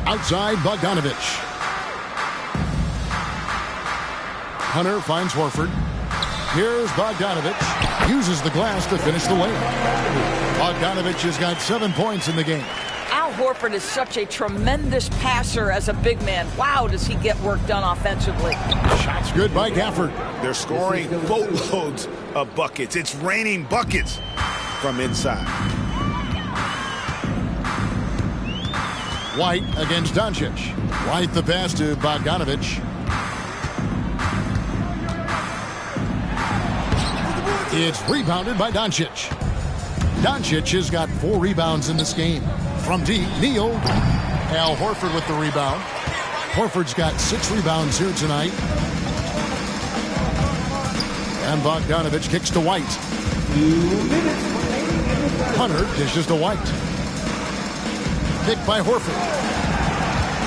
Outside, Bogdanovich. Hunter finds Horford. Here's Bogdanovich. Uses the glass to finish the layup. Bogdanovich has got 7 points in the game. Al Horford is such a tremendous passer as a big man. Wow, does he get work done offensively. Shots good by Gafford. They're scoring boatloads of buckets. It's raining buckets from inside. White against Doncic. White the pass to Bogdanovich. It's rebounded by Doncic. Doncic has got 4 rebounds in this game. From deep, Neal. Al Horford with the rebound. Horford's got 6 rebounds here tonight. And Bogdanovich kicks to White. Hunter dishes to White. Picked by Horford.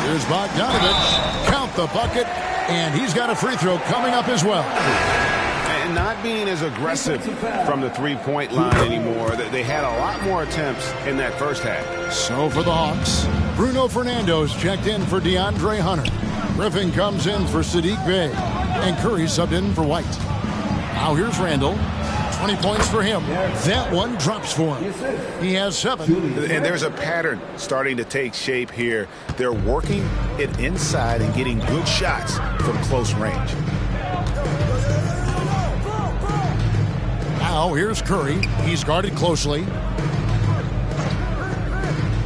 Here's Bogdanovich. Count the bucket. And he's got a free throw coming up as well. And not being as aggressive from the three-point line anymore. They had a lot more attempts in that first half. So for the Hawks, Bruno Fernando's checked in for DeAndre Hunter. Griffin comes in for Sadiq Bey. And Curry subbed in for White. Now here's Randle. 20 points for him. That one drops for him. He has 7. And there's a pattern starting to take shape here. They're working it inside and getting good shots from close range. Now here's Curry. He's guarded closely.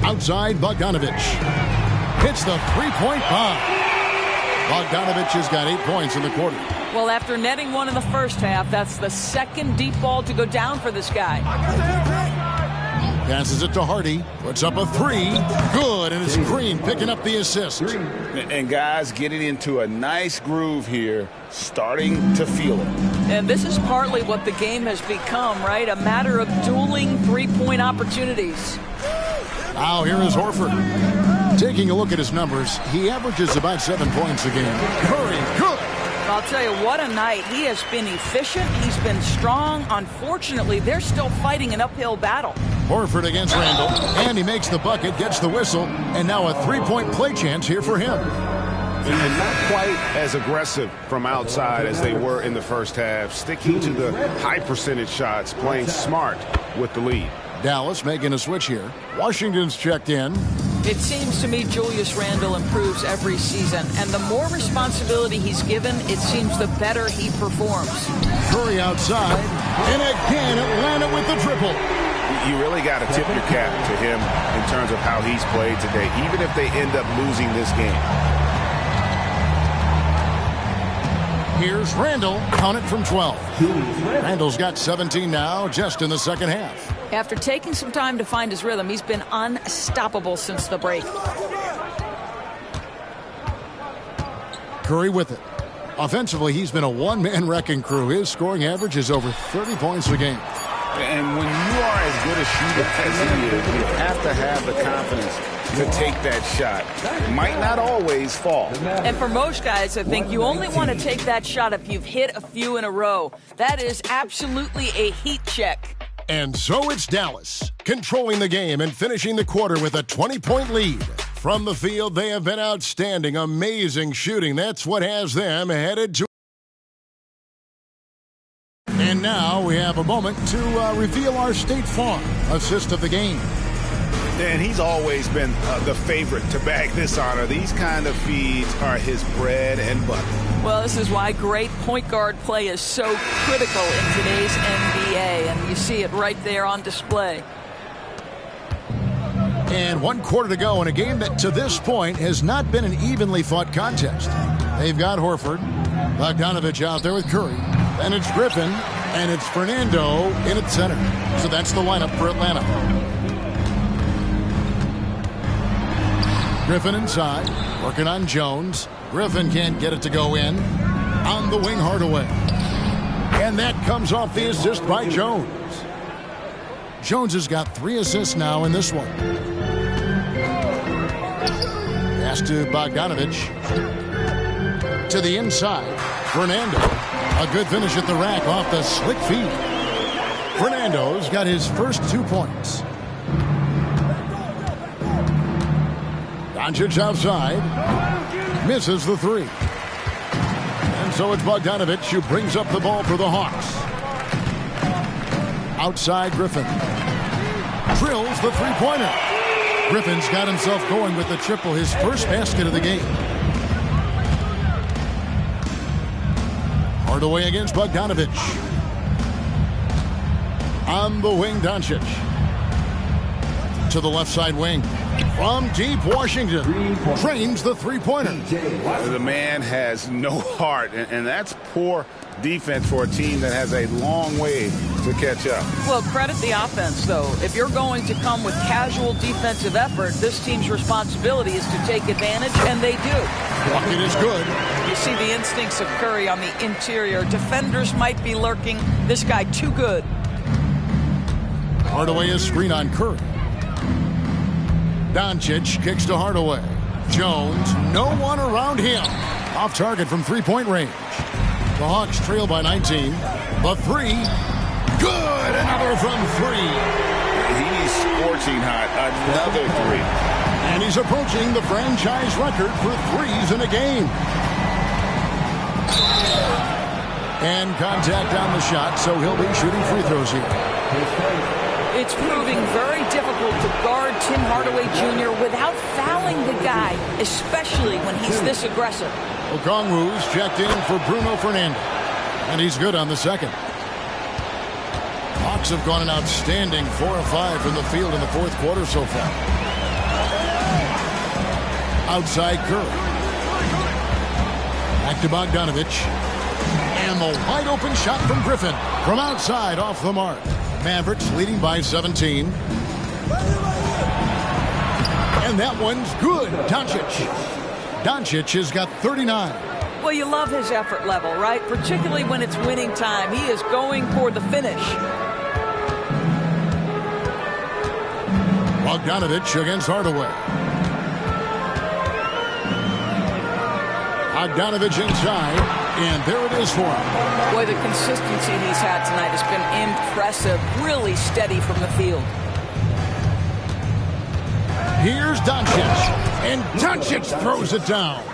Outside, Bogdanovich. Hits the three-point bomb. Bogdanovich has got 8 points in the quarter. Well, after netting one in the first half, that's the second deep ball to go down for this guy. Passes it to Hardy. Puts up a 3. Good, and it's Green picking up the assist. And guys getting into a nice groove here, starting to feel it. And this is partly what the game has become, right? A matter of dueling three-point opportunities. Now here is Horford. Taking a look at his numbers, he averages about 7 points a game. Curry, good. I'll tell you, what a night. He has been efficient. He's been strong. Unfortunately, they're still fighting an uphill battle. Horford against Randle, and he makes the bucket, gets the whistle, and now a three-point play chance here for him. And not quite as aggressive from outside as they were in the first half. Sticking to the high percentage shots, playing smart with the lead. Dallas making a switch here. Washington's checked in. It seems to me Julius Randle improves every season, and the more responsibility he's given, it seems the better he performs. Curry outside, and again Atlanta with the triple. You really got to tip your cap to him in terms of how he's played today, even if they end up losing this game. Here's Randle, count it from 12. Randle's got 17 now, just in the second half. After taking some time to find his rhythm, he's been unstoppable since the break. Curry with it. Offensively, he's been a one-man wrecking crew. His scoring average is over 30 points a game. And when you are as good a shooter as he is, you have to have the confidence to take that shot. It might not always fall. And for most guys, I think you only want to take that shot if you've hit a few in a row. That is absolutely a heat check. And so it's Dallas, controlling the game and finishing the quarter with a 20-point lead. From the field, they have been outstanding, amazing shooting. That's what has them headed to... And now we have a moment to reveal our State Farm assist of the game. And he's always been the favorite to bag this honor. These kind of feeds are his bread and butter. Well, this is why great point guard play is so critical in today's NBA, and you see it right there on display. And 1 quarter to go in a game that to this point has not been an evenly fought contest. They've got Horford, Bogdanovich out there with Curry, and it's Griffin, and it's Fernando in at center. So that's the lineup for Atlanta. Griffin inside, working on Jones. Griffin can't get it to go in. On the wing, Hardaway. And that comes off the assist by Jones. Jones has got 3 assists now in this one. Pass to Bogdanovich. To the inside. Fernando. A good finish at the rack off the slick feed. Fernando's got his first 2 points. Doncic outside. Misses the 3. And so it's Bogdanovich who brings up the ball for the Hawks. Outside Griffin. Drills the 3-pointer. Griffin's got himself going with the triple, his first basket of the game. Hardaway against Bogdanovich. On the wing, Doncic. To the left side wing. From deep Washington. Trains the 3-pointer. The man has no heart, and that's poor defense for a team that has a long way to catch up. Well, credit the offense, though. If you're going to come with casual defensive effort, this team's responsibility is to take advantage, and they do. Bucket is good. You see the instincts of Curry on the interior. Defenders might be lurking. This guy too good. Hardaway is screen on Curry. Doncic kicks to Hardaway. Jones, no one around him. Off target from 3-point range. The Hawks trail by 19. The 3. Good! Another from 3. He's scorching hot. Another 3. And he's approaching the franchise record for 3s in a game. And contact on the shot, so he'll be shooting free throws here. It's proving very difficult to guard Tim Hardaway Jr. without fouling the guy, especially when he's this aggressive. Okongwu's checked in for Bruno Fernando, and he's good on the second. Hawks have gone an outstanding 4 of 5 from the field in the 4th quarter so far. Outside Curry. Back to Bogdanovich. And the wide open shot from Griffin. From outside off the mark. Mavericks leading by 17. And that one's good. Doncic has got 39. Well, you love his effort level, right? Particularly when it's winning time. He is going for the finish. Bogdanovich against Hardaway. Bogdanovich inside. And there it is for him. Boy, the consistency he's had tonight has been impressive. Really steady from the field. Here's Doncic. And Doncic throws it down.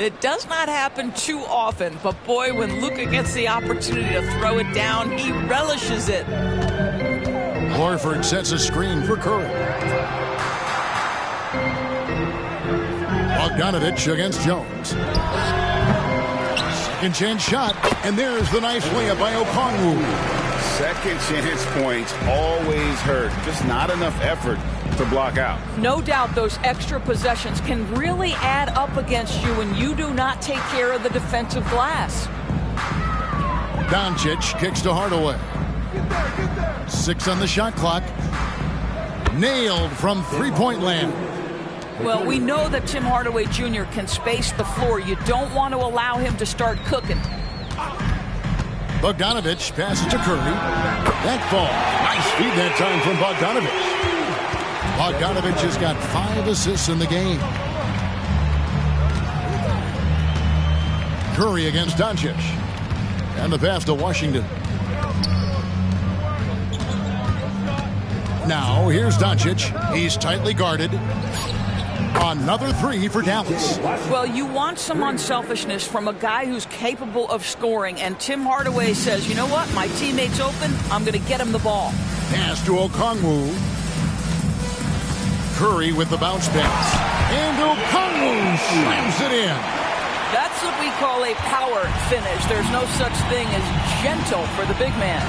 It does not happen too often, but boy, when Luka gets the opportunity to throw it down, he relishes it. Horford sets a screen for Curry. Bogdanovich against Jones. Second chance shot, and there's the nice layup by Okongwu. Second chance points always hurt. Just not enough effort to block out. No doubt those extra possessions can really add up against you when you do not take care of the defensive glass. Doncic kicks to Hardaway. 6 on the shot clock. Nailed from 3-point land. Well, we know that Tim Hardaway Jr. can space the floor. You don't want to allow him to start cooking. Bogdanovich passes to Curry. That ball. Nice feed that time from Bogdanovich. Bogdanovich has got 5 assists in the game. Curry against Doncic. And the pass to Washington. Now, here's Doncic. He's tightly guarded. Another 3 for Dallas. Well, you want some unselfishness from a guy who's capable of scoring. And Tim Hardaway says, you know what? My teammate's open. I'm going to get him the ball. Pass to Okongwu. Curry with the bounce pass. And Okongwu slams it in. That's what we call a power finish. There's no such thing as gentle for the big man.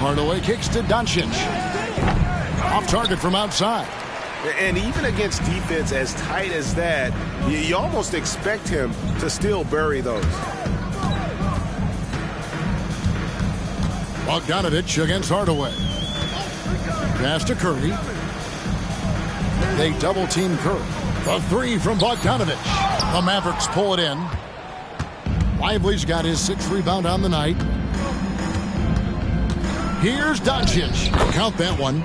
Hardaway kicks to Doncic. Off target from outside. And even against defense as tight as that, you almost expect him to still bury those. Bogdanovich against Hardaway. Pass to Curry. They double team Curry. The 3 from Bogdanovich. The Mavericks pull it in. Lively's got his 6th rebound on the night. Here's Doncic. Count that one.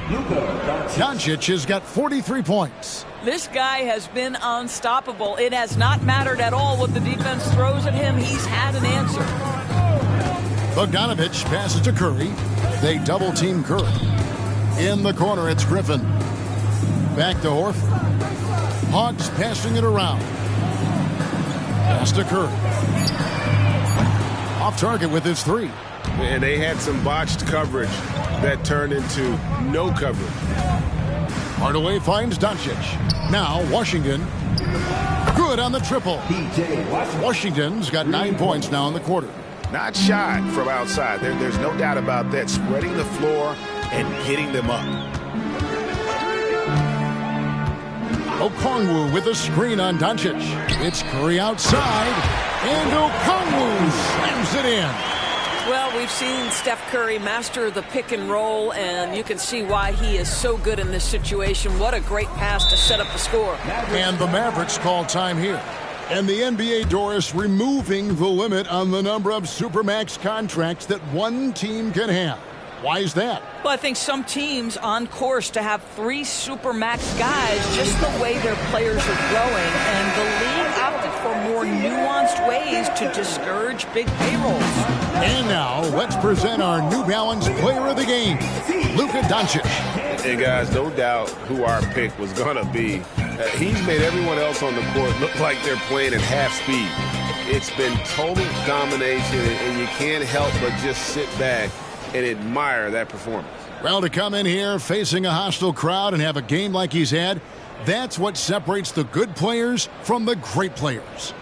Doncic has got 43 points. This guy has been unstoppable. It has not mattered at all what the defense throws at him. He's had an answer. Bogdanovich passes to Curry. They double team Curry. In the corner, it's Griffin. Back to Horford. Hawks passing it around. Pass to Curry. Off target with his 3. And they had some botched coverage that turned into no coverage. Hardaway finds Doncic. Now Washington. Good on the triple. Washington's got 9 points now in the quarter. Not shot from outside. There's no doubt about that. Spreading the floor and getting them up. Okongwu with a screen on Doncic. It's Curry outside. And Okongwu slams it in. Well, we've seen Steph Curry master the pick and roll, and you can see why he is so good in this situation. What a great pass to set up the score. And the Mavericks call time here. And the NBA, Doris, removing the limit on the number of Supermax contracts that one team can have. Why is that? Well, I think some teams on course to have 3 Supermax guys, just the way their players are growing, and the league opted for more nuanced ways to discourage big payrolls. And now, let's present our New Balance Player of the Game, Luka Doncic. And guys, no doubt who our pick was going to be. He's made everyone else on the court look like they're playing at half speed. It's been total domination, and you can't help but just sit back and admire that performance. Well, to come in here facing a hostile crowd and have a game like he's had, that's what separates the good players from the great players.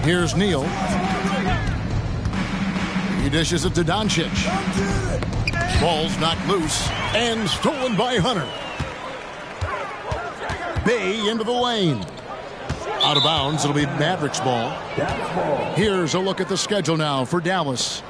Here's Neal. He dishes it to Doncic. Ball's knocked loose and stolen by Hunter. Bay into the lane. Out of bounds, it'll be Mavericks ball. Here's a look at the schedule now for Dallas.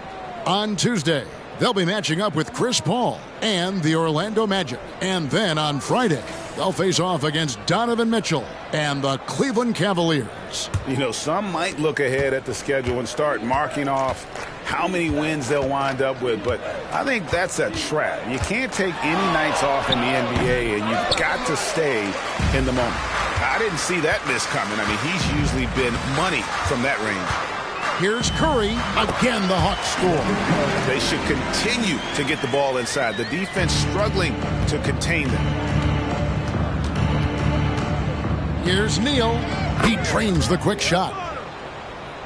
On Tuesday, they'll be matching up with Chris Paul and the Orlando Magic. And then on Friday, they'll face off against Donovan Mitchell and the Cleveland Cavaliers. You know, some might look ahead at the schedule and start marking off how many wins they'll wind up with, but I think that's a trap. You can't take any nights off in the NBA, and you've got to stay in the moment. I didn't see that miss coming. I mean, he's usually been money from that range. Here's Curry. Again, the Hawks score. They should continue to get the ball inside. The defense struggling to contain them. Here's Neal. He trains the quick shot.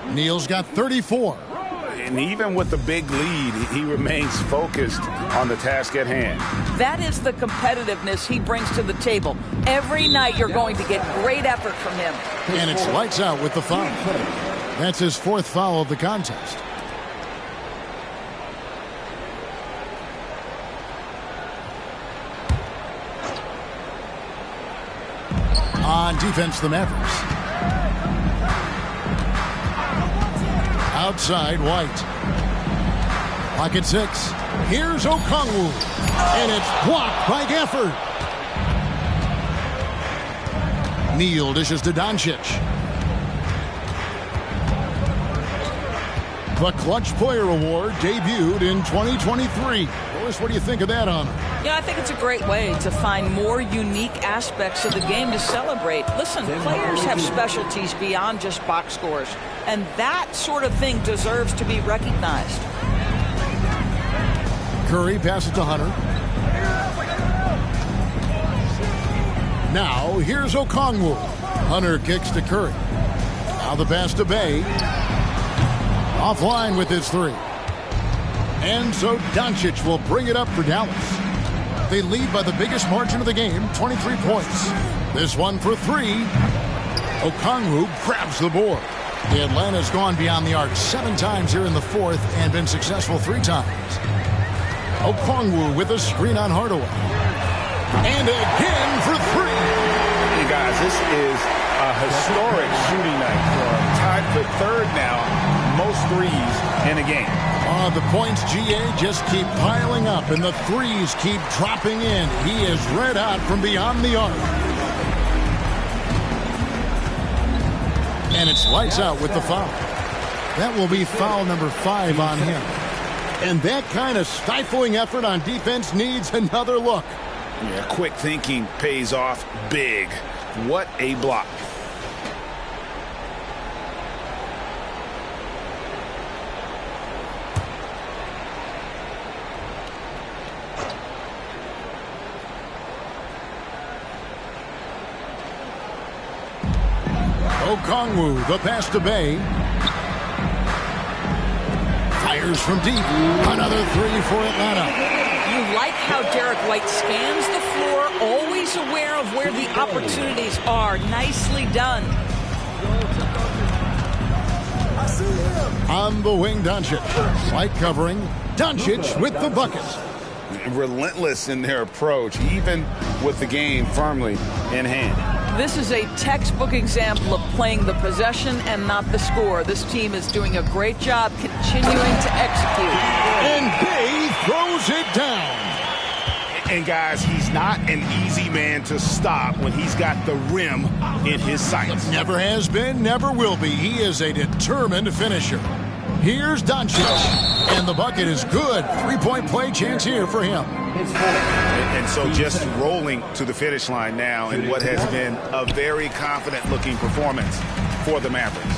Neal's got 34. And even with the big lead, he remains focused on the task at hand. That is the competitiveness he brings to the table. Every night you're going to get great effort from him. And it's lights out with the foul. That's his 4th foul of the contest. On defense, the Mavericks. outside White. Pocket 6. Here's Okongwu. And it's blocked by Gafford. Neal dishes to Doncic. The Clutch Player Award debuted in 2023. Lois, what do you think of that honor? Yeah, I think it's a great way to find more unique aspects of the game to celebrate. Listen, players have specialties beyond just box scores, and that sort of thing deserves to be recognized. Curry passes to Hunter. Now, here's Okongwu. Hunter kicks to Curry. Now the pass to Bay. Offline with his 3. And so Doncic will bring it up for Dallas. They lead by the biggest margin of the game, 23 points. This one for 3. Okongwu grabs the board. The Atlanta's gone beyond the arc 7 times here in the 4th and been successful 3 times. Okongwu with a screen on Hardaway. And again for 3. Hey guys, this is a historic shooting night for him. Tied for 3rd now, most threes in a game. The points, GA, just keep piling up, and the threes keep dropping in. He is red hot from beyond the arc. And it's lights out with the foul. That will be foul number 5 on him. And that kind of stifling effort on defense needs another look. Yeah, quick thinking pays off big. What a block. Okongwu, the pass to Bay. Fires from deep. Another 3 for Atlanta. You like how Derek White scans the floor, always aware of where the opportunities are. Nicely done. On the wing, Doncic. Slight covering. Doncic with the bucket. Relentless in their approach, even with the game firmly in hand. This is a textbook example of playing the possession and not the score. This team is doing a great job continuing to execute. And Bay throws it down. And guys, he's not an easy man to stop when he's got the rim in his sights. Never has been, never will be. He is a determined finisher. Here's Doncic. And the bucket is good. 3-point play chance here for him. And so just rolling to the finish line now in what has been a very confident-looking performance for the Mavericks.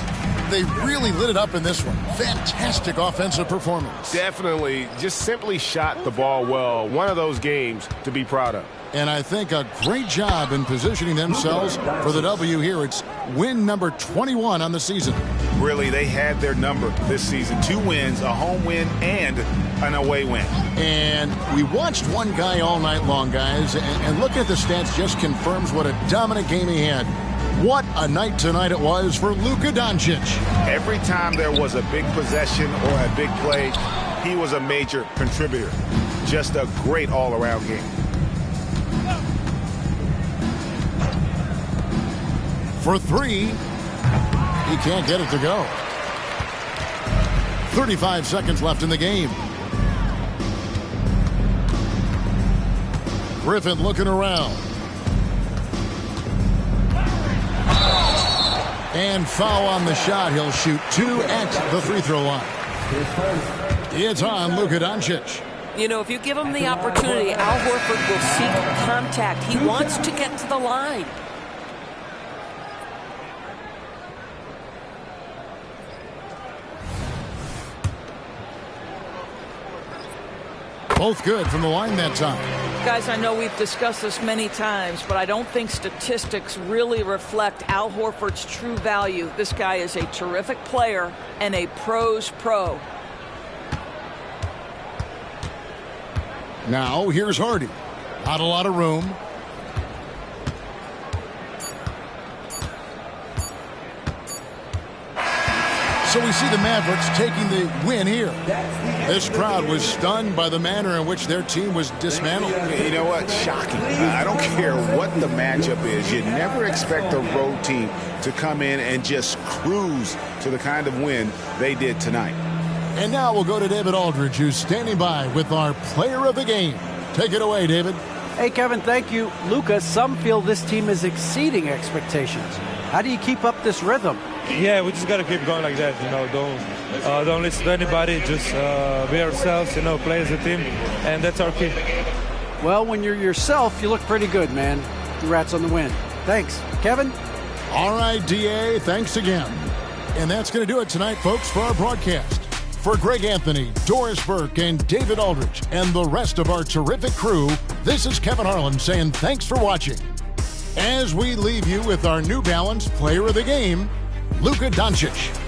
They really lit it up in this one. Fantastic offensive performance. Definitely just simply shot the ball well. One of those games to be proud of. And I think a great job in positioning themselves for the W here. It's win number 21 on the season. Really, they had their number this season. 2 wins, a home win, and an away win. And we watched one guy all night long, guys, and looking at the stats just confirms what a dominant game he had. What a night tonight it was for Luka Doncic. Every time there was a big possession or a big play, he was a major contributor. Just a great all-around game. For 3, he can't get it to go. 35 seconds left in the game. Griffin looking around. And foul on the shot. He'll shoot 2 at the free throw line. It's on Luka Doncic. You know, if you give him the opportunity, Al Horford will seek contact. He wants to get to the line. Both good from the line that time. Guys, I know we've discussed this many times, but I don't think statistics really reflect Al Horford's true value. This guy is a terrific player and a pro's pro. Now, here's Hardy. Not a lot of room. So we see the Mavericks taking the win here. This crowd was stunned by the manner in which their team was dismantled. You know what? Shocking. I don't care what the matchup is. You never expect a road team to come in and just cruise to the kind of win they did tonight. And now we'll go to David Aldridge, who's standing by with our player of the game. Take it away, David. Hey, Kevin, thank you. Luka, some feel this team is exceeding expectations. How do you keep up this rhythm? Yeah, we just got to keep going like that. Don't listen to anybody. Just be ourselves, play as a team. And that's our key. Well, when you're yourself, you look pretty good, man. Congrats on the win. Thanks. Kevin? All right, DA, thanks again. And that's going to do it tonight, folks, for our broadcast. For Greg Anthony, Doris Burke, and David Aldridge, and the rest of our terrific crew, this is Kevin Harlan saying thanks for watching. As we leave you with our New Balance Player of the Game, Luka Doncic.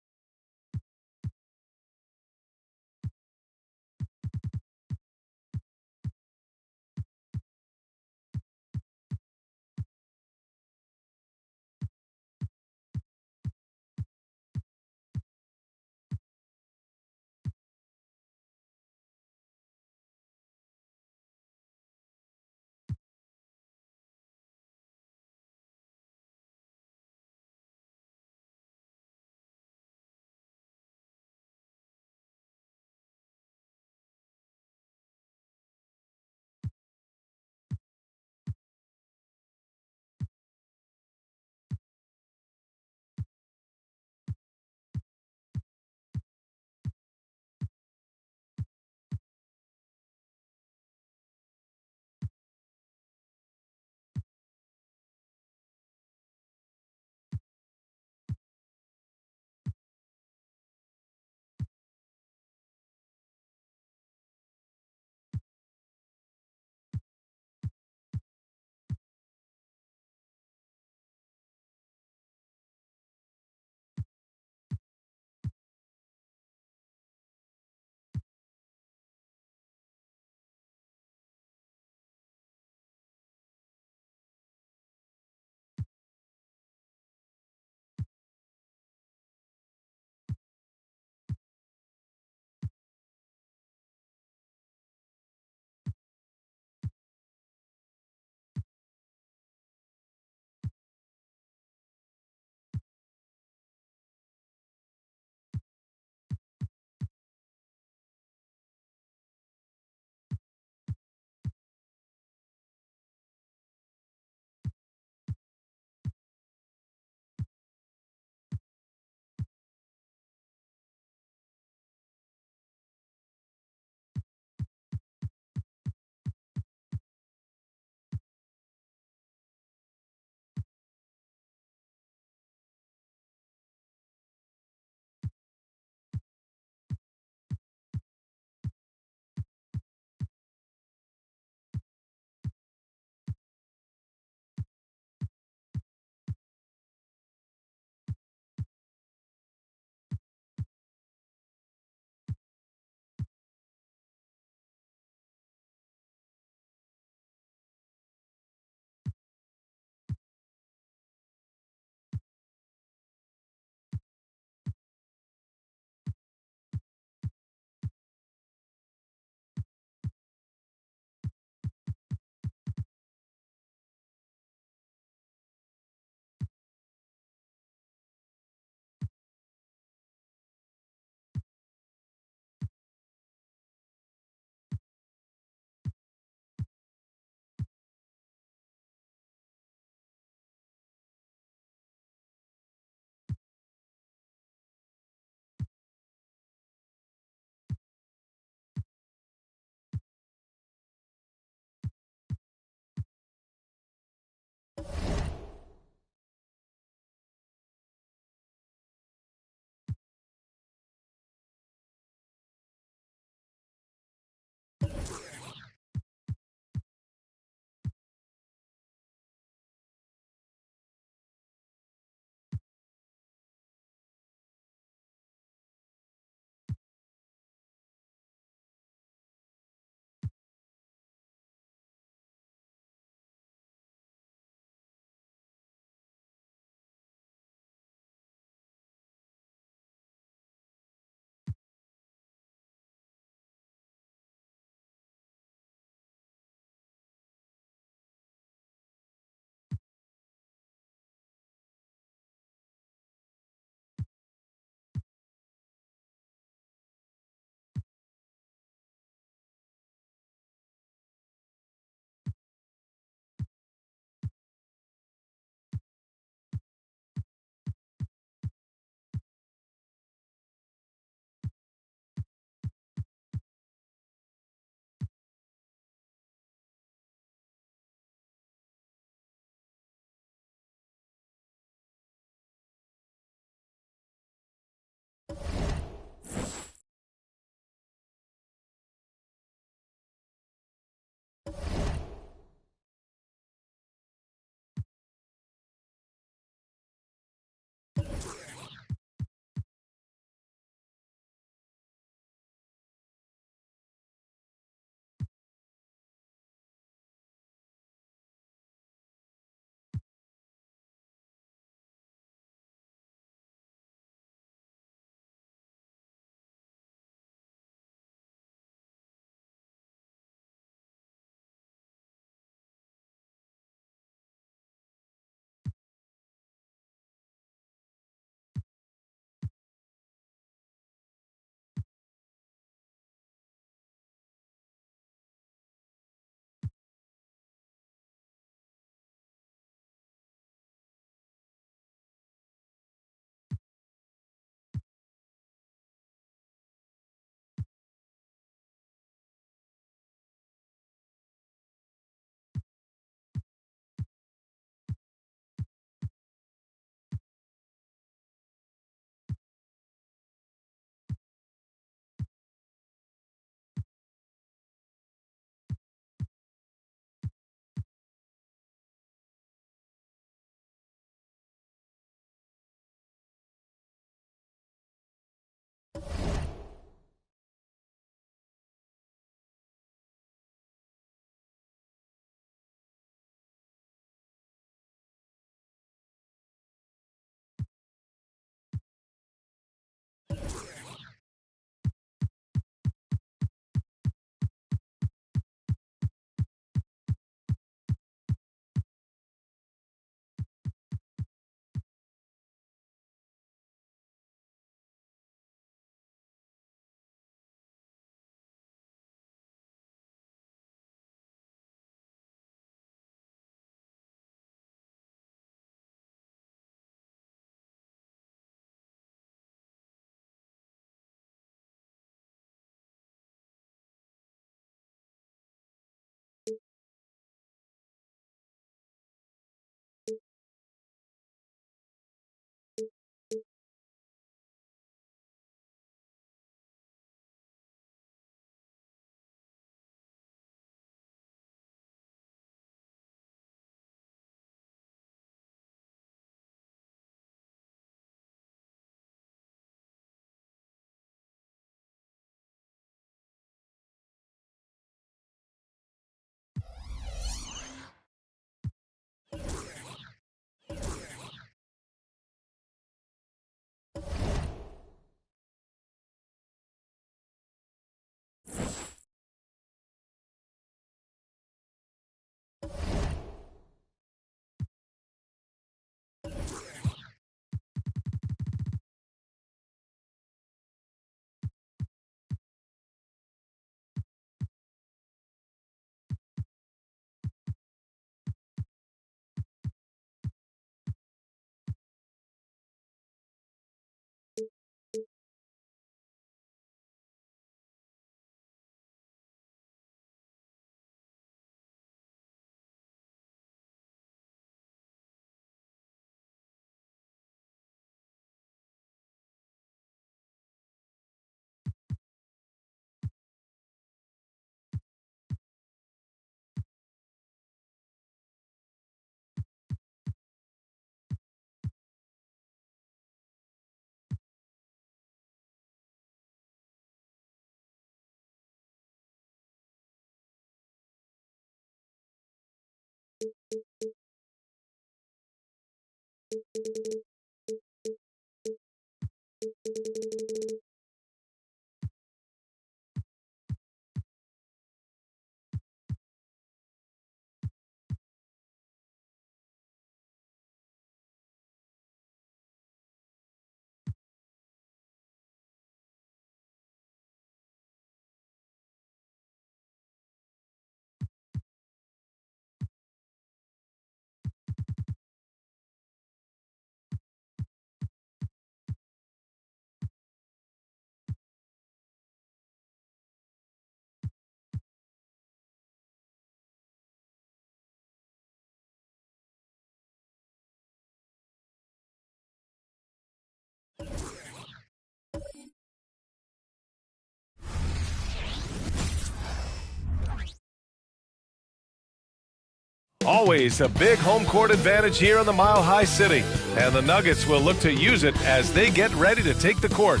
Always a big home court advantage here in the Mile High City, and the Nuggets will look to use it as they get ready to take the court.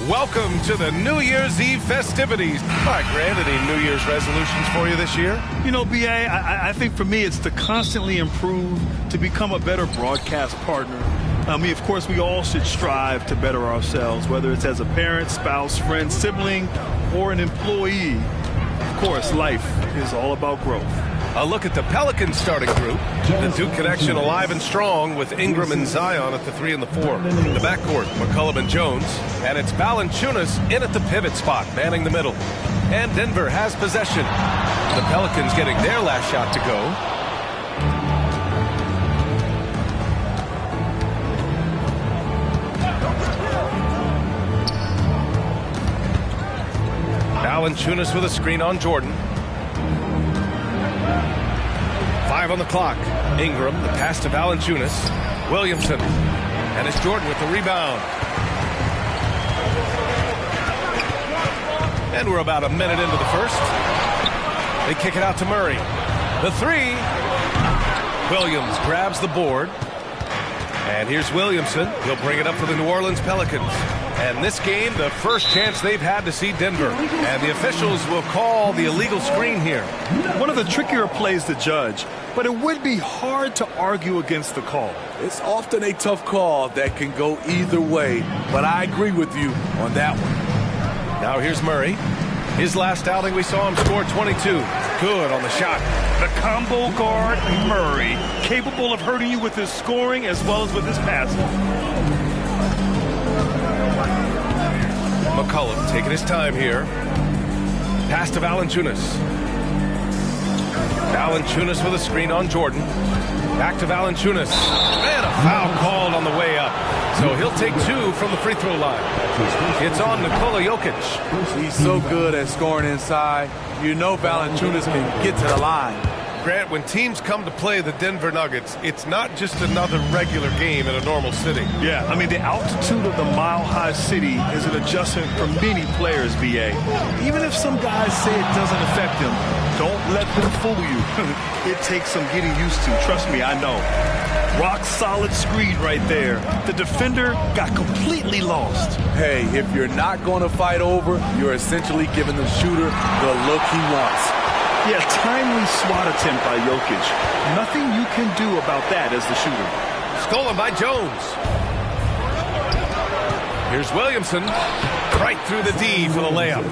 Welcome to the New Year's Eve festivities. All right, Grant, any New Year's resolutions for you this year? You know, B.A., I think for me it's to constantly improve, to become a better broadcast partner. I mean, of course, we all should strive to better ourselves, whether it's as a parent, spouse, friend, sibling, or an employee. Of course, life is all about growth. A look at the Pelicans starting group. The Duke connection alive and strong with Ingram and Zion at the 3 and the 4. The backcourt, McCollum and Jones. And it's Valanciunas in at the pivot spot, manning the middle. And Denver has possession. The Pelicans getting their last shot to go. Valanciunas with a screen on Jordan. 5 on the clock. Ingram, the pass to Valanciunas. Williamson. And it's Jordan with the rebound. And we're about a minute into the first. They kick it out to Murray. The 3. Williams grabs the board. And here's Williamson. He'll bring it up for the New Orleans Pelicans. And this game, the first chance they've had to see Denver. And the officials will call the illegal screen here. One of the trickier plays to judge, but it would be hard to argue against the call. It's often a tough call that can go either way, but I agree with you on that one. Now here's Murray. His last outing, we saw him score 22. Good on the shot. The combo guard, Murray, capable of hurting you with his scoring as well as with his passing. McCollum taking his time here. Pass to Valanciunas. Valanciunas with a screen on Jordan. Back to Valanciunas. And a foul called on the way up. So he'll take 2 from the free throw line. It's on Nikola Jokic. He's so good at scoring inside. You know Valanciunas can get to the line. Grant, when teams come to play the Denver Nuggets, it's not just another regular game in a normal city. Yeah, I mean, the altitude of the Mile High City is an adjustment for many players, B.A. Even if some guys say it doesn't affect them, don't let them fool you. It takes some getting used to. Trust me, I know. Rock solid screen right there. The defender got completely lost. Hey, if you're not going to fight over, you're essentially giving the shooter the look he wants. Yeah, timely SWAT attempt by Jokic. Nothing you can do about that as the shooter. Stolen by Jones. Here's Williamson. Right through the D for the layup.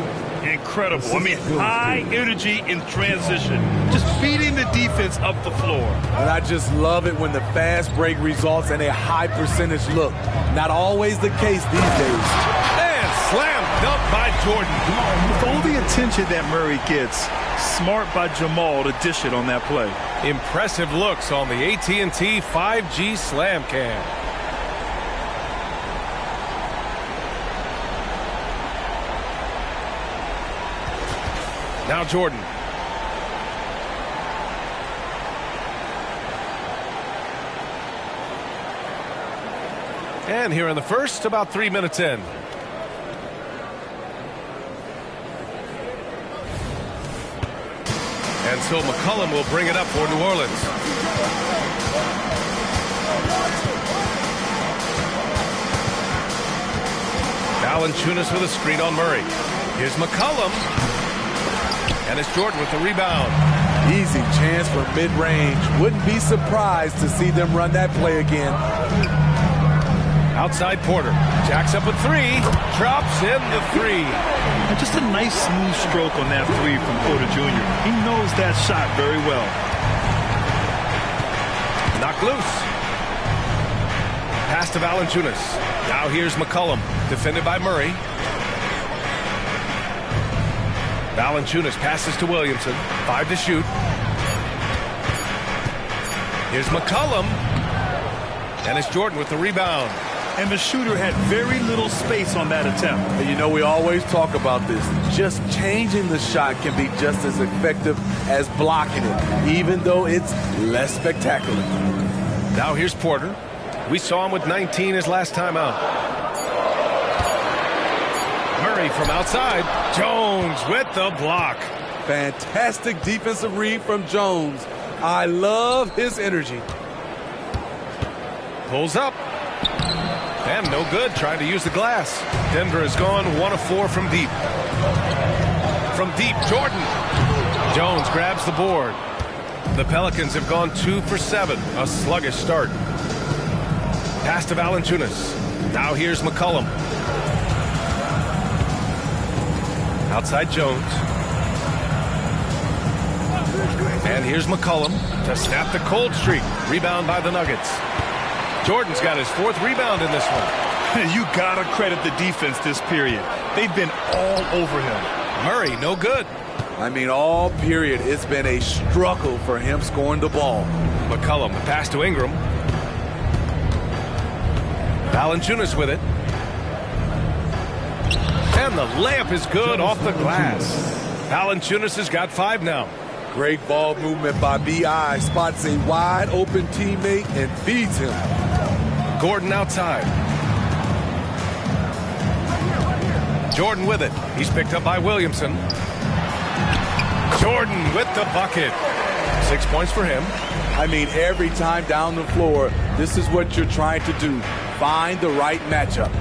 Incredible. I mean, high energy in transition. Just feeding the defense up the floor. And I just love it when the fast break results in a high percentage look. Not always the case these days. And slam dunk by Jordan. With all the attention that Murray gets, smart by Jamal to dish it on that play. Impressive looks on the AT&T 5G Slam Cam. Now Jordan. And here in the first, about 3 minutes in. And so McCollum will bring it up for New Orleans. Valanciunas with a screen on Murray. Here's McCollum. And it's Jordan with the rebound. Easy chance for mid-range. Wouldn't be surprised to see them run that play again. Outside Porter. Jacks up a three. Drops in the three. And just a nice smooth stroke on that three from Porter Jr. He knows that shot very well. Knocked loose. Pass to Valanciunas. Now here's McCollum. Defended by Murray. Valanciunas passes to Williamson. 5 to shoot. Here's McCollum. And it's Jordan with the rebound. And the shooter had very little space on that attempt. And you know, we always talk about this. Just changing the shot can be just as effective as blocking it, even though it's less spectacular. Now here's Porter. We saw him with 19 his last time out. Murray from outside. Jones with the block. Fantastic defensive read from Jones. I love his energy. Pulls up. And no good, trying to use the glass. Denver has gone 1 of 4 from deep. From deep, Jordan. Jones grabs the board. The Pelicans have gone 2 for 7. A sluggish start. Pass to Valanciunas. Now here's McCollum. Outside Jones. And here's McCollum to snap the cold streak. Rebound by the Nuggets. Jordan's got his 4th rebound in this one. You gotta credit the defense this period. They've been all over him. Murray, no good. I mean, all period, it's been a struggle for him scoring the ball. McCollum, the pass to Ingram. Valanciunas with it. And the layup is good off the glass. Valanciunas has got 5 now. Great ball movement by B.I. Spots a wide open teammate and feeds him. Gordon outside. Jordan with it. He's picked up by Williamson. Jordan with the bucket. 6 points for him. I mean, every time down the floor, this is what you're trying to do. Find the right matchup.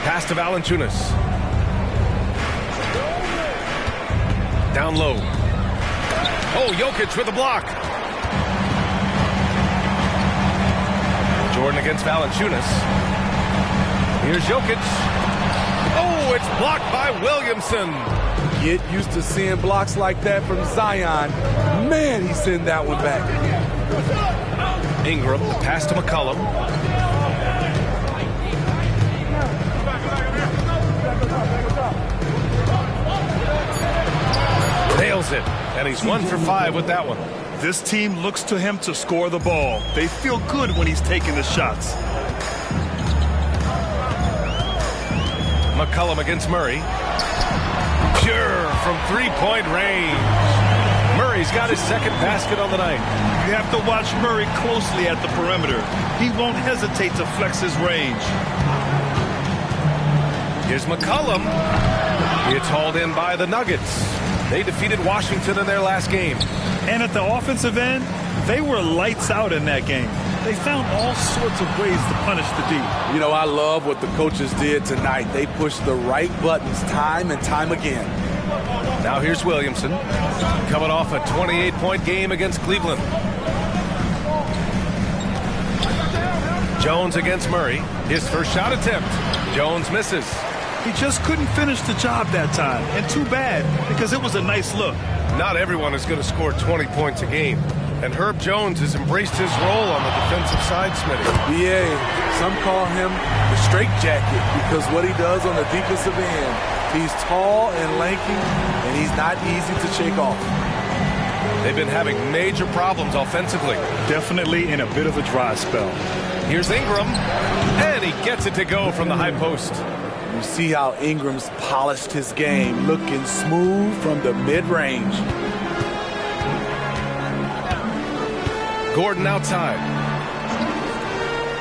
Pass to Valanciunas. Down low. Oh, Jokic with the block. Jordan against Valanciunas. Here's Jokic. Oh, it's blocked by Williamson. Get used to seeing blocks like that from Zion. Man, he sent that one back. Ingram, pass to McCollum. Nails it, and he's 1 for 5 with that one. This team looks to him to score the ball. They feel good when he's taking the shots. McCollum against Murray. Pure from 3-point range. Murray's got his 2nd basket on the night. You have to watch Murray closely at the perimeter. He won't hesitate to flex his range. Here's McCollum. It's hauled in by the Nuggets. They defeated Washington in their last game. And at the offensive end, they were lights out in that game. They found all sorts of ways to punish the D. You know, I love what the coaches did tonight. They pushed the right buttons time and time again. Now here's Williamson, coming off a 28-point game against Cleveland. Jones against Murray. His first shot attempt. Jones misses. He just couldn't finish the job that time. And too bad, because it was a nice look. Not everyone is going to score 20 points a game. And Herb Jones has embraced his role on the defensive side, Smitty. Yeah, some call him the straitjacket because what he does on the defensive end, he's tall and lanky, and he's not easy to shake off. They've been having major problems offensively. Definitely in a bit of a dry spell. Here's Ingram, and he gets it to go from the high post. You see how Ingram's polished his game, looking smooth from the mid-range. Gordon outside.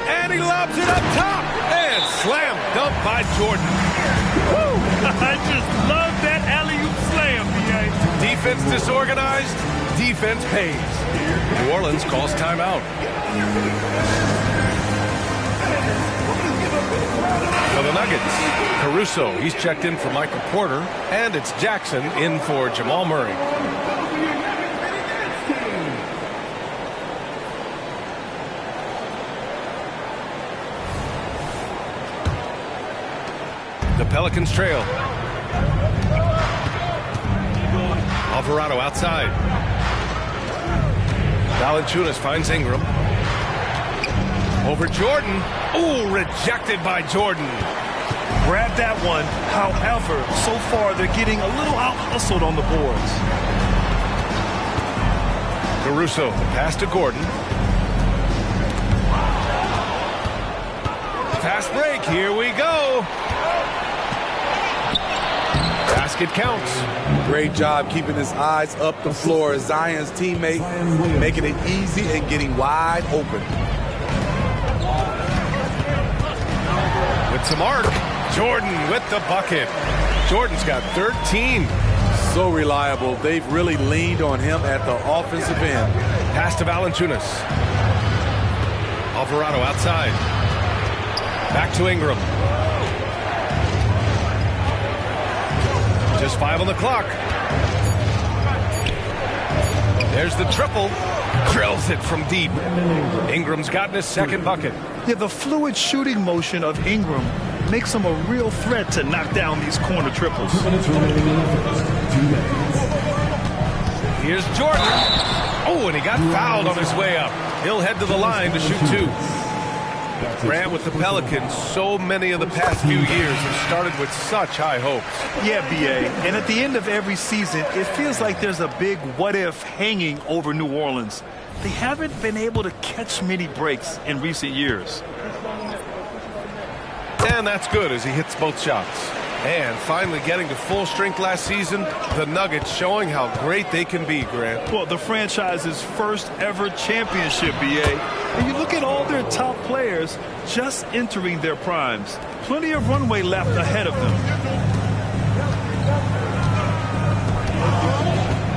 And he lobs it up top. And slam dunk by Jordan. Woo! I just love that alley-oop slam, B.A. Defense disorganized. Defense pays. New Orleans calls timeout. Caruso, he's checked in for Michael Porter, and it's Jackson in for Jamal Murray. The Pelicans trail. Alvarado outside. Valanciunas finds Ingram. Over Jordan. Ooh, rejected by Jordan. Grab that one. However, so far they're getting a little out-hustled on the boards. Caruso, pass to Gordon. Fast break, here we go. Basket counts. Great job keeping his eyes up the floor. Zion's teammate making it easy and getting wide open. With some arc, Jordan with the bucket. Jordan's got 13. So reliable. They've really leaned on him at the offensive end. Pass to Valanciunas. Alvarado outside. Back to Ingram. Just 5 on the clock. There's the triple. Drills it from deep. Ingram's gotten his second bucket. Yeah, the fluid shooting motion of Ingram makes him a real threat to knock down these corner triples. Here's Jordan. Oh, and he got fouled on his way up. He'll head to the line to shoot 2. Grant, with the Pelicans, so many of the past few years have started with such high hopes. Yeah, B.A., and at the end of every season, it feels like there's a big what-if hanging over New Orleans. They haven't been able to catch many breaks in recent years. And that's good as he hits both shots. And finally getting to full strength last season, the Nuggets showing how great they can be, Grant. Well, the franchise's first ever championship, B.A. And you look at all their top players just entering their primes. Plenty of runway left ahead of them.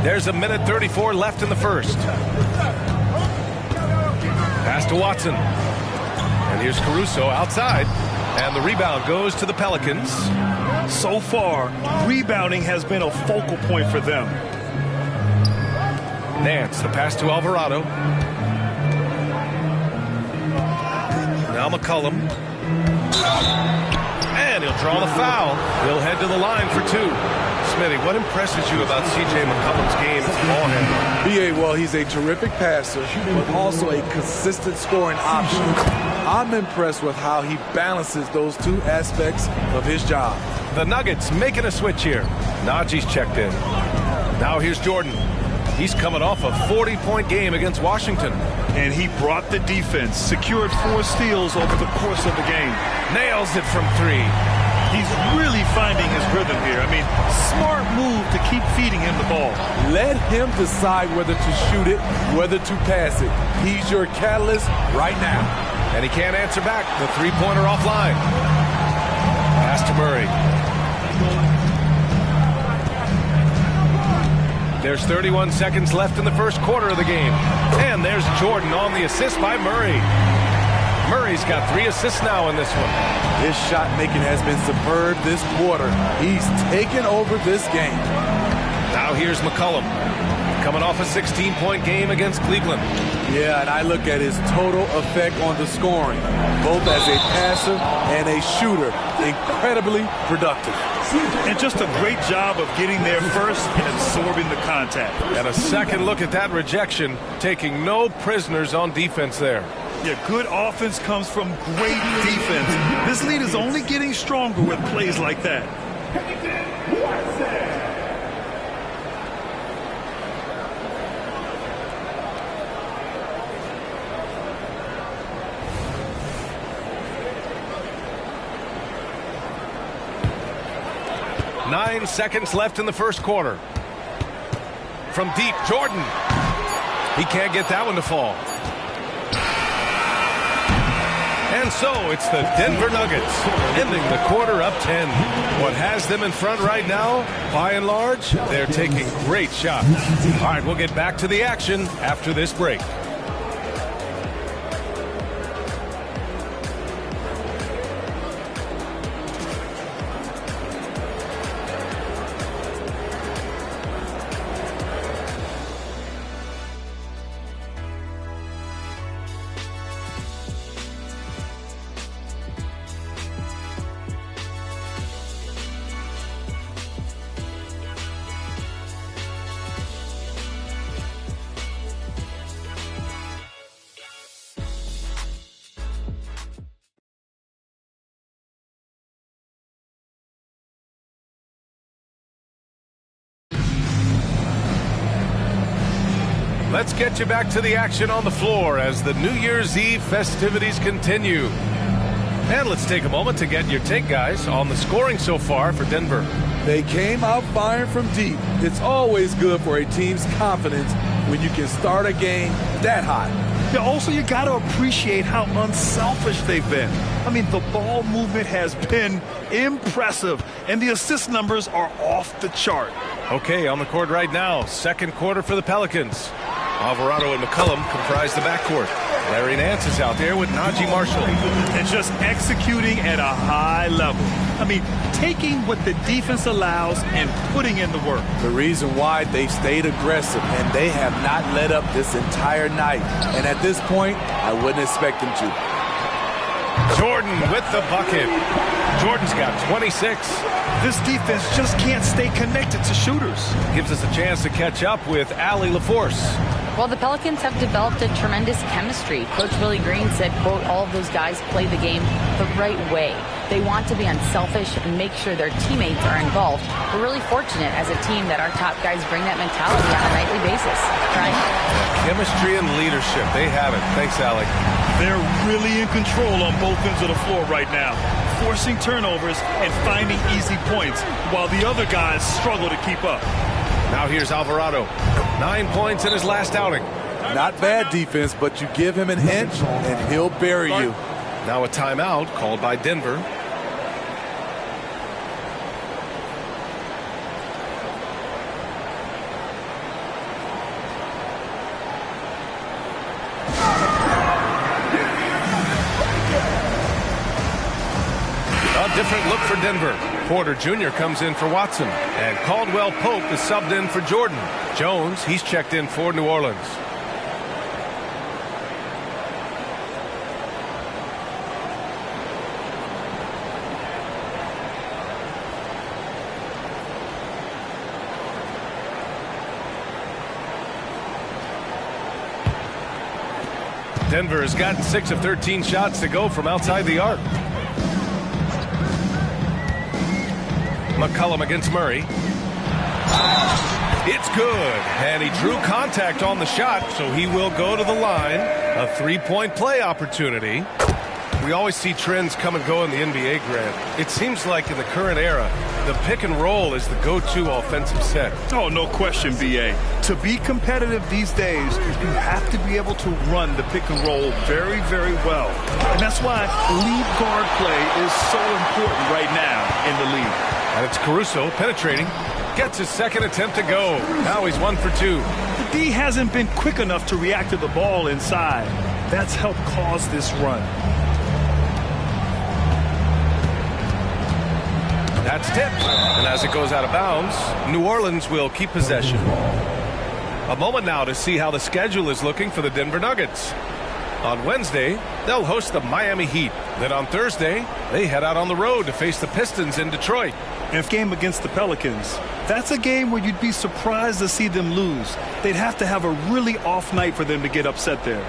There's a minute 34 left in the first. Pass to Watson. And here's Caruso outside. And the rebound goes to the Pelicans. So far, rebounding has been a focal point for them. Nance, the pass to Alvarado. Now McCollum. And he'll draw the foul. He'll head to the line for 2. Smitty, what impresses you about C.J. McCollum's game as a ball handler? B.A., well, he's a terrific passer, but also a consistent scoring option. I'm impressed with how he balances those two aspects of his job. The Nuggets making a switch here. Najee's checked in. Now here's Jordan. He's coming off a 40-point game against Washington. And he brought the defense, secured 4 steals over the course of the game. Nails it from 3. He's really finding his rhythm here. I mean, smart move to keep feeding him the ball. Let him decide whether to shoot it, whether to pass it. He's your catalyst right now. And he can't answer back. The three-pointer offline. Pass to Murray. There's 31 seconds left in the first quarter of the game. And there's Jordan on the assist by Murray. Murray's got 3 assists now in this one. His shot making has been superb this quarter. He's taken over this game. Now here's McCollum, coming off a 16-point game against Cleveland. Yeah, and I look at his total effect on the scoring, both as a passer and a shooter. Incredibly productive. And just a great job of getting there first and absorbing the contact. And a second look at that rejection, taking no prisoners on defense there. Yeah, good offense comes from great defense. This lead is only getting stronger with plays like that. Nine seconds left in the first quarter. From deep, Jordan. He can't get that one to fall. And so it's the Denver Nuggets ending the quarter up 10. What has them in front right now, by and large, they're taking great shots. All right, we'll get back to the action after this break. Let's get you back to the action on the floor as the New Year's Eve festivities continue. And let's take a moment to get your take, guys, on the scoring so far for Denver. They came out firing from deep. It's always good for a team's confidence when you can start a game that hot. Yeah, also, you got to appreciate how unselfish they've been. I mean, the ball movement has been impressive, and the assist numbers are off the chart. Okay, on the court right now, second quarter for the Pelicans. Alvarado and McCollum comprise the backcourt. Larry Nance is out there with Najee Marshall. And just executing at a high level. I mean, taking what the defense allows and putting in the work. The reason why they stayed aggressive, and they have not let up this entire night. And at this point, I wouldn't expect them to. Jordan with the bucket. Jordan's got 26. This defense just can't stay connected to shooters. Gives us a chance to catch up with Allie LaForce. Well, the Pelicans have developed a tremendous chemistry. Coach Willie Green said, quote, all of those guys play the game the right way. They want to be unselfish and make sure their teammates are involved. We're really fortunate as a team that our top guys bring that mentality on a nightly basis. Right? Chemistry and leadership. They have it. Thanks, Allie. They're really in control on both ends of the floor right now, forcing turnovers and finding easy points while the other guys struggle to keep up. Now here's Alvarado. 9 points in his last outing. Not bad defense, but you give him an inch and he'll bury you. Now a timeout called by Denver. A different look for Denver. Porter Jr. comes in for Watson, and Caldwell Pope is subbed in for Jordan. Jones, he's checked in for New Orleans. Denver has gotten 6 of 13 shots to go from outside the arc. McCollum against Murray. It's good. And he drew contact on the shot, so he will go to the line. A three-point play opportunity. We always see trends come and go in the NBA, Grant. It seems like in the current era, the pick and roll is the go-to offensive set. Oh, no question, B.A. To be competitive these days, you have to be able to run the pick and roll very, very well. And that's why lead guard play is so important right now in the league. And it's Caruso penetrating. Gets his second attempt to go. Now he's 1 for 2. The D hasn't been quick enough to react to the ball inside. That's helped cause this run. That's tipped. And as it goes out of bounds, New Orleans will keep possession. A moment now to see how the schedule is looking for the Denver Nuggets. On Wednesday, they'll host the Miami Heat. Then on Thursday, they head out on the road to face the Pistons in Detroit. And game against the Pelicans. That's a game where you'd be surprised to see them lose. They'd have to have a really off night for them to get upset there.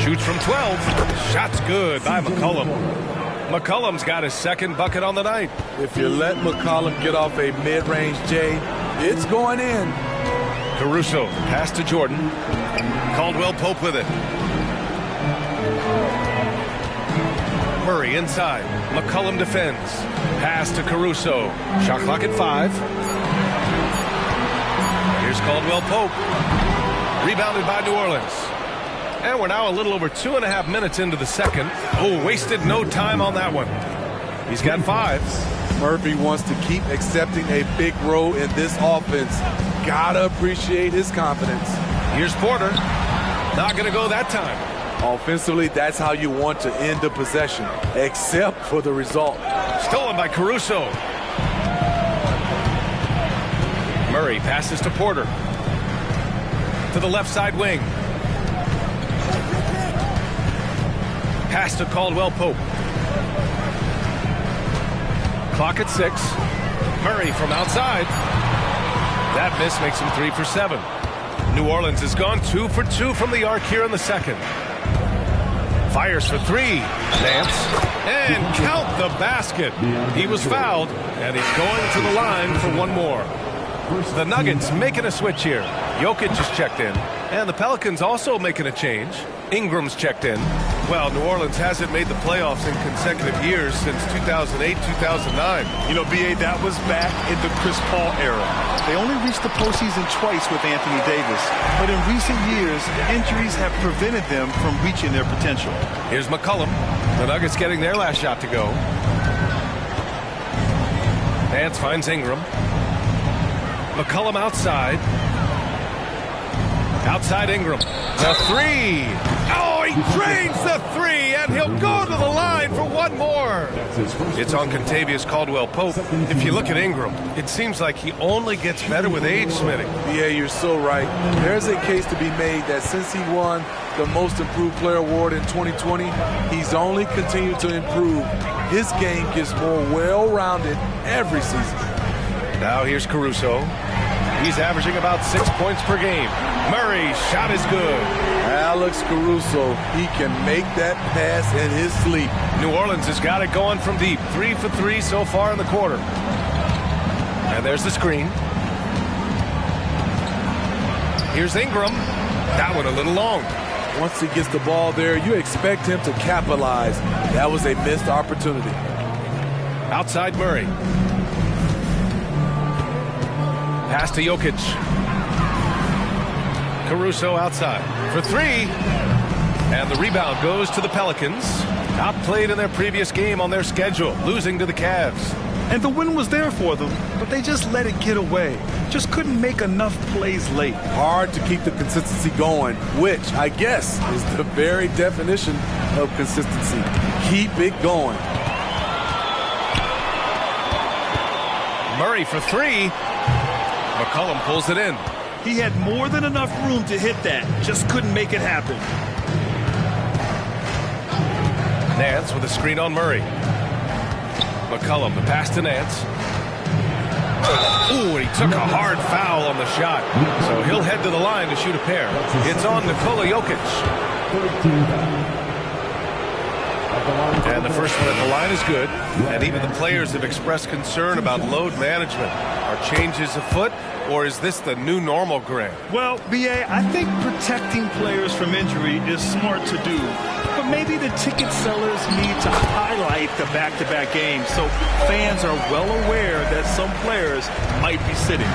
Shoots from 12. Shot's good by McCollum. McCollum's got his second bucket on the night. If you let McCollum get off a mid-range J, it's going in. Caruso, pass to Jordan. Caldwell Pope with it. Murray inside. McCollum defends. Pass to Caruso. Shot clock at 5. Here's Caldwell Pope. Rebounded by New Orleans. And we're now a little over 2.5 minutes into the second. Oh, wasted no time on that one. He's got 5. Murphy wants to keep accepting a big role in this offense. Gotta appreciate his confidence. Here's Porter. Not going to go that time. Offensively, that's how you want to end the possession, except for the result. Stolen by Caruso. Murray passes to Porter. To the left side wing. Pass to Caldwell Pope. Clock at 6. Murray from outside. That miss makes him 3 for 7. New Orleans has gone 2 for 2 from the arc here in the second. Fires for 3. Nance. And count the basket. He was fouled, and he's going to the line for one more. The Nuggets making a switch here. Jokic is checked in. And the Pelicans also making a change. Ingram's checked in. Well, New Orleans hasn't made the playoffs in consecutive years since 2008, 2009. You know, B.A., that was back in the Chris Paul era. They only reached the postseason twice with Anthony Davis. But in recent years, injuries have prevented them from reaching their potential. Here's McCollum. The Nuggets getting their last shot to go. Nance finds Ingram. McCollum outside. Outside Ingram. The three. Oh, he drains the three, and he'll go to the line for one more. It's on Contavious Caldwell-Pope. If you look at Ingram, it seems like he only gets better with age, Smitty. Yeah, you're so right. There's a case to be made that since he won the Most Improved Player Award in 2020, he's only continued to improve. His game gets more well-rounded every season. Now here's Caruso. He's averaging about 6 points per game. Murray's shot is good. Alex Caruso, he can make that pass in his sleep. New Orleans has got it going from deep. 3 for 3 so far in the quarter. And there's the screen. Here's Ingram. That one a little long. Once he gets the ball there, you expect him to capitalize. That was a missed opportunity. Outside Murray. Pass to Jokic. Caruso outside for three. And the rebound goes to the Pelicans. Outplayed in their previous game on their schedule, losing to the Cavs. And the win was there for them, but they just let it get away. Just couldn't make enough plays late. Hard to keep the consistency going, which I guess is the very definition of consistency. Keep it going. Murray for three. McCollum pulls it in. He had more than enough room to hit that. Just couldn't make it happen. Nance with a screen on Murray. McCollum, the pass to Nance. Ooh, he took a hard foul on the shot. So he'll head to the line to shoot a pair. It's on Nikola Jokic. And the first one at the line is good. And even the players have expressed concern about load management. Are changes afoot, or is this the new normal, Greg? Well, B.A., I think protecting players from injury is smart to do. But maybe the ticket sellers need to highlight the back-to-back games so fans are well aware that some players might be sitting.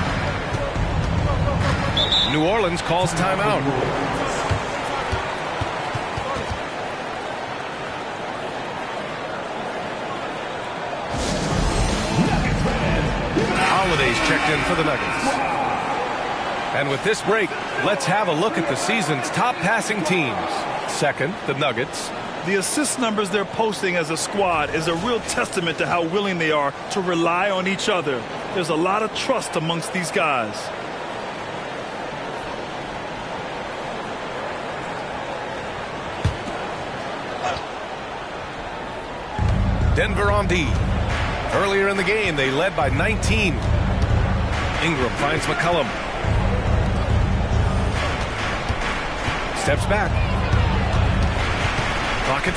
New Orleans calls timeout. Holiday's checked in for the Nuggets. And with this break, let's have a look at the season's top passing teams. Second, the Nuggets. The assist numbers they're posting as a squad is a real testament to how willing they are to rely on each other. There's a lot of trust amongst these guys. Denver on D. Earlier in the game, they led by 19. Ingram finds McCollum. Steps back. Clock at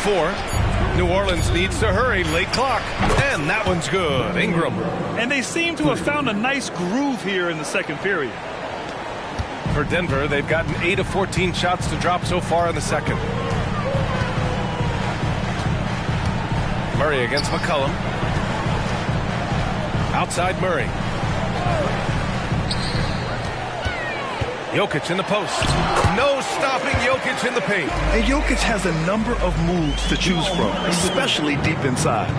4. New Orleans needs to hurry. Late clock. And that one's good. Ingram. And they seem to have found a nice groove here in the second period. For Denver, they've gotten 8 of 14 shots to drop so far in the second. Murray against McCollum. Outside Murray. Jokic in the post. No stopping Jokic in the paint. And Jokic has a number of moves to choose from, especially deep inside.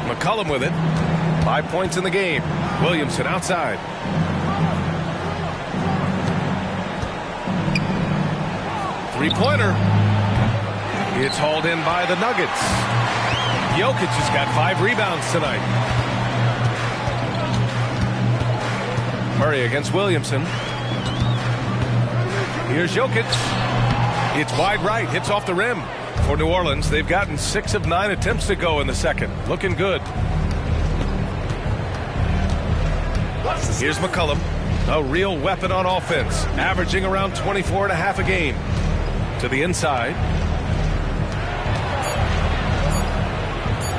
McCollum with it. 5 points in the game. Williamson outside. Three-pointer. It's hauled in by the Nuggets. Jokic has got 5 rebounds tonight. Murray against Williamson. Here's Jokic. It's wide right. Hits off the rim. For New Orleans, they've gotten 6 of 9 attempts to go in the second. Looking good. Here's McCollum. A real weapon on offense. Averaging around 24.5 a game. To the inside.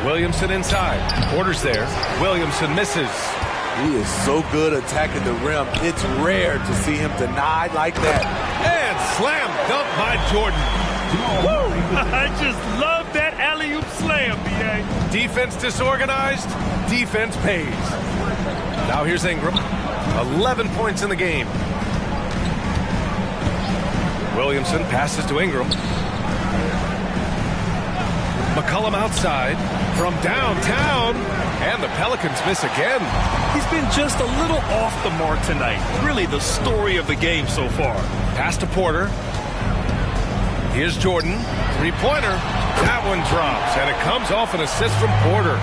Williamson inside. Porter's there. Williamson misses. He is so good attacking the rim. It's rare to see him denied like that. And slam dunk by Jordan. Woo! I just love that alley-oop slam, B.A. Defense disorganized. Defense pays. Now here's Ingram. 11 points in the game. Williamson passes to Ingram. McCollum outside from downtown, and the Pelicans miss again. He's been just a little off the mark tonight. Really the story of the game so far. Pass to Porter. Here's Jordan. Three-pointer. That one drops, and it comes off an assist from Porter.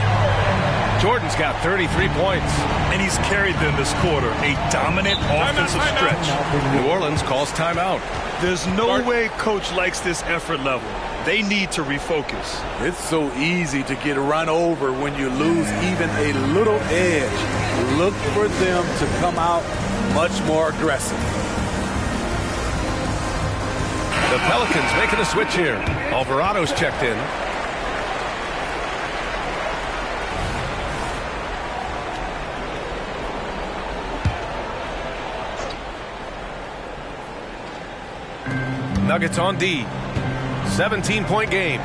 Jordan's got 33 points. And he's carried them this quarter. A dominant offensive stretch. New Orleans calls timeout. There's no way coach likes this effort level. They need to refocus. It's so easy to get run over when you lose even a little edge. Look for them to come out much more aggressive. The Pelicans making a switch here. Alvarado's checked in. Nuggets on D. 17-point game.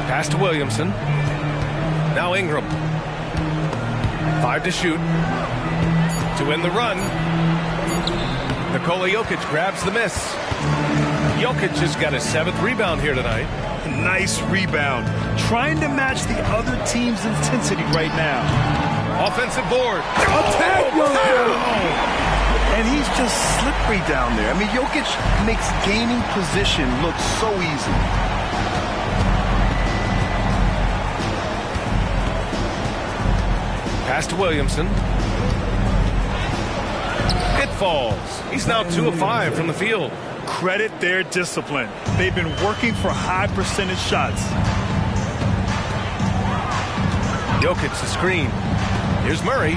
Pass to Williamson. Now Ingram. 5 to shoot. To win the run. Nikola Jokic grabs the miss. Jokic has got his 7th rebound here tonight. Nice rebound. Trying to match the other team's intensity right now. Offensive board. And he's just slippery down there. I mean, Jokic makes gaining position look so easy. Pass to Williamson. It falls. He's now 2 of 5 from the field. Credit their discipline. They've been working for high percentage shots. Jokic the screen. Here's Murray.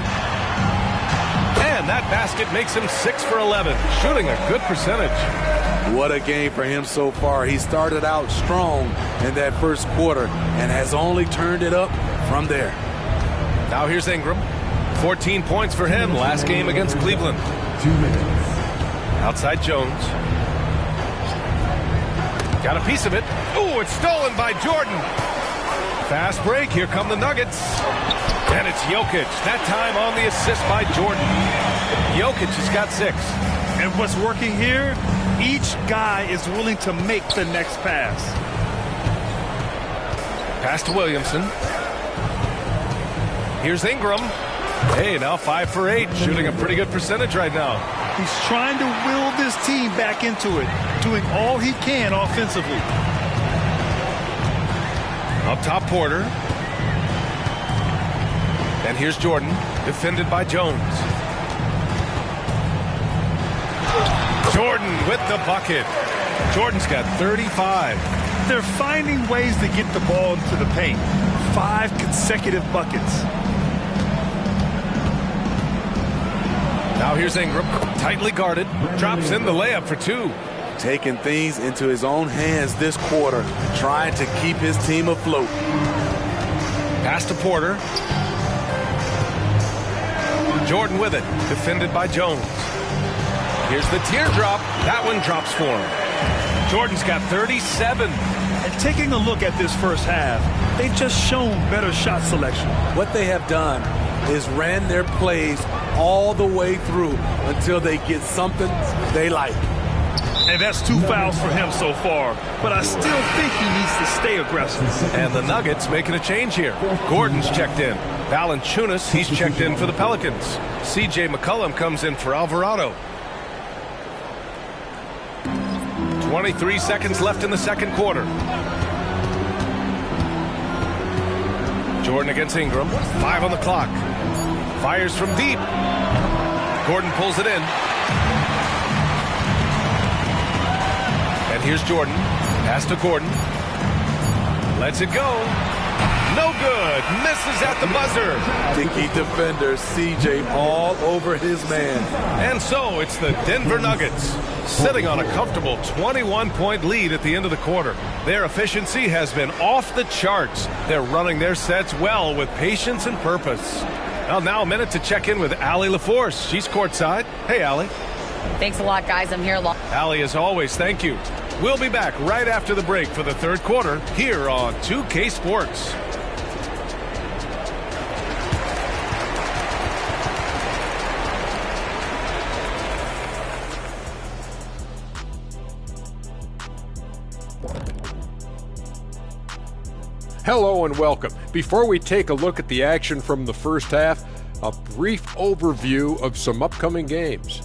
And that basket makes him 6 for 11, shooting a good percentage. What a game for him so far. He started out strong in that first quarter and has only turned it up from there. Now here's Ingram. 14 points for him last game against Cleveland. 2 minutes. Outside Jones. Got a piece of it. Ooh, it's stolen by Jordan. Fast break. Here come the Nuggets. And it's Jokic. That time on the assist by Jordan. Jokic has got 6. And what's working here? Each guy is willing to make the next pass. Pass to Williamson. Here's Ingram. Hey, now 5 for 8. Shooting a pretty good percentage right now. He's trying to will this team back into it. Doing all he can offensively. Up top, Porter. And here's Jordan, defended by Jones. Jordan with the bucket. Jordan's got 35. They're finding ways to get the ball into the paint. 5 consecutive buckets. Now here's Ingram, tightly guarded, drops in the layup for 2. Taking things into his own hands this quarter, trying to keep his team afloat. Pass to Porter. Jordan with it, defended by Jones. Here's the teardrop. That one drops for him. Jordan's got 37. And taking a look at this first half, they've just shown better shot selection. What they have done is ran their plays all the way through until they get something they like. And that's 2 fouls for him so far. But I still think he needs to stay aggressive. And the Nuggets making a change here. Gordon's checked in. Valanciunas, he's checked in for the Pelicans. C.J. McCollum comes in for Alvarado. 23 seconds left in the second quarter. Jordan against Ingram. 5 on the clock. Fires from deep. Gordon pulls it in. And here's Jordan. Pass to Gordon. Lets it go. No good. Misses at the buzzer. Dickey defender CJ all over his man. And so it's the Denver Nuggets sitting on a comfortable 21-point lead at the end of the quarter. Their efficiency has been off the charts. They're running their sets well with patience and purpose. Well, now a minute to check in with Allie LaForce. She's courtside. Hey, Allie. Thanks a lot, guys. I'm here. Allie, as always, thank you. We'll be back right after the break for the third quarter here on 2K Sports. Hello and welcome. Before we take a look at the action from the first half, a brief overview of some upcoming games.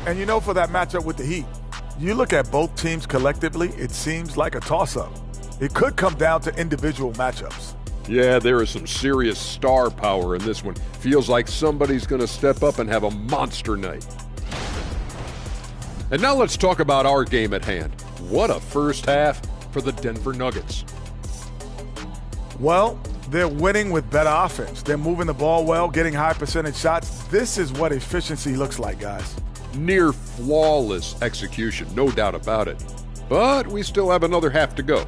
And you know, for that matchup with the Heat, you look at both teams collectively, it seems like a toss-up. It could come down to individual matchups. Yeah, there is some serious star power in this one. Feels like somebody's going to step up and have a monster night. And now let's talk about our game at hand. What a first half for the Denver Nuggets. Well, they're winning with better offense. They're moving the ball well, getting high percentage shots. This is what efficiency looks like, guys. Near flawless execution, no doubt about it. But we still have another half to go.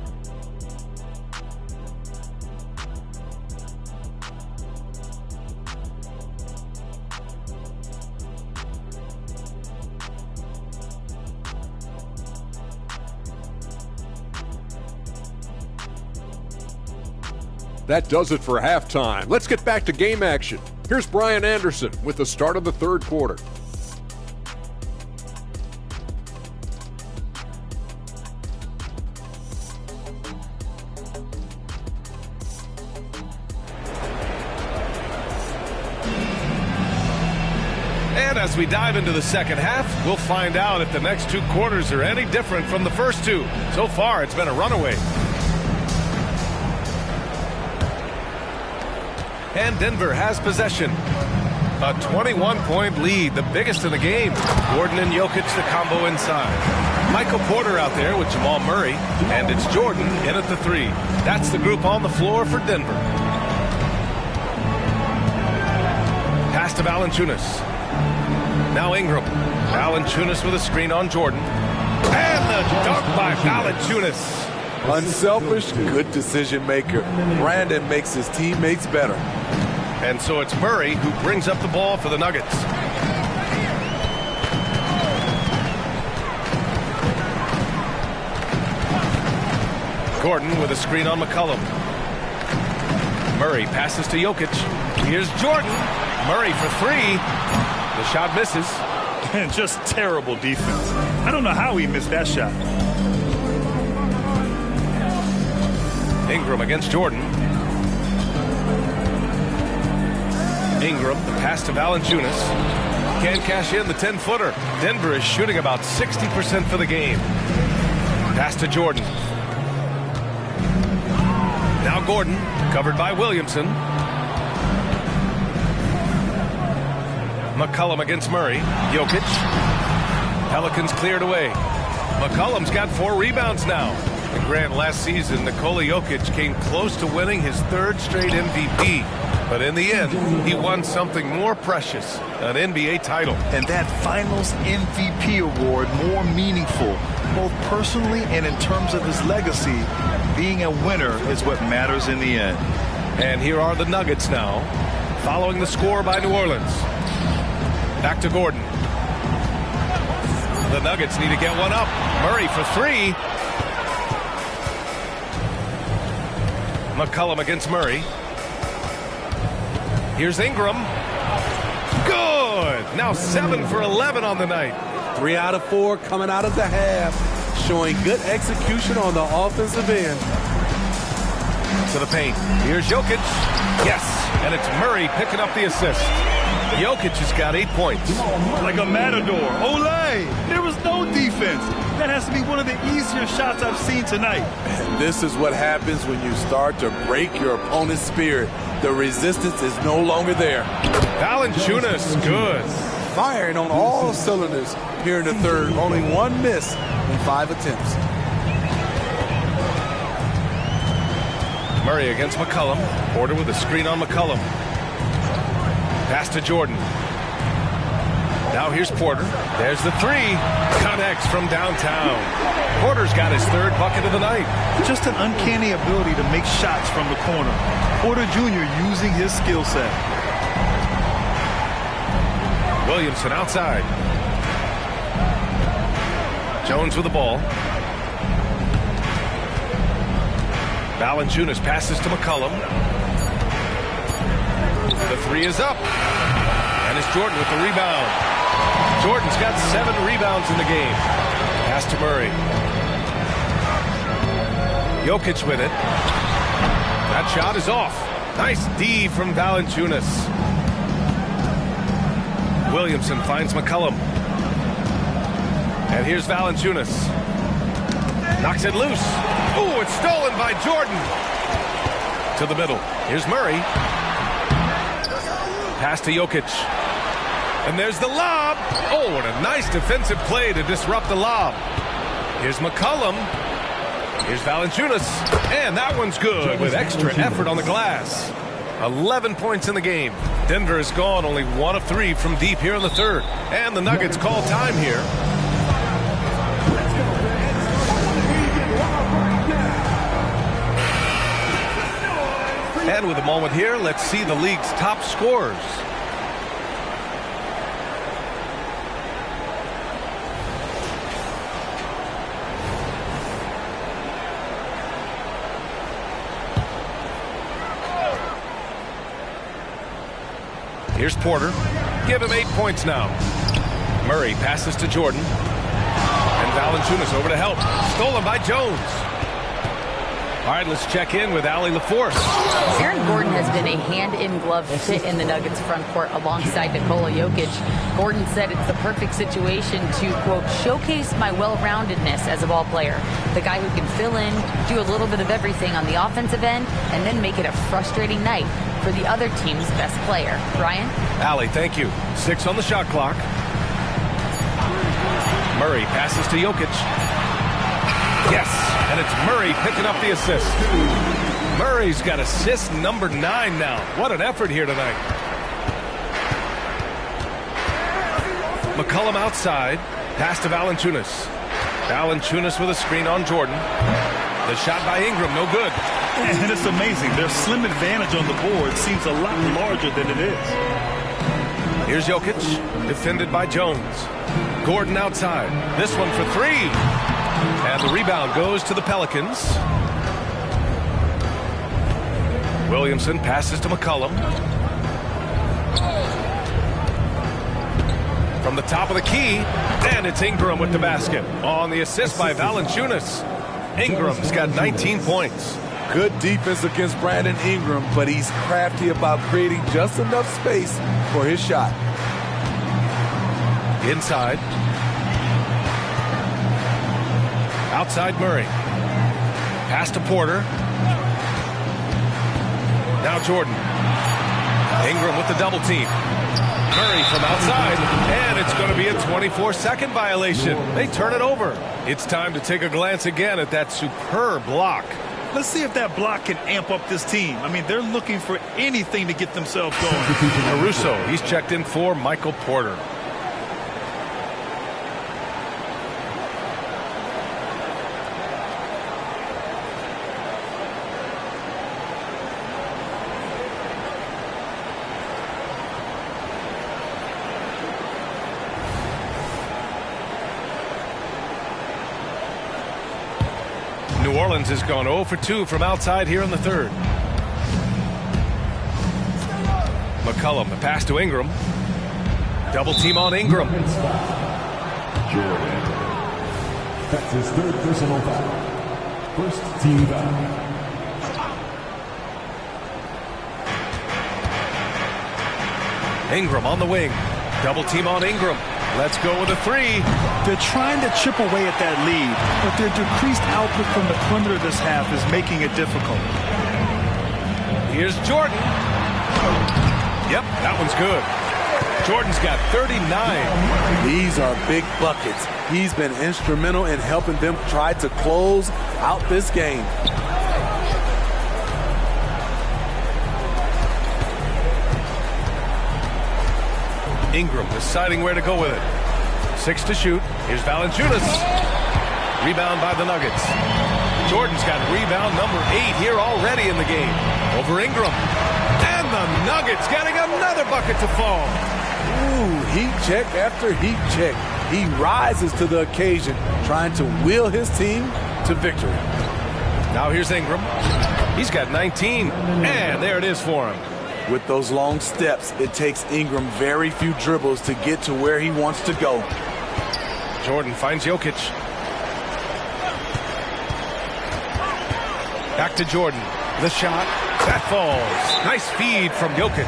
That does it for halftime. Let's get back to game action. Here's Brian Anderson with the start of the third quarter. And as we dive into the second half, we'll find out if the next two quarters are any different from the first two. So far, it's been a runaway. And Denver has possession. A 21-point lead, the biggest in the game. Gordon and Jokic, the combo inside. Michael Porter out there with Jamal Murray. And it's Jordan in at the three. That's the group on the floor for Denver. Pass to Valanciunas. Now Ingram. Valanciunas with a screen on Jordan. And the dunk by Valanciunas. Unselfish, good decision maker. Brandon makes his teammates better. And so it's Murray who brings up the ball for the Nuggets. Gordon with a screen on McCollum. Murray passes to Jokic. Here's Jordan. Murray for three. The shot misses. And just terrible defense. I don't know how he missed that shot. Ingram against Jordan. Ingram, the pass to Valanciunas. Can't cash in the 10-footer. Denver is shooting about 60% for the game. Pass to Jordan. Now Gordon, covered by Williamson. McCollum against Murray. Jokic. Pelicans cleared away. McCollum's got 4 rebounds now. And Grant, last season, Nikola Jokic came close to winning his 3rd straight MVP. But in the end, he won something more precious, an NBA title. And that Finals MVP award more meaningful, both personally and in terms of his legacy. Being a winner is what matters in the end. And here are the Nuggets now, following the score by New Orleans. Back to Gordon. The Nuggets need to get one up. Murray for 3. McCollum against Murray. Here's Ingram. Good. Now 7 for 11 on the night. 3 out of 4 coming out of the half, showing good execution on the offensive end. To the paint. Here's Jokic. Yes. And it's Murray picking up the assist. Jokic has got 8 points. Like a matador. Olay! There was no defense. That has to be one of the easier shots I've seen tonight. And this is what happens when you start to break your opponent's spirit. The resistance is no longer there. Valanciunas, good. Firing on all cylinders here in the third. Only 1 miss in 5 attempts. Murray against McCollum. Porter with a screen on McCollum. Pass to Jordan. Now here's Porter. There's the three. Connects from downtown. Porter's got his third bucket of the night. Just an uncanny ability to make shots from the corner. Porter Jr. using his skill set. Williamson outside. Jones with the ball. Valanciunas passes to McCollum. The three is up. And it's Jordan with the rebound. Jordan's got 7 rebounds in the game. Pass to Murray. Jokic with it. That shot is off. Nice D from Valanciunas. Williamson finds McCollum. And here's Valanciunas. Knocks it loose. Ooh, it's stolen by Jordan. To the middle. Here's Murray. Pass to Jokic. And there's the lob. Oh, what a nice defensive play to disrupt the lob. Here's McCollum. Here's Valanciunas. And that one's good with extra effort on the glass. 11 points in the game. Denver has gone only 1 of 3 from deep here in the third. And the Nuggets call time here. And with a moment here, let's see the league's top scorers. Here's Porter. Give him 8 points now. Murray passes to Jordan. And Valanciunas over to help. Stolen by Jones. All right, let's check in with Allie LaForce. Aaron Gordon has been a hand-in-glove fit in the Nuggets front court alongside Nikola Jokic. Gordon said it's the perfect situation to, quote, showcase my well-roundedness as a ball player. The guy who can fill in, do a little bit of everything on the offensive end, and then make it a frustrating night for the other team's best player. Ryan? Allie, thank you. 6 on the shot clock. Murray passes to Jokic. Yes, and it's Murray picking up the assist. Murray's got assist number 9 now. What an effort here tonight. McCollum outside. Pass to Valanciunas. Valanciunas with a screen on Jordan. The shot by Ingram, no good. And it's amazing. Their slim advantage on the board seems a lot larger than it is. Here's Jokic, defended by Jones. Gordon outside. This one for 3. And the rebound goes to the Pelicans. Williamson passes to McCollum. From the top of the key, and it's Ingram with the basket. On the assist by Valanciunas. Ingram's got 19 points. Good defense against Brandon Ingram, but he's crafty about creating just enough space for his shot. Inside. Outside Murray. Pass to Porter. Now Jordan. Ingram with the double team. Murray from outside. And it's going to be a 24-second violation. They turn it over. It's time to take a glance again at that superb block. Let's see if that block can amp up this team. I mean, they're looking for anything to get themselves going. Caruso, he's checked in for Michael Porter. New Orleans has gone 0 for 2 from outside here in the third. McCollum, the pass to Ingram. Double team on Ingram. Jordan. That's his third personal foul. First team foul. Ingram on the wing. Double team on Ingram. Let's go with a 3. They're trying to chip away at that lead, but their decreased output from the perimeter this half is making it difficult. Here's Jordan. Yep, that one's good. Jordan's got 39. These are big buckets. He's been instrumental in helping them try to close out this game. Ingram deciding where to go with it. 6 to shoot. Here's Valanciunas. Rebound by the Nuggets. Jordan's got rebound number 8 here already in the game. Over Ingram. And the Nuggets getting another bucket to fall. Ooh, heat check after heat check. He rises to the occasion, trying to wheel his team to victory. Now here's Ingram. He's got 19, and there it is for him. With those long steps, it takes Ingram very few dribbles to get to where he wants to go. Jordan finds Jokic. Back to Jordan. The shot. That falls. Nice feed from Jokic.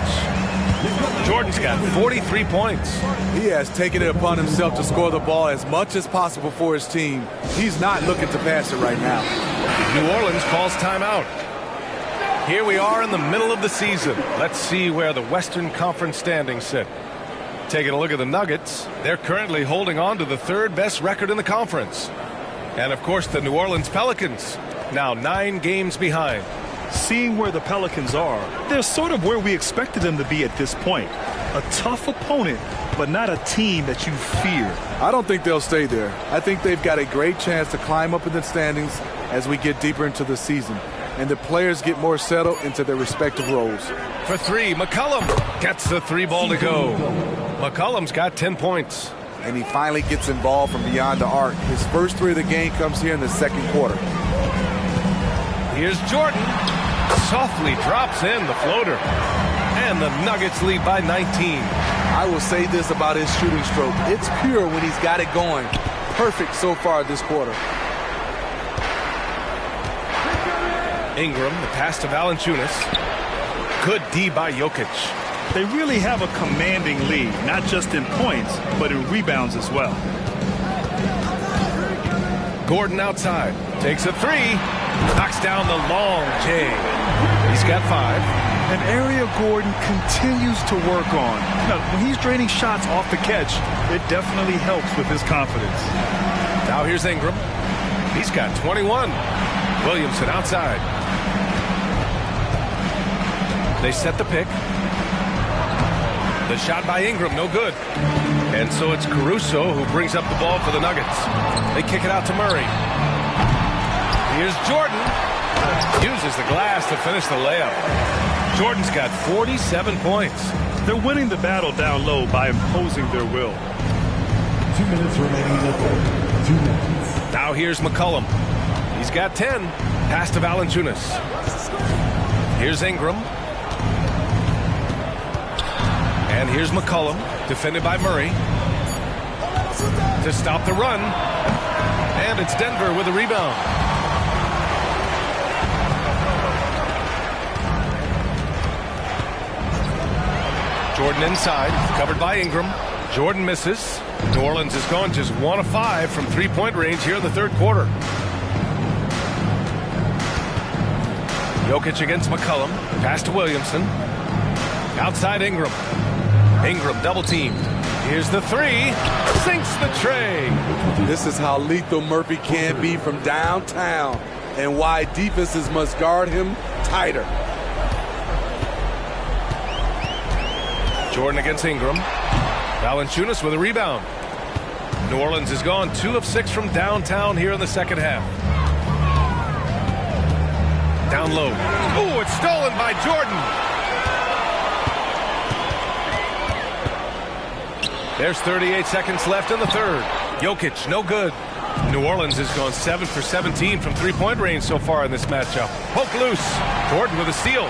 Jordan's got 43 points. He has taken it upon himself to score the ball as much as possible for his team. He's not looking to pass it right now. New Orleans calls timeout. Here we are in the middle of the season. Let's see where the Western Conference standings sit. Taking a look at the Nuggets, they're currently holding on to the 3rd best record in the conference. And of course the New Orleans Pelicans, now 9 games behind. Seeing where the Pelicans are, they're sort of where we expected them to be at this point. A tough opponent, but not a team that you fear. I don't think they'll stay there. I think they've got a great chance to climb up in the standings as we get deeper into the season, and the players get more settled into their respective roles. For 3, McCollum gets the 3 ball to go. McCollum's got 10 points. And he finally gets involved from beyond the arc. His first 3 of the game comes here in the 2nd quarter. Here's Jordan. Softly drops in the floater. And the Nuggets lead by 19. I will say this about his shooting stroke. It's pure when he's got it going. Perfect so far this quarter. Ingram, the pass to Valanciunas. Good D by Jokic. They really have a commanding lead, not just in points, but in rebounds as well. Gordon outside. Takes a 3. Knocks down the long J. He's got 5. An area Gordon continues to work on. Now, when he's draining shots off the catch, it definitely helps with his confidence. Now here's Ingram. He's got 21. Williamson outside. They set the pick. The shot by Ingram, no good. And so it's Caruso who brings up the ball for the Nuggets. They kick it out to Murray. Here's Jordan. Uses the glass to finish the layup. Jordan's got 47 points. They're winning the battle down low by imposing their will. 2 minutes remaining in the third. 2 minutes. Now here's McCollum. He's got 10. Pass to Valanciunas. Here's Ingram. And here's McCollum, defended by Murray. To stop the run. And it's Denver with a rebound. Jordan inside, covered by Ingram. Jordan misses. New Orleans has gone just 1 of 5 from 3-point range here in the 3rd quarter. Jokic against McCollum. Pass to Williamson. Outside Ingram. Ingram double teamed. Here's the 3. Sinks the tray. This is how lethal Murphy can be from downtown and why defenses must guard him tighter. Jordan against Ingram. Valanciunas with a rebound. New Orleans has gone 2 of 6 from downtown here in the 2nd half. Down low. Oh, it's stolen by Jordan. There's 38 seconds left in the 3rd. Jokic, no good. New Orleans has gone 7 for 17 from 3-point range so far in this matchup. Poke loose. Jordan with a steal.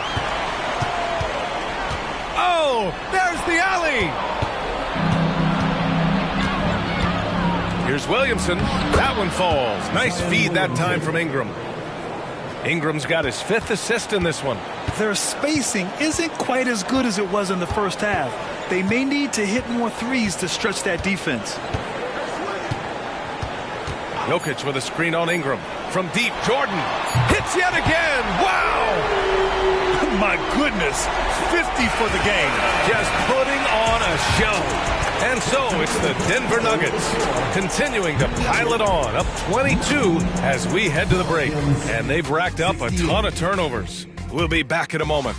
Oh, there's the alley. Here's Williamson. That one falls. Nice feed that time from Ingram. Ingram's got his 5th assist in this one. Their spacing isn't quite as good as it was in the first half. They may need to hit more threes to stretch that defense. Jokic with a screen on Ingram. From deep, Jordan hits yet again. Wow! My goodness, 50 for the game. Just putting on a show. And so it's the Denver Nuggets continuing to pile it on, up 22 as we head to the break. And they've racked up a ton of turnovers. We'll be back in a moment.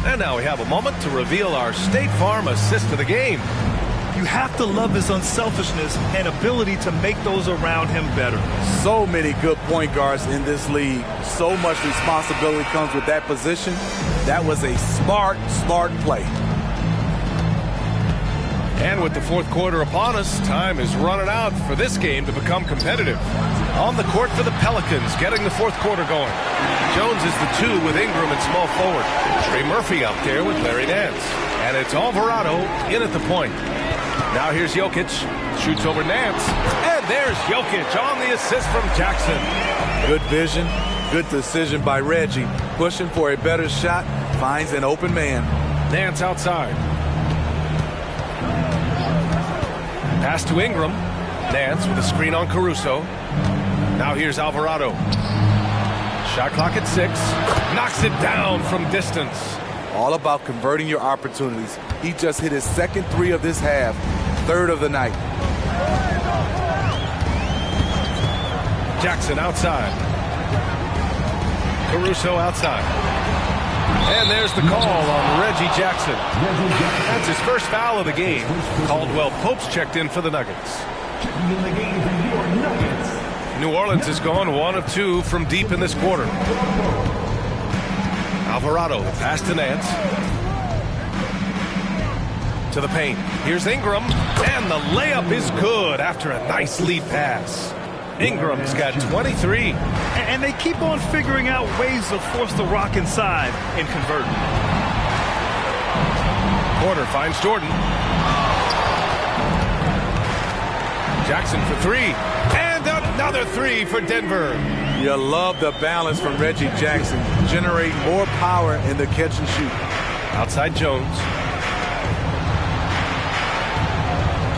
And now we have a moment to reveal our State Farm assist of the game. You have to love his unselfishness and ability to make those around him better. So many good point guards in this league. So much responsibility comes with that position. That was a smart play. And with the fourth quarter upon us, time is running out for this game to become competitive. On the court for the Pelicans, getting the fourth quarter going. Jones is the 2 with Ingram and small forward. Trey Murphy out there with Larry Nance. And it's Alvarado in at the point. Now here's Jokic. Shoots over Nance. And there's Jokic on the assist from Jackson. Good vision. Good decision by Reggie. Pushing for a better shot. Finds an open man. Nance outside. Pass to Ingram. Nance with a screen on Caruso. Now here's Alvarado. Shot clock at 6. Knocks it down from distance. All about converting your opportunities. He just hit his second 3 of this half. 3rd of the night. Jackson outside. Caruso outside. And there's the call on Reggie Jackson. That's his first foul of the game. Caldwell Pope's checked in for the Nuggets. New Orleans has gone 1 of 2 from deep in this quarter. Alvarado, the pass to Nance. To the paint. Here's Ingram. And the layup is good after a nice lead pass. Ingram's got 23. And they keep on figuring out ways to force the rock inside and convert. Porter finds Jordan. Jackson for 3. And another 3 for Denver. You love the balance from Reggie Jackson. Generate more power in the catch and shoot. Outside Jones.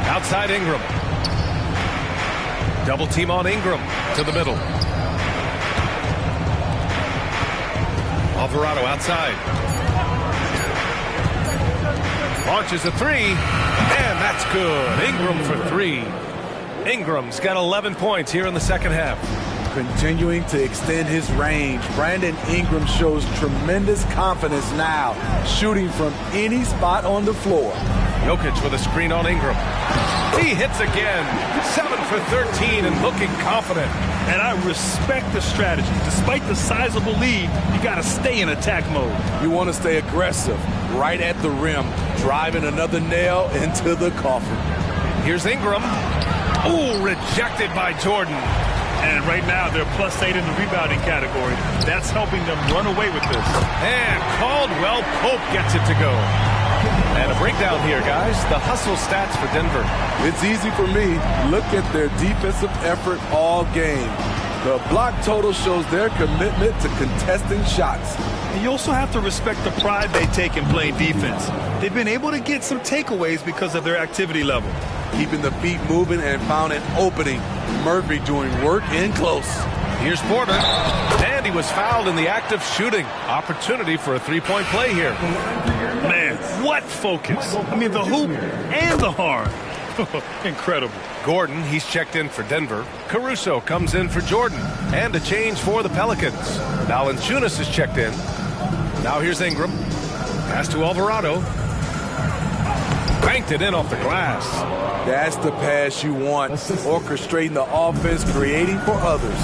Outside Ingram. Double team on Ingram to the middle. Alvarado outside. Launches a 3. And that's good. Ingram for 3. Ingram's got 11 points here in the second half. Continuing to extend his range. Brandon Ingram shows tremendous confidence now, shooting from any spot on the floor. Jokic with a screen on Ingram. He hits again. 7 for 13 and looking confident. And I respect the strategy. Despite the sizable lead, you got to stay in attack mode. You want to stay aggressive, right at the rim, driving another nail into the coffin. Here's Ingram. Ooh, rejected by Jordan. And right now, they're +8 in the rebounding category. That's helping them run away with this. And Caldwell Pope gets it to go. And a breakdown here, guys. The hustle stats for Denver. It's easy for me. Look at their defensive effort all game. The block total shows their commitment to contesting shots. And you also have to respect the pride they take in playing defense. They've been able to get some takeaways because of their activity level. Keeping the feet moving and found an opening. Murphy doing work in close. Here's Porter. And he was fouled in the act of shooting. Opportunity for a 3-point play here. Man, what focus. I mean, the hoop and the horn. Incredible. Gordon, he's checked in for Denver. Caruso comes in for Jordan. And a change for the Pelicans. Valanciunas is checked in. Now here's Ingram. Pass to Alvarado. Banked it in off the glass. That's the pass you want. Orchestrating the offense, creating for others.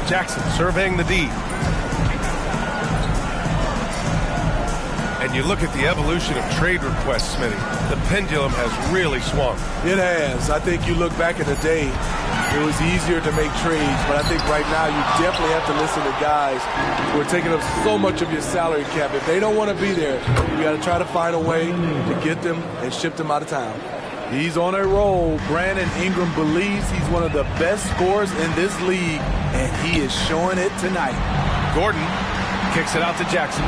Jackson surveying the D. And you look at the evolution of trade requests, Smitty. The pendulum has really swung. It has. I think you look back at the day, it was easier to make trades, but I think right now you definitely have to listen to guys who are taking up so much of your salary cap. If they don't want to be there, you got to try to find a way to get them and ship them out of town. He's on a roll. Brandon Ingram believes he's one of the best scorers in this league, and he is showing it tonight. Gordon kicks it out to Jackson.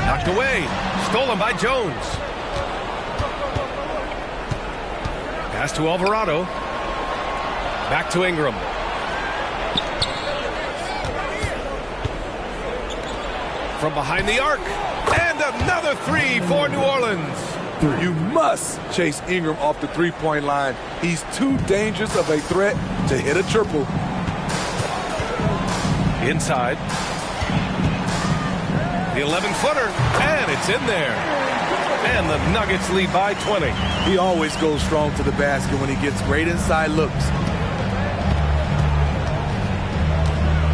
Knocked away. Stolen by Jones. Pass to Alvarado. Back to Ingram. From behind the arc. And another 3 for New Orleans. three. You must chase Ingram off the three-point line. He's too dangerous of a threat to hit a triple. Inside. The 11-footer, and it's in there. And the Nuggets lead by 20. He always goes strong to the basket when he gets great inside looks.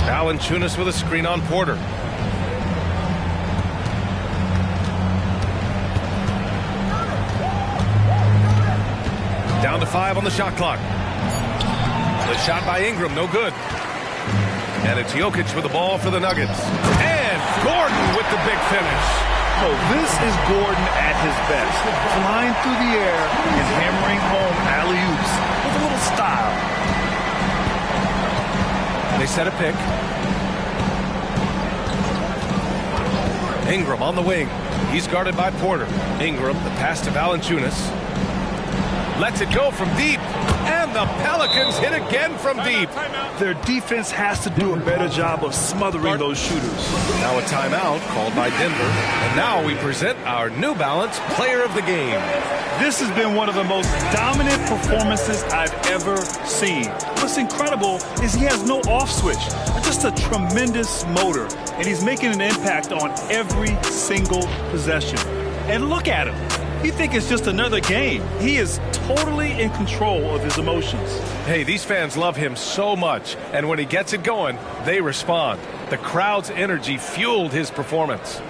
Valanciunas with a screen on Porter. Down to 5 on the shot clock. The shot by Ingram, no good. And it's Jokic with the ball for the Nuggets. And Gordon with the big finish. Oh, this is Gordon at his best. Flying through the air and hammering home alley-oops with a little style. They set a pick. Ingram on the wing. He's guarded by Porter. Ingram, the pass to Valanciunas. Lets it go from deep. And the Pelicans hit again from deep. Their defense has to do a better job of smothering those shooters. Now a timeout called by Denver. And now we present our New Balance Player of the Game. This has been one of the most dominant performances I've ever seen. What's incredible is he has no off switch, just a tremendous motor, and he's making an impact on every single possession. And look at him. You think it's just another game. He is totally in control of his emotions. Hey, these fans love him so much, and when he gets it going, they respond. The crowd's energy fueled his performance.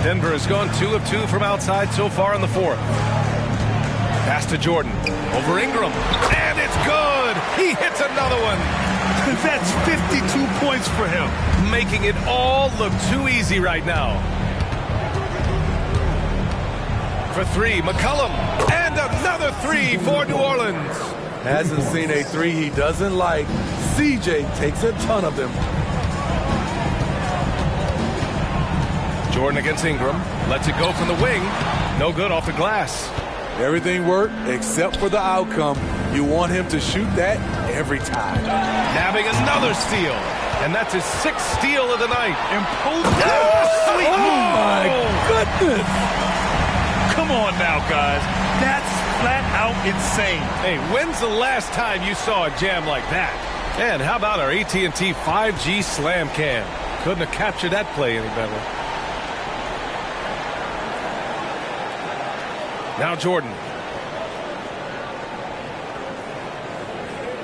Denver has gone 2 of 2 from outside so far in the fourth. Pass to Jordan. Over Ingram. And it's good! He hits another one! That's 52 points for him. Making it all look too easy right now. For 3, McCollum. And another 3 for New Orleans. Hasn't seen a 3 he doesn't like. CJ takes a ton of them. Jordan against Ingram. Lets it go from the wing. No good off the glass. Everything worked except for the outcome. You want him to shoot that every time. Nabbing another steal. And that's his 6th steal of the night. Sweet move. My goodness. Come on now, guys. That's flat out insane. Hey, when's the last time you saw a jam like that? And how about our AT&T 5G Slam Cam? Couldn't have captured that play any better. Now Jordan.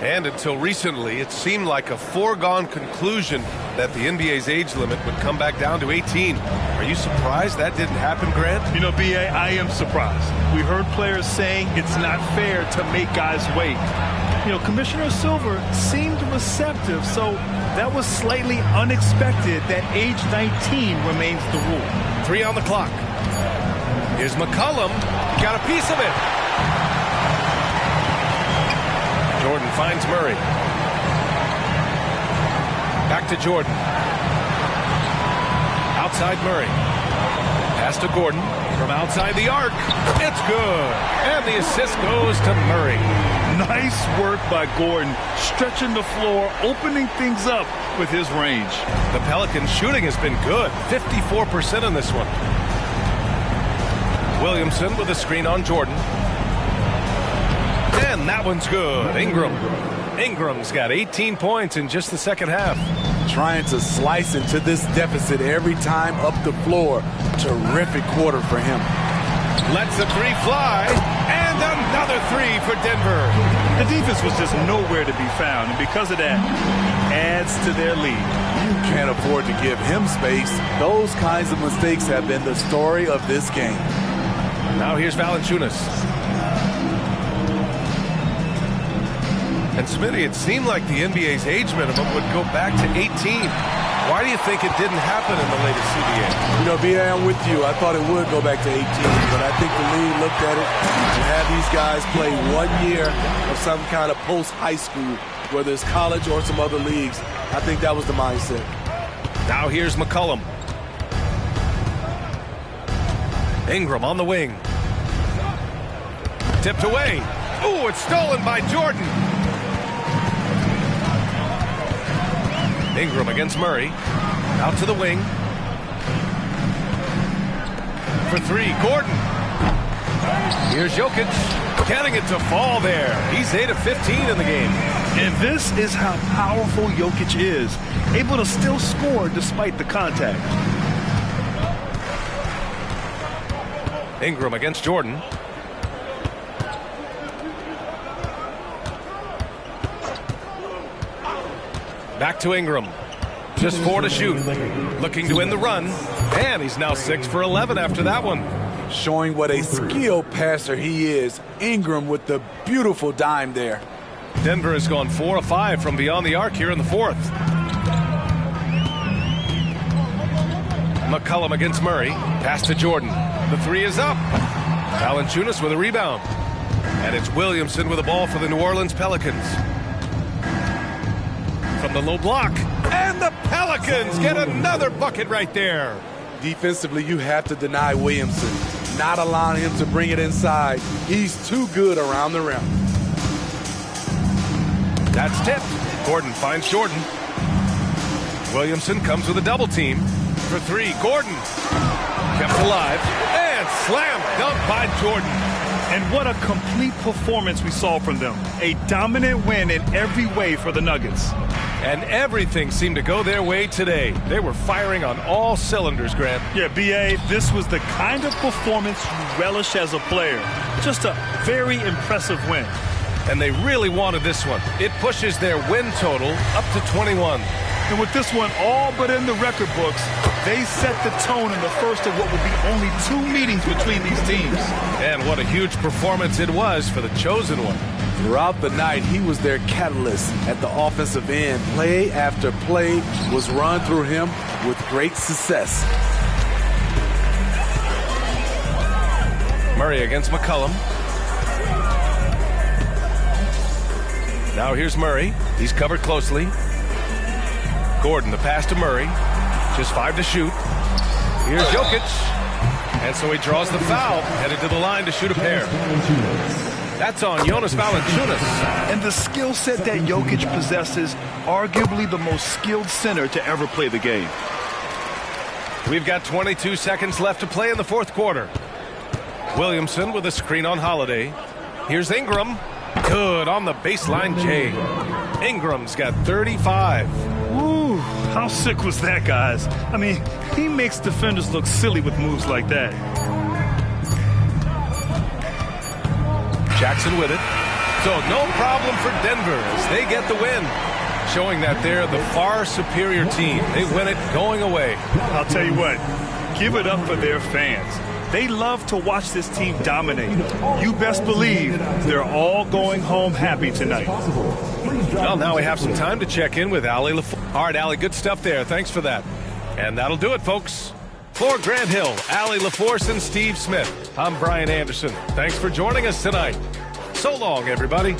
And until recently, it seemed like a foregone conclusion that the NBA's age limit would come back down to 18. Are you surprised that didn't happen, Grant? You know, B.A., I am surprised. We heard players saying it's not fair to make guys wait. You know, Commissioner Silver seemed receptive, so that was slightly unexpected that age 19 remains the rule. 3 on the clock. Here's McCollum. Got a piece of it. Jordan finds Murray. Back to Jordan. Outside Murray. Pass to Gordon from outside the arc. It's good. And the assist goes to Murray. Nice work by Gordon, stretching the floor, opening things up with his range. The Pelicans' shooting has been good. 54% in this one. Williamson with a screen on Jordan. And that one's good. Ingram's got 18 points in just the second half. Trying to slice into this deficit every time up the floor. Terrific quarter for him. Lets the 3 fly. And another 3 for Denver. The defense was just nowhere to be found. And because of that, adds to their lead. You can't afford to give him space. Those kinds of mistakes have been the story of this game. Now here's Valanciunas. And Smitty, it seemed like the NBA's age minimum would go back to 18. Why do you think it didn't happen in the latest CBA? You know, B.A., I'm with you. I thought it would go back to 18, but I think the league looked at it to have these guys play 1 year of some kind of post-high school, whether it's college or some other leagues. I think that was the mindset. Now here's McCollum. Ingram on the wing. Tipped away. Ooh, it's stolen by Jordan. Ingram against Murray. Out to the wing. For three, Gordon. Here's Jokic. Getting it to fall there. He's 8 of 15 in the game. And this is how powerful Jokic is. Able to still score despite the contact. Ingram against Jordan. Back to Ingram. Just 4 to shoot. Looking to win the run. And he's now 6 for 11 after that one. Showing what a skilled passer he is. Ingram with the beautiful dime there. Denver has gone 4 of 5 from beyond the arc here in the fourth. McCollum against Murray. Pass to Jordan. The three is up. Valanciunas with a rebound. And it's Williamson with the ball for the New Orleans Pelicans. From the low block. And the Pelicans get another bucket right there. Defensively, you have to deny Williamson. Not allowing him to bring it inside. He's too good around the rim. That's tipped. Gordon finds Jordan. Williamson comes with a double team. For three, Gordon. Kept alive. And slam dunk by Jordan. And what a complete performance we saw from them. A dominant win in every way for the Nuggets. And everything seemed to go their way today. They were firing on all cylinders, Grant. Yeah, B.A., this was the kind of performance you relish as a player. Just a very impressive win. And they really wanted this one. It pushes their win total up to 21. And with this one all but in the record books, they set the tone in the first of what will be only 2 meetings between these teams. And what a huge performance it was for the chosen one. Throughout the night, he was their catalyst at the offensive end. Play after play was run through him with great success. Murray against McCollum. Now here's Murray. He's covered closely. Gordon, the pass to Murray. Just 5 to shoot. Here's Jokic. And so he draws the foul, headed to the line to shoot a pair. That's on Jonas Valanciunas. And the skill set that Jokic possesses, arguably the most skilled center to ever play the game. We've got 22 seconds left to play in the fourth quarter. Williamson with a screen on Holiday. Here's Ingram. Good on the baseline, Jay. Ingram's got 35. Woo, how sick was that, guys? I mean, he makes defenders look silly with moves like that. Jackson with it. So no problem for Denver as they get the win. Showing that they're the far superior team. They win it going away. I'll tell you what, give it up for their fans. They love to watch this team dominate. You best believe they're all going home happy tonight. Well, now we have some time to check in with Allie LaForce. All right, Allie, good stuff there. Thanks for that. And that'll do it, folks. For Grant Hill, Allie LaForce, and Steve Smith, I'm Brian Anderson. Thanks for joining us tonight. So long, everybody.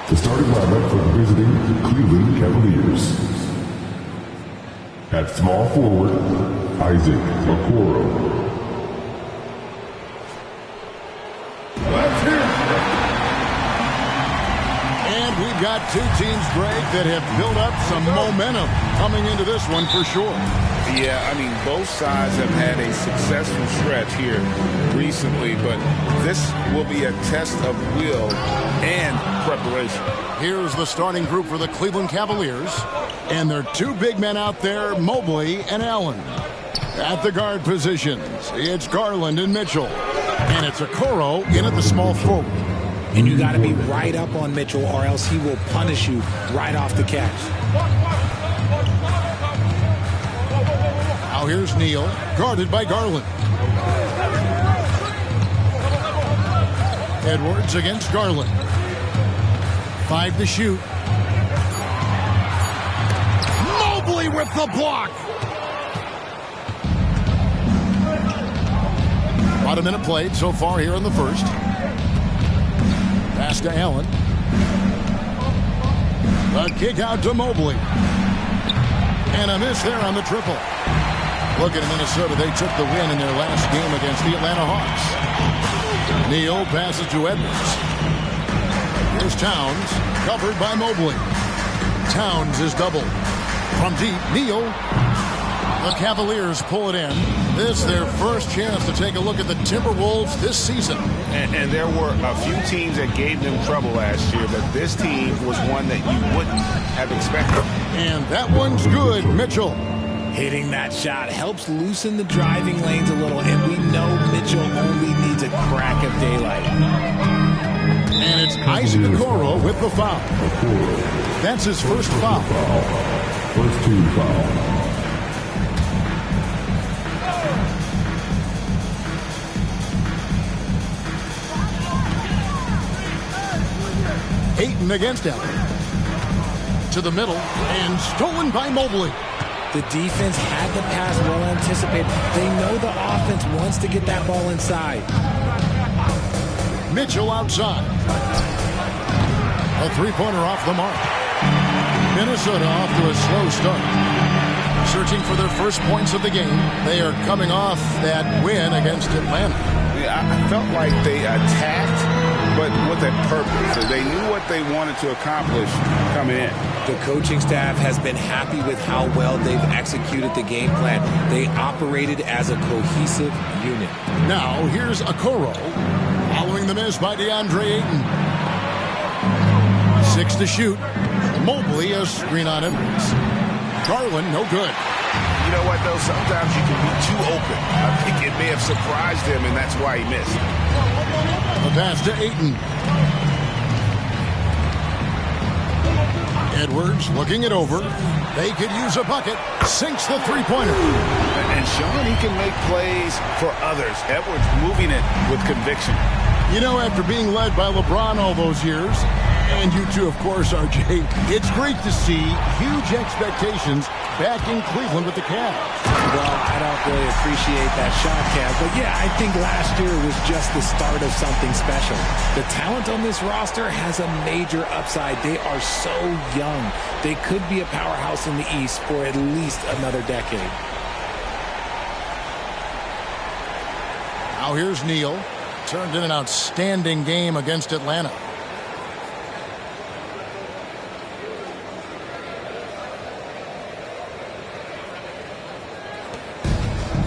The starting lineup for the visiting Cleveland Cavaliers. At small forward, Isaac Okoro. And we've got two teams, Greg, that have built up some momentum coming into this one for sure. Yeah, I mean, both sides have had a successful stretch here recently, but this will be a test of will and preparation. Here's the starting group for the Cleveland Cavaliers, and their two big men out there, Mobley and Allen. At the guard positions, it's Garland and Mitchell, and it's Okoro in at the small forward. And you got to be right up on Mitchell, or else he will punish you right off the catch. Now here's Neal, guarded by Garland. Edwards against Garland. 5 to shoot. Mobley with the block. About a minute played so far here in the first. Pass to Allen. The kick out to Mobley. And a miss there on the triple. Look at Minnesota. They took the win in their last game against the Atlanta Hawks. Neal passes to Edwards. Here's Towns, covered by Mobley. Towns is doubled. From deep, Neal. The Cavaliers pull it in. This is their first chance to take a look at the Timberwolves this season. And there were a few teams that gave them trouble last year, but this team was one that you wouldn't have expected. And that one's good, Mitchell. Hitting that shot helps loosen the driving lanes a little, and we know Mitchell only needs a crack of daylight. And it's Isaac Okoro with the foul. That's his first foul. First team foul. Ayton against Allen. To the middle, and stolen by Mobley. The defense had the pass well anticipated. They know the offense wants to get that ball inside. Mitchell outside. A three-pointer off the mark. Minnesota off to a slow start. Searching for their first points of the game. They are coming off that win against Atlanta. Yeah, I felt like they attacked, but with a purpose. They knew what they wanted to accomplish coming in. The coaching staff has been happy with how well they've executed the game plan. They operated as a cohesive unit. Now, here's Okoro, following the miss by DeAndre Ayton. 6 to shoot. Mobley, a screen on Edwards. Garland, no good. You know what, though? Sometimes you can be too open. I think it may have surprised him, and that's why he missed. The pass to Ayton. Edwards looking it over. They could use a bucket. Sinks the three-pointer. And Sean, he can make plays for others. Edwards moving it with conviction. You know, after being led by LeBron all those years, and you too, of course, RJ, it's great to see huge expectations back in Cleveland with the Cavs. Well, I don't really appreciate that shot, Cav, but yeah, I think last year was just the start of something special. The talent on this roster has a major upside. They are so young. They could be a powerhouse in the East for at least another decade. Now here's Neal. Turned in an outstanding game against Atlanta.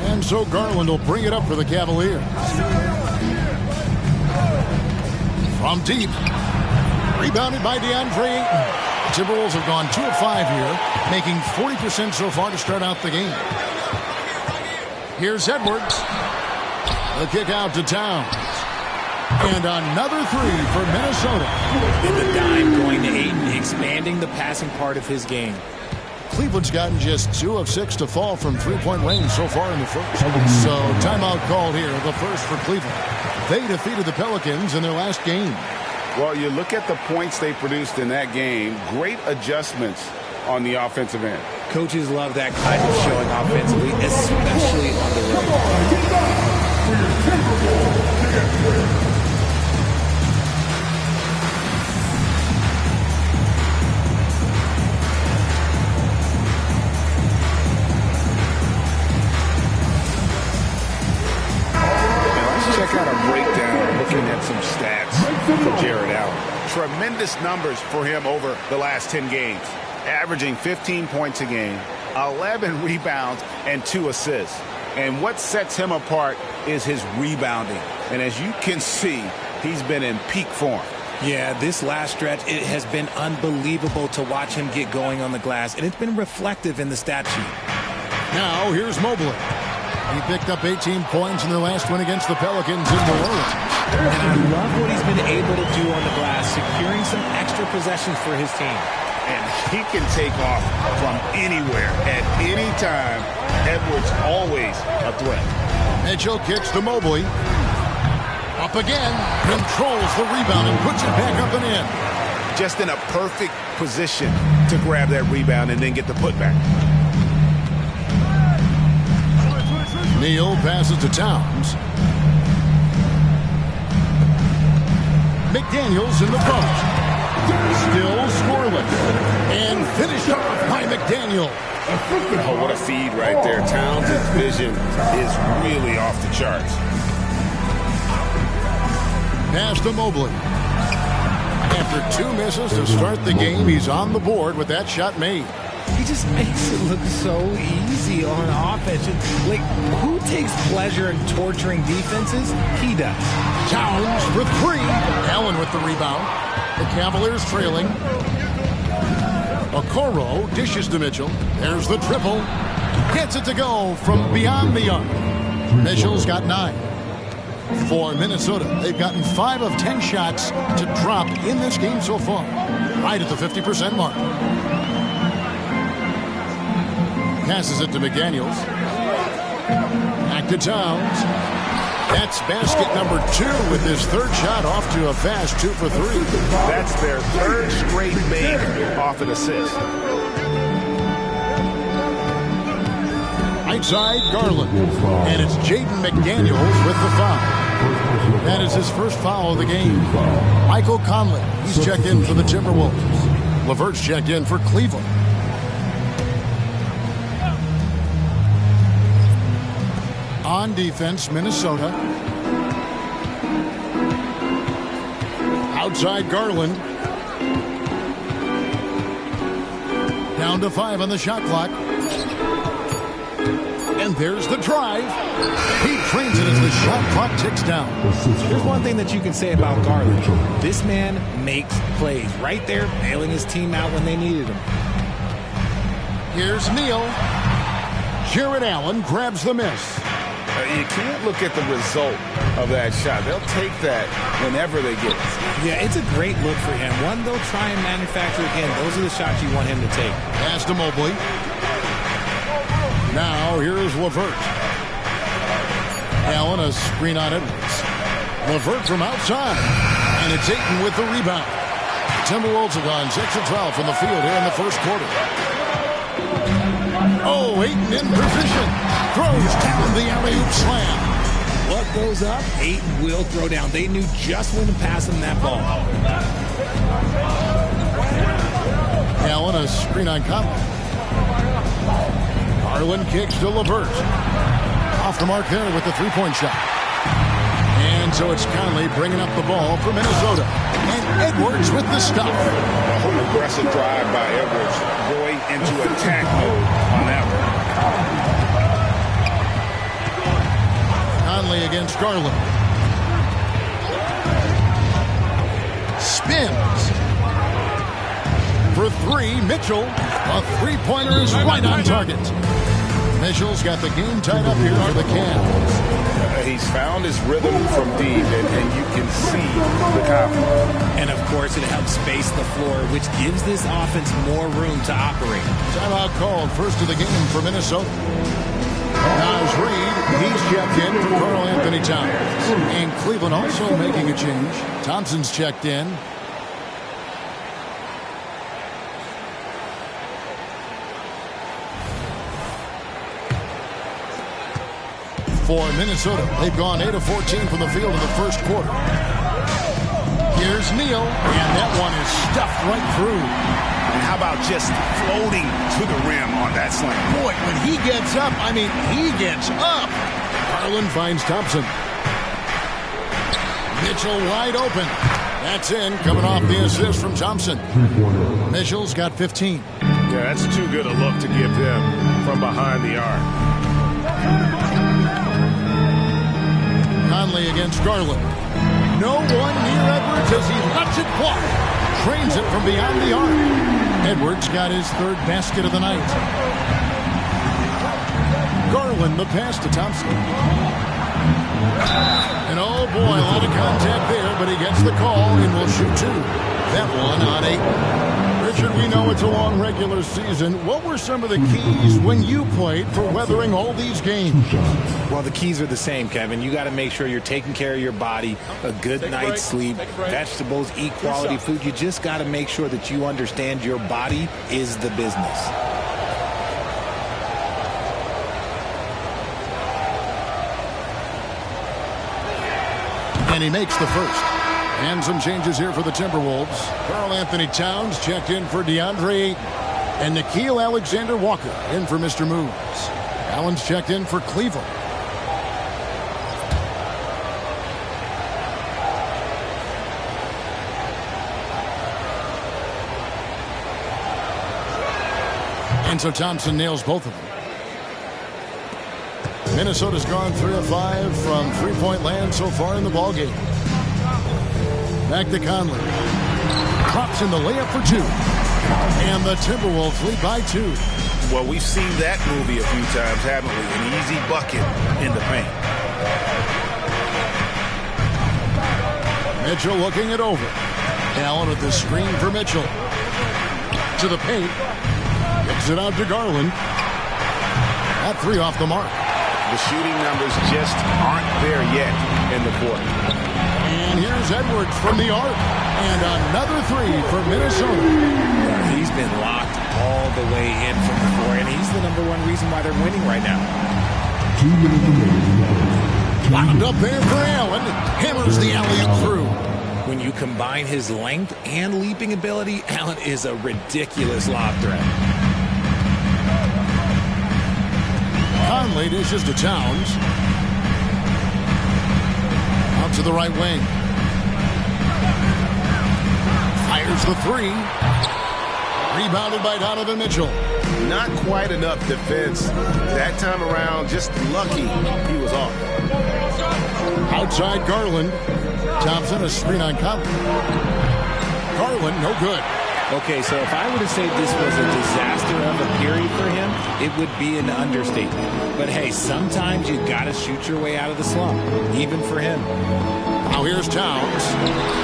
And so Garland will bring it up for the Cavaliers. From deep. Rebounded by DeAndre Ayton. The Timberwolves have gone 2 of 5 here, making 40% so far to start out the game. Here's Edwards. The kick out to Towns. And another three for Minnesota. And the dime going to Ayton, expanding the passing part of his game. Cleveland's gotten just 2 of 6 to fall from three-point range so far in the first. So timeout called here, the first for Cleveland. They defeated the Pelicans in their last game. Well, you look at the points they produced in that game. Great adjustments on the offensive end. Coaches love that kind of showing offensively, especially on the road. tremendous numbers for him over the last 10 games, averaging 15 points a game, 11 rebounds, and 2 assists. And what sets him apart is his rebounding. And as you can see, he's been in peak form. Yeah, this last stretch, it has been unbelievable to watch him get going on the glass, and it's been reflective in the stat sheet. Now, here's Mobley. He picked up 18 points in their last win against the Pelicans in New Orleans. And I love what he's been able to do on the glass, securing some extra possessions for his team. And he can take off from anywhere at any time. Edwards always a threat. Mitchell kicks to Mobley. Up again, controls the rebound and puts it back up and in. Just in a perfect position to grab that rebound and then get the putback. Neal passes to Towns. McDaniels in the post. Still scoreless. And finished off by McDaniel. Oh, what a feed right there. Towns' vision is really off the charts. Pass to Mobley. After 2 misses to start the game, he's on the board with that shot made. He just makes it look so easy on offense. Like, who takes pleasure in torturing defenses? He does. Towns for 3. Allen with the rebound. The Cavaliers trailing. Okoro dishes to Mitchell. There's the triple. Gets it to go from beyond the arc. Mitchell's got 9. For Minnesota, they've gotten 5 of 10 shots to drop in this game so far. Right at the 50% mark. Passes it to McDaniels. Back to Towns. That's basket number 2 with his 3rd shot off to a fast 2 for 3. That's their 3rd straight make off an assist. Right side, Garland. And it's Jaden McDaniels with the foul. That is his first foul of the game. Michael Conley, he's checked in for the Timberwolves. LeVert's checked in for Cleveland. On defense, Minnesota. Outside, Garland. Down to 5 on the shot clock. And there's the drive. He trains it as the shot clock ticks down. There's one thing that you can say about Garland. This man makes plays. Right there, bailing his team out when they needed him. Here's Neal. Jared Allen grabs the miss. You can't look at the result of that shot. They'll take that whenever they get it. Yeah, it's a great look for him. One they'll try and manufacture again. Those are the shots you want him to take. Pass to Mobley. Now here's LeVert. Allen a screen on Edwards. LeVert from outside. And it's Ayton with the rebound. Timberwolves have gone 6 of 12 from the field here in the first quarter. Oh, Ayton in position. Throws down the alley-oop slam. What goes up, Ayton will throw down. They knew just when to pass him that ball. Allen a screen on Conley. Garland kicks to LeVert. Off the mark there with the three-point shot. And so it's Conley bringing up the ball for Minnesota. And Edwards with the stop. A whole aggressive drive by Edwards going into attack mode on that one. Conley against Garland. Spins. For 3, Mitchell. A three-pointer is right on target. Mitchell's got the game tied up here for the Cavs. He's found his rhythm from deep, and you can see the confidence. And, of course, it helps space the floor, which gives this offense more room to operate. Timeout called, first of the game for Minnesota. Naz Reid, he's checked in for Karl Anthony Towns. And Cleveland also making a change. Thompson's checked in. For Minnesota, they've gone 8 of 14 from the field in the first quarter. Here's Neal, and that one is stuffed right through. And how about just floating to the rim on that slam? Boy, when he gets up, I mean, he gets up. Garland finds Thompson. Mitchell wide open. That's in, coming off the assist from Thompson. Mitchell's got 15. Yeah, that's too good a look to give him from behind the arc. Conley against Garland. No one near Edwards as he lets it fly. Trains it from beyond the arc. Edwards got his third basket of the night. Garland, the pass to Thompson. And oh boy, a lot of contact there, but he gets the call and will shoot two. That one on 8. Richard, we know it's a long regular season. What were some of the keys when you played for weathering all these games? Well, the keys are the same, Kevin. You got to make sure you're taking care of your body, a good night's sleep, vegetables, eat quality food. You just got to make sure that you understand your body is the business. And he makes the first. And some changes here for the Timberwolves. Karl Anthony Towns checked in for DeAndre Ayton. And Nickeil Alexander-Walker in for Mr. Moves. Allen's checked in for Cleveland. And so Thompson nails both of them. Minnesota's gone 3 of 5 from three-point land so far in the ballgame. Back to Conley. Drops in the layup for 2. And the Timberwolves lead by 2. Well, we've seen that movie a few times, haven't we? An easy bucket in the paint. Mitchell looking it over. Allen with the screen for Mitchell. To the paint. Gets it out to Garland. That 3 off the mark. The shooting numbers just aren't there yet in the quarter. And here's Edwards from the arc. And another 3 for Minnesota. Yeah, he's been locked all the way in from the floor, and he's the #1 reason why they're winning right now. Wound up there for Allen. Hammers the alley-oop through. When you combine his length and leaping ability, Allen is a ridiculous lob threat. Conley dishes to Towns. Out to the right wing. Fires the 3. Rebounded by Donovan Mitchell. Not quite enough defense that time around. Just lucky he was off. Outside Garland. Thompson a screen on Conley. Garland no good. Okay, so if I were to say this was a disaster of a period for him, it would be an understatement. But hey, sometimes you got to shoot your way out of the slump, even for him. Now here's Towns.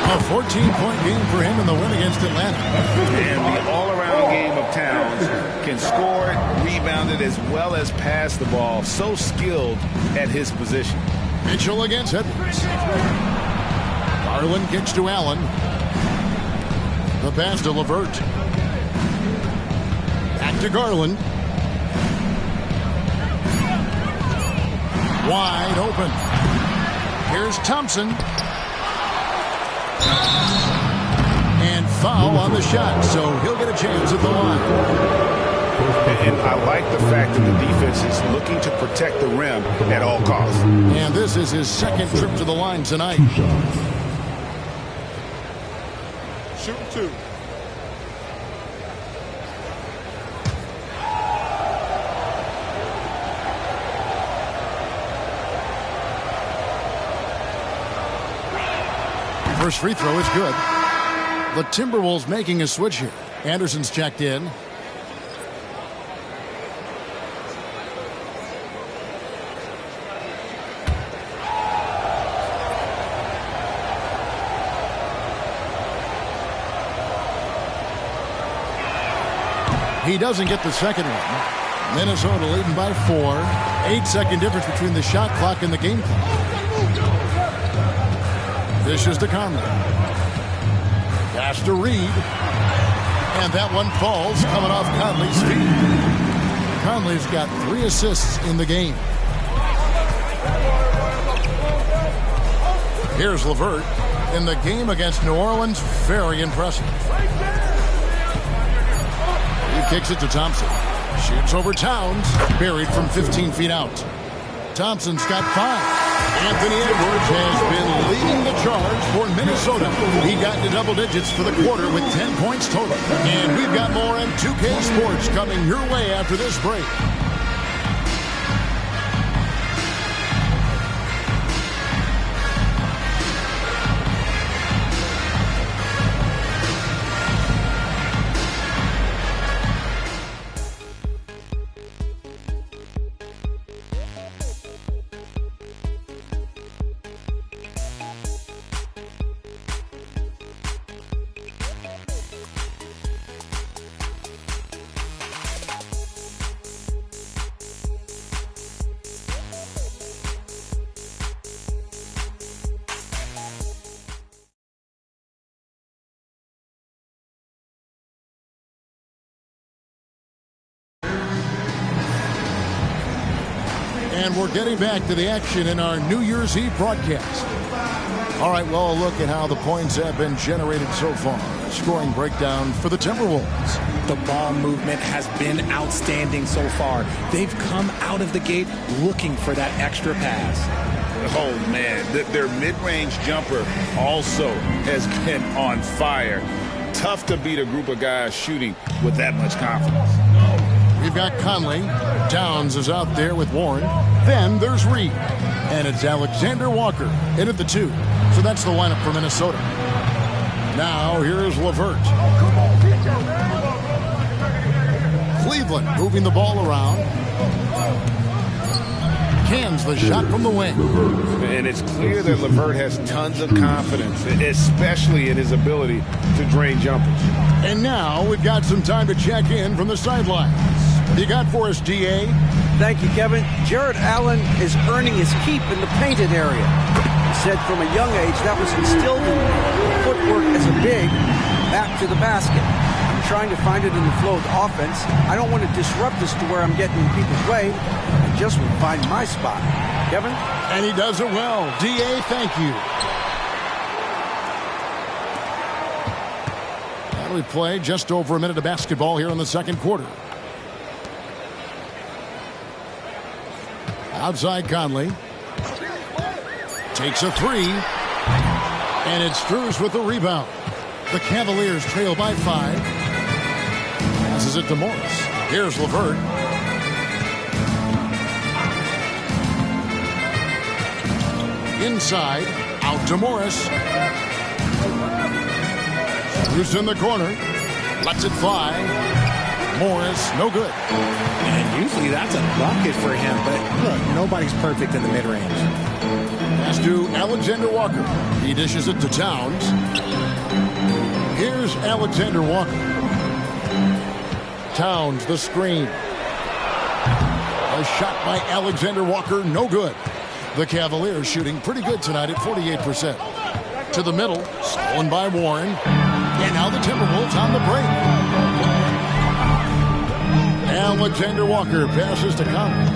A 14-point game for him in the win against Atlanta. And the all-around game of Towns can score, rebound it, as well as pass the ball. So skilled at his position. Mitchell against Edwards. Garland kicks to Allen. The pass to LeVert. Back to Garland. Wide open. Here's Thompson. And foul on the shot, so he'll get a chance at the line. And I like the fact that the defense is looking to protect the rim at all costs. And this is his second trip to the line tonight. Shoot 2. First free throw is good. The Timberwolves making a switch here. Anderson's checked in. He doesn't get the second one. Minnesota leading by 4. 8-second difference between the shot clock and the game clock. Dishes to Conley. Pass to Reed. And that one falls, coming off Conley's feet. Conley's got 3 assists in the game. Here's LeVert. In the game against New Orleans, very impressive. He kicks it to Thompson. Shoots over Towns. Buried from 15 feet out. Thompson's got 5. Anthony Edwards has been leading the charge for Minnesota. He got into double digits for the quarter with 10 points total. And we've got more on 2K Sports coming your way after this break. And we're getting back to the action in our New Year's Eve broadcast. All right, well, look at how the points have been generated so far. Scoring breakdown for the Timberwolves. The ball movement has been outstanding so far. They've come out of the gate looking for that extra pass. Oh, man, their mid-range jumper also has been on fire. Tough to beat a group of guys shooting with that much confidence. We've got Conley. Towns is out there with Warren. Then there's Reed. And it's Alexander Walker in at the 2. So that's the lineup for Minnesota. Now here's LeVert. Cleveland moving the ball around. Cans the shot from the wing. And it's clear that LeVert has tons of confidence, especially in his ability to drain jumpers. And now we've got some time to check in from the sidelines. You got for us, DA? Thank you, Kevin. Jared Allen is earning his keep in the painted area. He said from a young age that was instilled in footwork as a big, back to the basket. I'm trying to find it in the flow of the offense. I don't want to disrupt this to where I'm getting in people's way. I just want to find my spot. Kevin? And he does it well. DA, thank you. And we play just over a minute of basketball here in the second quarter. Outside Conley. Takes a 3. And it's Strus with the rebound. The Cavaliers trail by 5. Passes it to Morris. Here's LeVert. Inside. Out to Morris. Strus in the corner. Lets it fly. Morris, no good. And usually that's a bucket for him, but look, nobody's perfect in the mid-range. Pass to Alexander Walker. He dishes it to Towns. Here's Alexander Walker. Towns, the screen. A shot by Alexander Walker, no good. The Cavaliers shooting pretty good tonight at 48%. To the middle, stolen by Warren. And now the Timberwolves on the break. Alexander Walker passes to Conley.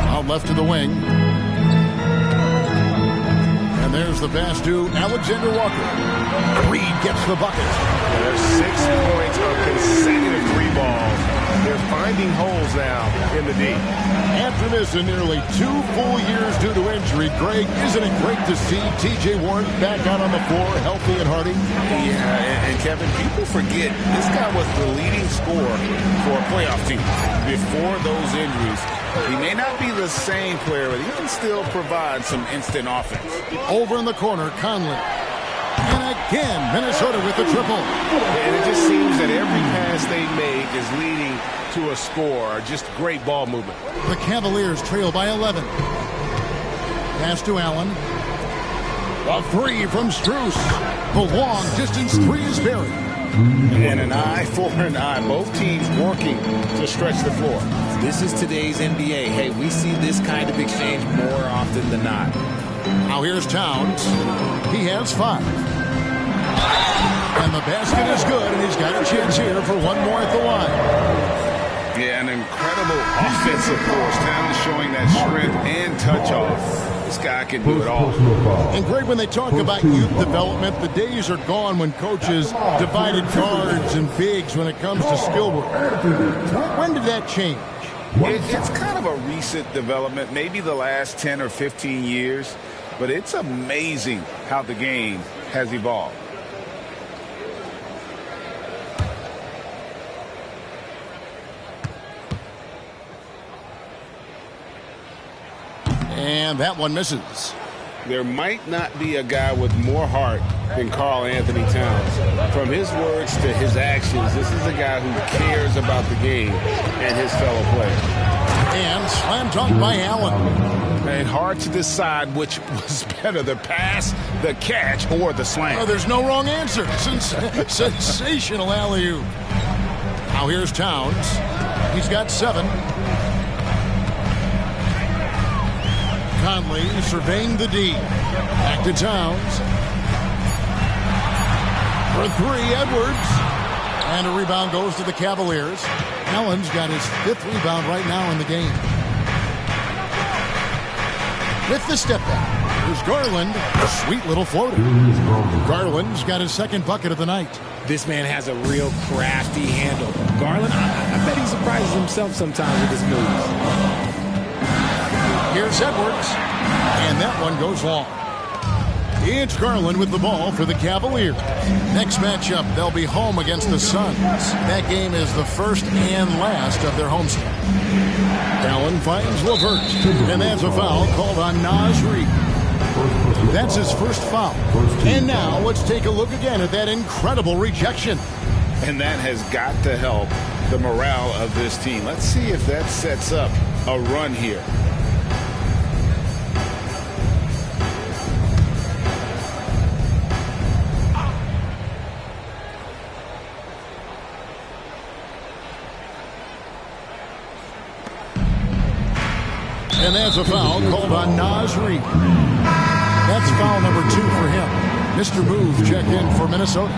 Out left to the wing. And there's the pass to Alexander Walker. Reed gets the bucket. There's 6 points of consecutive 3 balls. They're finding holes now in the D. After missing nearly 2 full years due to injury, Greg, isn't it great to see T.J. Warren back out on the floor, healthy and hearty? Yeah, and Kevin, people forget this guy was the leading scorer for a playoff team before those injuries. He may not be the same player, but he can still provide some instant offense. Over in the corner, Conley. And again, Minnesota with the triple. And it just seems that every pass they make is leading to a score. Just great ball movement. The Cavaliers trail by 11. Pass to Allen. A 3 from Strus. The long distance 3 is buried. And an eye for an eye. Both teams working to stretch the floor. This is today's NBA. Hey, we see this kind of exchange more often than not. Now here's Towns. He has 5. And the basket is good, and he's got a chance here for one more at the line. Yeah, an incredible offensive force. Towns showing that strength and touch off. This guy can do it all. And Greg, when they talk about youth development, the days are gone when coaches divided guards and bigs when it comes to skill work. When did that change? It's kind of a recent development, maybe the last 10 or 15 years, but it's amazing how the game has evolved. And that one misses. There might not be a guy with more heart than Karl Anthony Towns. From his words to his actions, this is a guy who cares about the game and his fellow players. And slam dunk by Allen. And hard to decide which was better, the pass, the catch, or the slam. Oh, there's no wrong answer. Sensational alley-oop. Now here's Towns. He's got 7. Conley surveying the D. Back to Towns. For 3, Edwards. And a rebound goes to the Cavaliers. Allen's got his 5th rebound right now in the game. With the step back, here's Garland. A sweet little floater. Garland's got his 2nd bucket of the night. This man has a real crafty handle. Garland, I bet he surprises himself sometimes with his moves. Here's Edwards, and that one goes long. It's Garland with the ball for the Cavaliers. Next matchup, they'll be home against the Suns. That game is the first and last of their homestand. Allen finds LeVert, and that's a foul called on Naz Reid. That's his first foul. And now let's take a look again at that incredible rejection. And that has got to help the morale of this team. Let's see if that sets up a run here. And that's a foul called on Naz Reid. That's foul number 2 for him. Mr. Move checked in for Minnesota.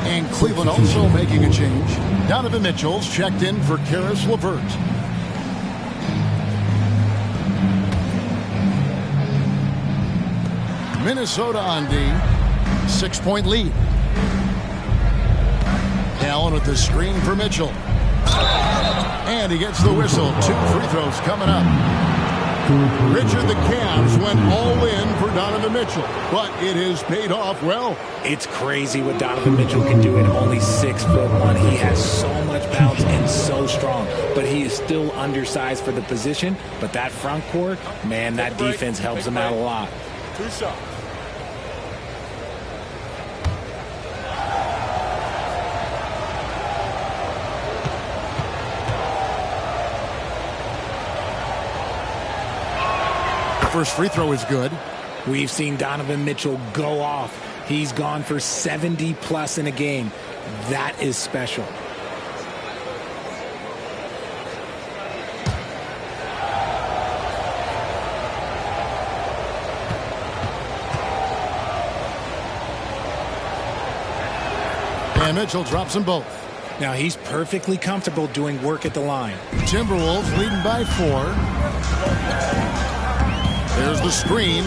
And Cleveland also making a change. Donovan Mitchell's checked in for Karis LeVert. Minnesota on D. 6-point lead. Allen with the screen for Mitchell. And he gets the whistle. 2 free throws coming up. Richard, the Cavs went all in for Donovan Mitchell, but it has paid off well. It's crazy what Donovan Mitchell can do at only 6'1". He has so much bounce and so strong, but he is still undersized for the position. But that front court, man, that defense helps him out a lot. 2 shots. First free throw is good. We've seen Donovan Mitchell go off. He's gone for 70+ in a game. That is special. And Mitchell drops them both. Now he's perfectly comfortable doing work at the line. Timberwolves leading by 4. There's the screen.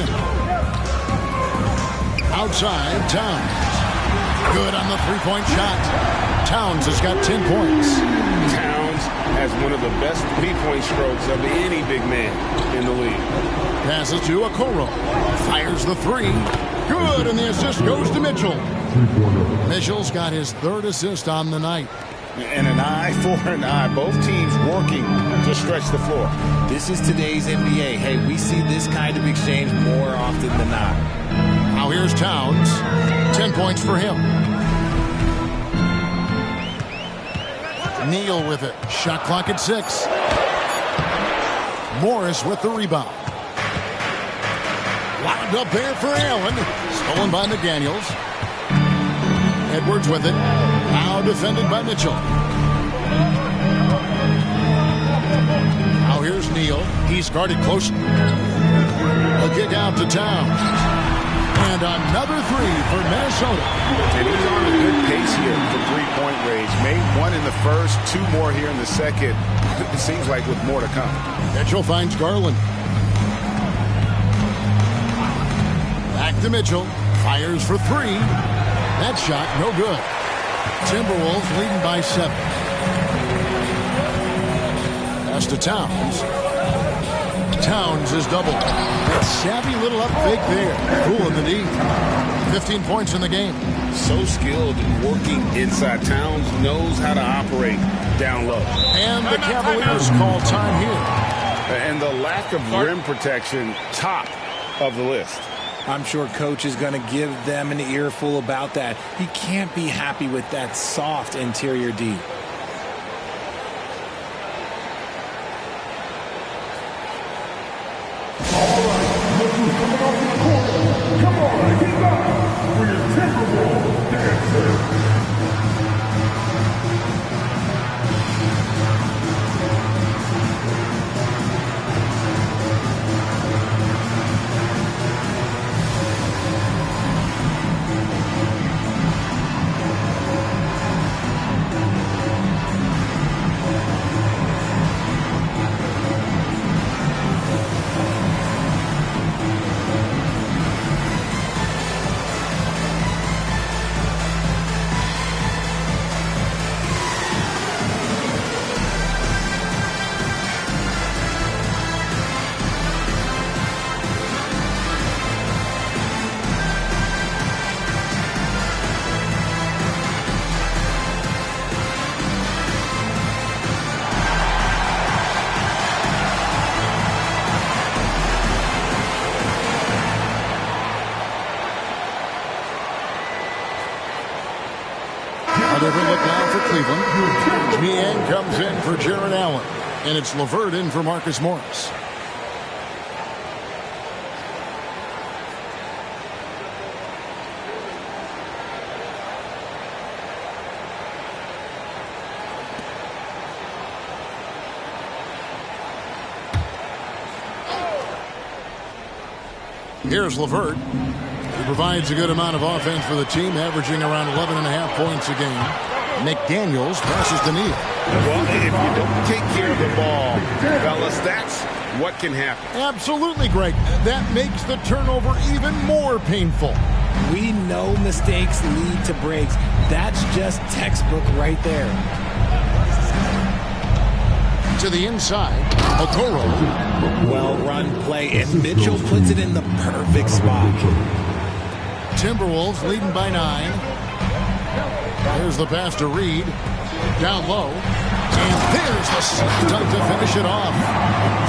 Outside, Towns. Good on the 3-point shot. Towns has got 10 points. Towns has one of the best 3-point strokes of any big man in the league. Passes to Okoro. Fires the 3. Good, and the assist goes to Mitchell. Mitchell's got his 3rd assist on the night. And an eye for an eye. Both teams working to stretch the floor. This is today's NBA. Hey, we see this kind of exchange more often than not. Now here's Towns. 10 points for him. Neal with it. Shot clock at 6. Morris with the rebound. Wound up there for Allen. Stolen by McDaniels. Edwards with it. Now defended by Mitchell. Now here's Neal. He's guarded close. A kick out to Towns. And another 3 for Minnesota. And he's on a good pace here for 3-point range. Made 1 in the first, 2 more here in the second. It seems like with more to come. Mitchell finds Garland. Back to Mitchell. Fires for 3. That shot, no good. Timberwolves leading by 7. Pass to Towns. Towns is doubled. That savvy little up fake there. Fooling the D. 15 points in the game. So skilled working inside. Towns knows how to operate down low. And the Cavaliers call time here. And the lack of rim protection, top of the list. I'm sure coach is going to give them an earful about that. He can't be happy with that soft interior D. Come on, get up for your Timberwolves dancer. A different look now for Cleveland. Niang comes in for Jared Allen. And it's LeVert in for Marcus Morris. Here's LeVert. He provides a good amount of offense for the team, averaging around 11.5 points a game. McDaniels passes to Neal. Well, if you don't take care of the ball, fellas, that's what can happen. Absolutely, Greg. That makes the turnover even more painful. We know mistakes lead to breaks. That's just textbook right there. To the inside, Okoro. Well-run play, and Mitchell puts it in the perfect spot. Timberwolves leading by 9. There's the pass to Reed. Down low. And there's the slam dunk to finish it off.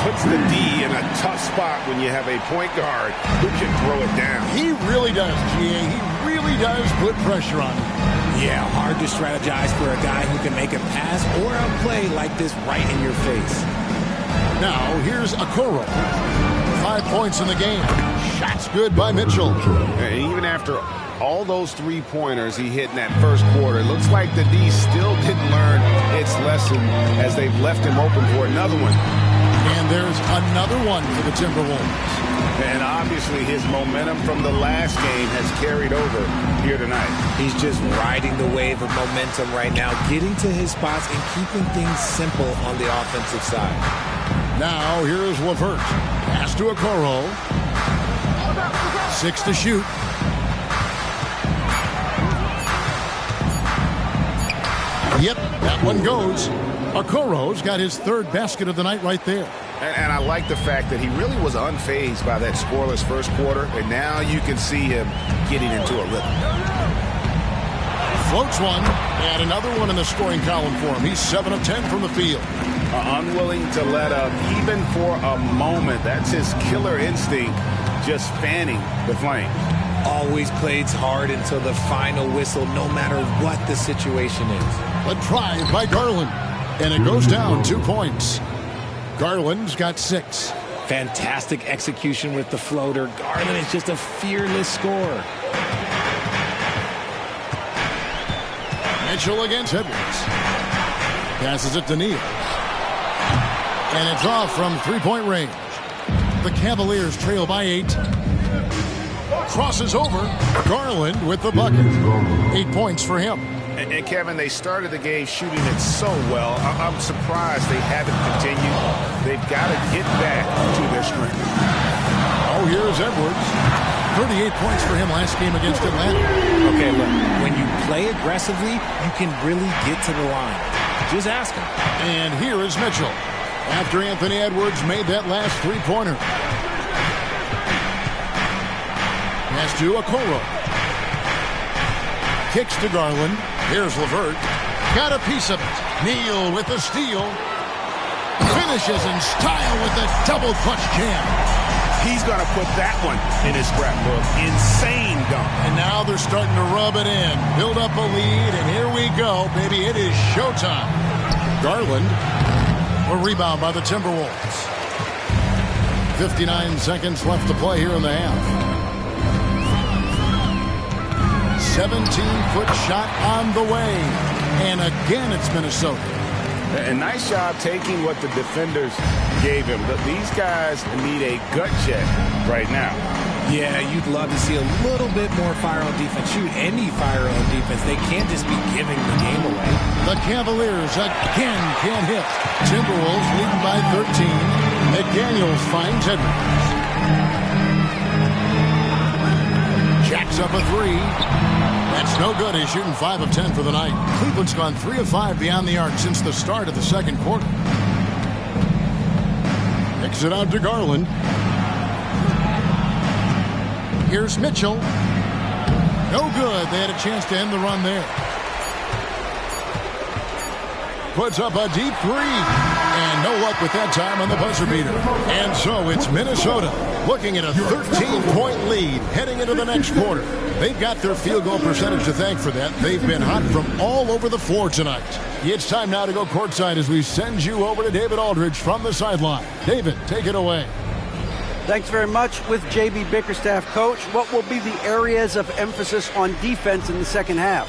Puts the D in a tough spot when you have a point guard who can throw it down. He really does, GA. He really does put pressure on him. Yeah, hard to strategize for a guy who can make a pass or a play like this right in your face. Now, here's Okoro. 5 points in the game. Shots good by Mitchell. Even after all those three-pointers he hit in that first quarter, it looks like the D still didn't learn its lesson as they've left him open for another one. And there's another one for the Timberwolves. And obviously his momentum from the last game has carried over here tonight. He's just riding the wave of momentum right now, getting to his spots and keeping things simple on the offensive side. Now here's LeVert. Pass to Okoro. 6 to shoot. Yep, that one goes. Okoro's got his third basket of the night right there. And I like the fact that he really was unfazed by that scoreless first quarter, and now you can see him getting into a rhythm. Floats one, and another one in the scoring column for him. He's 7 of 10 from the field. Unwilling to let up, even for a moment. That's his killer instinct, just fanning the flames. Always plays hard until the final whistle, no matter what the situation is. A drive by Garland, and it goes down 2 points. Garland's got 6. Fantastic execution with the floater. Garland is just a fearless scorer. Mitchell against Edwards. Passes it to Neal. And it's off from three-point range. The Cavaliers trail by 8. Crosses over. Garland with the bucket. 8 points for him. And Kevin, they started the game shooting it so well. I'm surprised they haven't continued. They've got to get back to their strength. Oh, here's Edwards. 38 points for him last game against Atlanta. Okay, look, when you play aggressively, you can really get to the line. Just ask him. And here is Mitchell. after Anthony Edwards made that last three-pointer. Pass to Okoro. Kicks to Garland. Here's LeVert. Got a piece of it. Neal with the steal. Finishes in style with the double clutch jam. He's going to put that one in his scrapbook. Insane dunk. And now they're starting to rub it in. Build up a lead, and here we go, baby. It is showtime. Garland. A rebound by the Timberwolves. 59 seconds left to play here in the half. 17-foot shot on the way. And again, it's Minnesota. A nice job taking what the defenders gave him. But these guys need a gut check right now. Yeah, you'd love to see a little bit more fire on defense. Shoot, any fire on defense. They can't just be giving the game away. The Cavaliers again can't hit. Timberwolves leading by 13. McDaniels finds Edwards. Jacks up a three. That's no good. He's shooting 5 of 10 for the night. Cleveland's gone 3 of 5 beyond the arc since the start of the second quarter. Kicks it out to Garland. Here's Mitchell. No good. They had a chance to end the run there. Puts up a deep three. And no luck with that time on the buzzer beater. And so it's Minnesota looking at a 13-point lead heading into the next quarter. They've got their field goal percentage to thank for that. They've been hot from all over the floor tonight. It's time now to go courtside as we send you over to David Aldridge from the sideline. David, take it away. Thanks very much. With J.B. Bickerstaff, Coach, what will be the areas of emphasis on defense in the second half?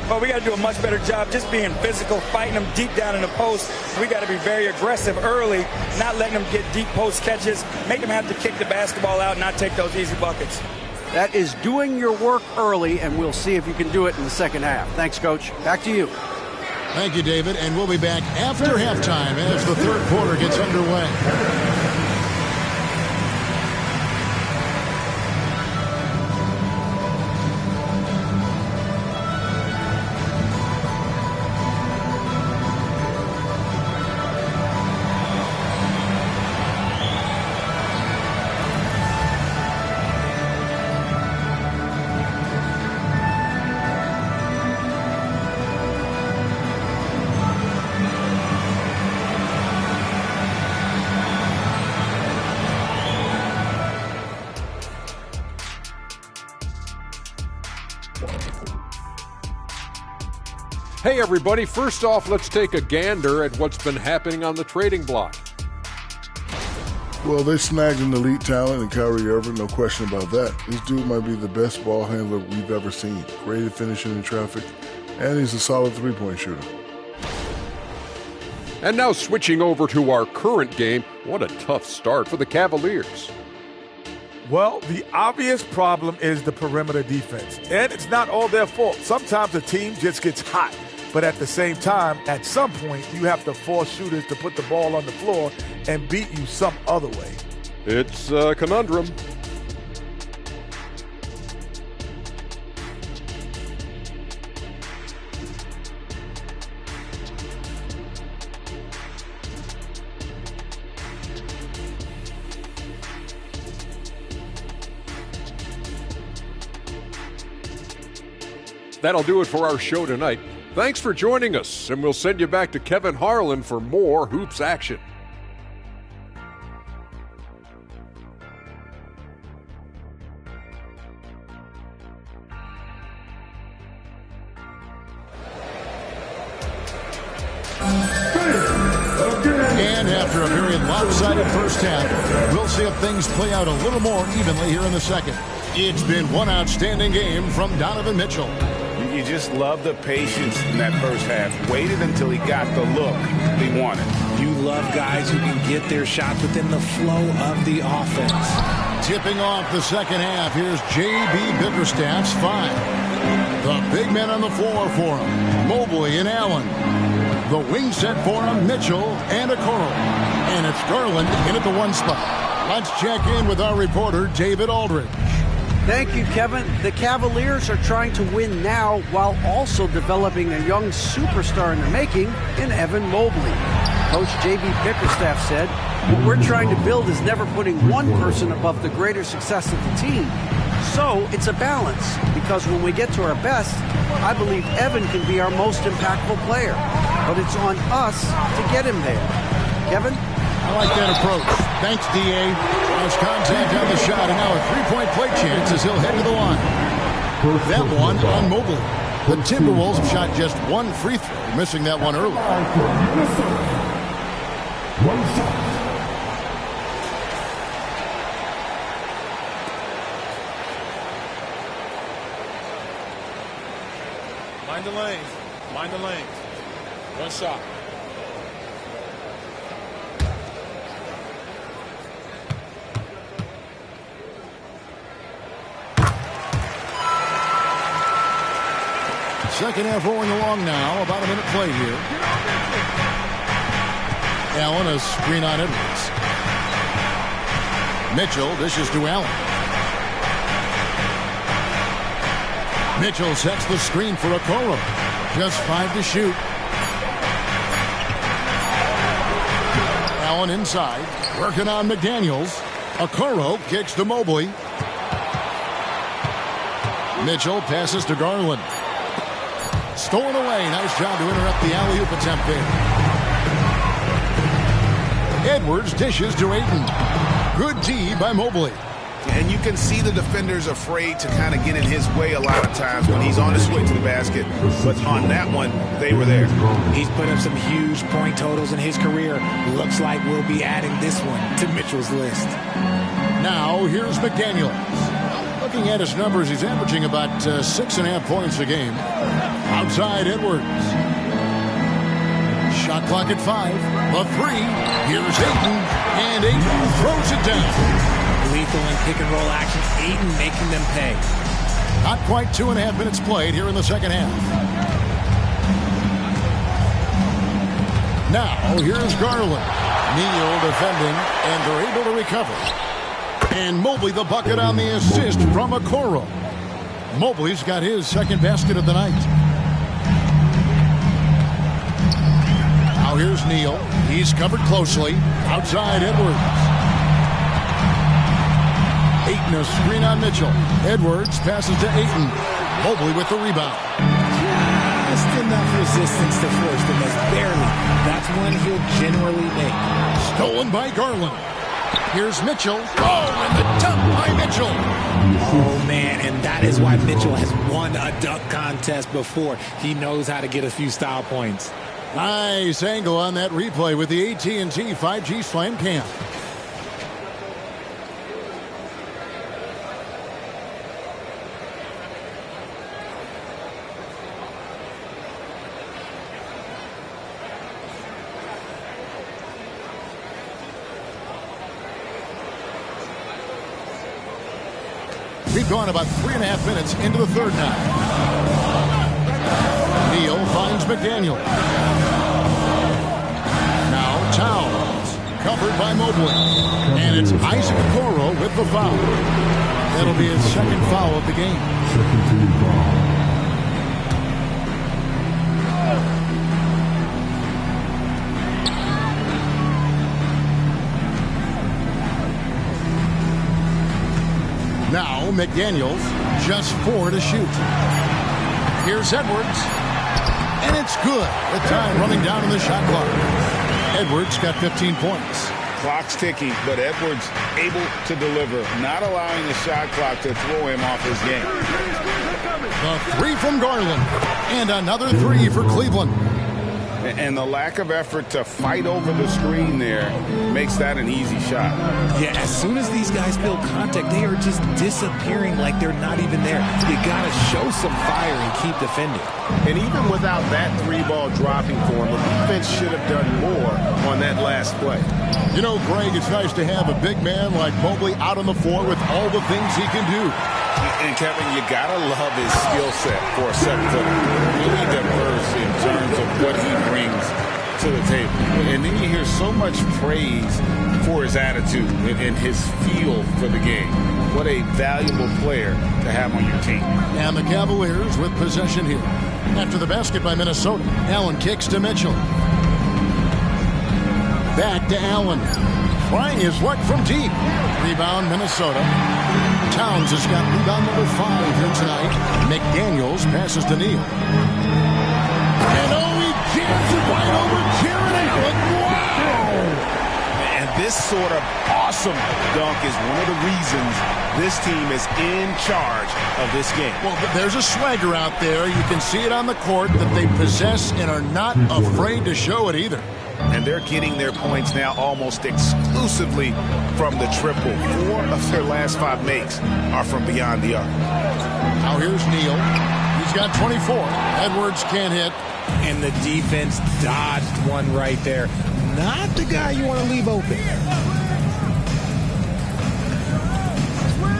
Well, we got to do a much better job just being physical, fighting them deep down in the post. We got to be very aggressive early, not letting them get deep post catches, make them have to kick the basketball out, not take those easy buckets. That is doing your work early, and we'll see if you can do it in the second half. Thanks, Coach. Back to you. Thank you, David, and we'll be back after halftime as the third quarter gets underway. Hey everybody, first off, let's take a gander at what's been happening on the trading block. Well, they snagged an elite talent in Kyrie Irving, no question about that. This dude might be the best ball handler we've ever seen. Great at finishing in traffic, and he's a solid three-point shooter. And now switching over to our current game, what a tough start for the Cavaliers. Well, the obvious problem is the perimeter defense, and it's not all their fault. Sometimes a team just gets hot, but at the same time, at some point, you have to force shooters to put the ball on the floor and beat you some other way. It's a conundrum. That'll do it for our show tonight. Thanks for joining us, and we'll send you back to Kevin Harlan for more Hoops action. And after a very lopsided first half, we'll see if things play out a little more evenly here in the second. It's been one outstanding game from Donovan Mitchell. You just love the patience in that first half. Waited until he got the look he wanted. You love guys who can get their shots within the flow of the offense. Tipping off the second half, here's J.B. Bickerstaff's five. The big men on the floor for him, Mobley and Allen. The wing set for him, Mitchell and Okoro. And it's Garland in at the one spot. Let's check in with our reporter, David Aldridge. Thank you, Kevin. The Cavaliers are trying to win now while also developing a young superstar in the making in Evan Mobley. Coach J.B. Bickerstaff said, what we're trying to build is never putting one person above the greater success of the team. So it's a balance, because when we get to our best, I believe Evan can be our most impactful player. But it's on us to get him there. Kevin? I like that approach. Thanks, D.A. Nice contact on the shot, and now a three-point play chance as he'll head to the line. That one on Mobley. The Timberwolves have shot just one free throw, missing that one early. Mind the lanes. Mind the lanes. One shot. Second half rolling along now. About a minute played here. Allen, a screen on Edwards. Mitchell dishes to Allen. Mitchell sets the screen for Okoro. Just 5 to shoot. Allen inside. Working on McDaniels. Okoro kicks to Mobley. Mitchell passes to Garland. Stolen away. Nice job to interrupt the alley-oop attempt there. Edwards dishes to Ayton. Good D by Mobley. And you can see the defenders afraid to kind of get in his way a lot of times when he's on his way to the basket. But on that one, they were there. He's put up some huge point totals in his career. Looks like we'll be adding this one to Mitchell's list. Now, here's McDaniels. Looking at his numbers, he's averaging about 6.5 points a game. Outside Edwards. Shot clock at 5. The 3. Here's Ayton. And Ayton throws it down. Lethal and pick and roll action. Ayton making them pay. Not quite 2.5 minutes played here in the second half. Now, here's Garland. Neal defending, and they're able to recover. And Mobley the bucket on the assist from Okoro. Mobley's got his second basket of the night. Now here's Neal. He's covered closely. Outside Edwards. Ayton a screen on Mitchell. Edwards passes to Ayton. Mobley with the rebound. Just enough resistance to force the miss. Barely. That's one he'll generally make. Stolen by Garland. Here's Mitchell. Oh, and the dunk by Mitchell. Oh, man, and that is why Mitchell has won a dunk contest before. He knows how to get a few style points. Nice angle on that replay with the AT&T 5G Slam Cam. We've gone about 3.5 minutes into the third now. Neal finds McDaniel. Now Towns, covered by Mobley. And it's Isaac Okoro with the foul. That'll be his second foul of the game. Second team foul. Now McDaniels, just 4 to shoot. Here's Edwards, and it's good. The time running down in the shot clock. Edwards got 15 points. Clock's ticking, but Edwards able to deliver, not allowing the shot clock to throw him off his game. The 3 from Garland, and another 3 for Cleveland. And the lack of effort to fight over the screen there makes that an easy shot. Yeah, as soon as these guys feel contact, they are just disappearing like they're not even there. You got to show some fire and keep defending. And even without that 3-ball dropping for him, the defense should have done more on that last play. You know, Greg, it's nice to have a big man like Mobley out on the floor with all the things he can do. And Kevin, you gotta love his skill set for a 7-footer. Really diverse in terms of what he brings to the table. And then you hear so much praise for his attitude and his feel for the game. What a valuable player to have on your team. And the Cavaliers with possession here. After the basket by Minnesota, Allen kicks to Mitchell. Back to Allen. Trying his luck from deep. Rebound, Minnesota. Towns has got rebound number 5 here tonight. McDaniels passes to Neal. And he jams it right over Jared Allen. Wow! And this sort of awesome dunk is one of the reasons this team is in charge of this game. Well, there's a swagger out there. You can see it on the court that they possess and are not afraid to show it either. And they're getting their points now almost exclusively from the triple. 4 of their last 5 makes are from beyond the arc. Now here's Neal. He's got 24. Edwards can't hit. And the defense dodged one right there. Not the guy you want to leave open.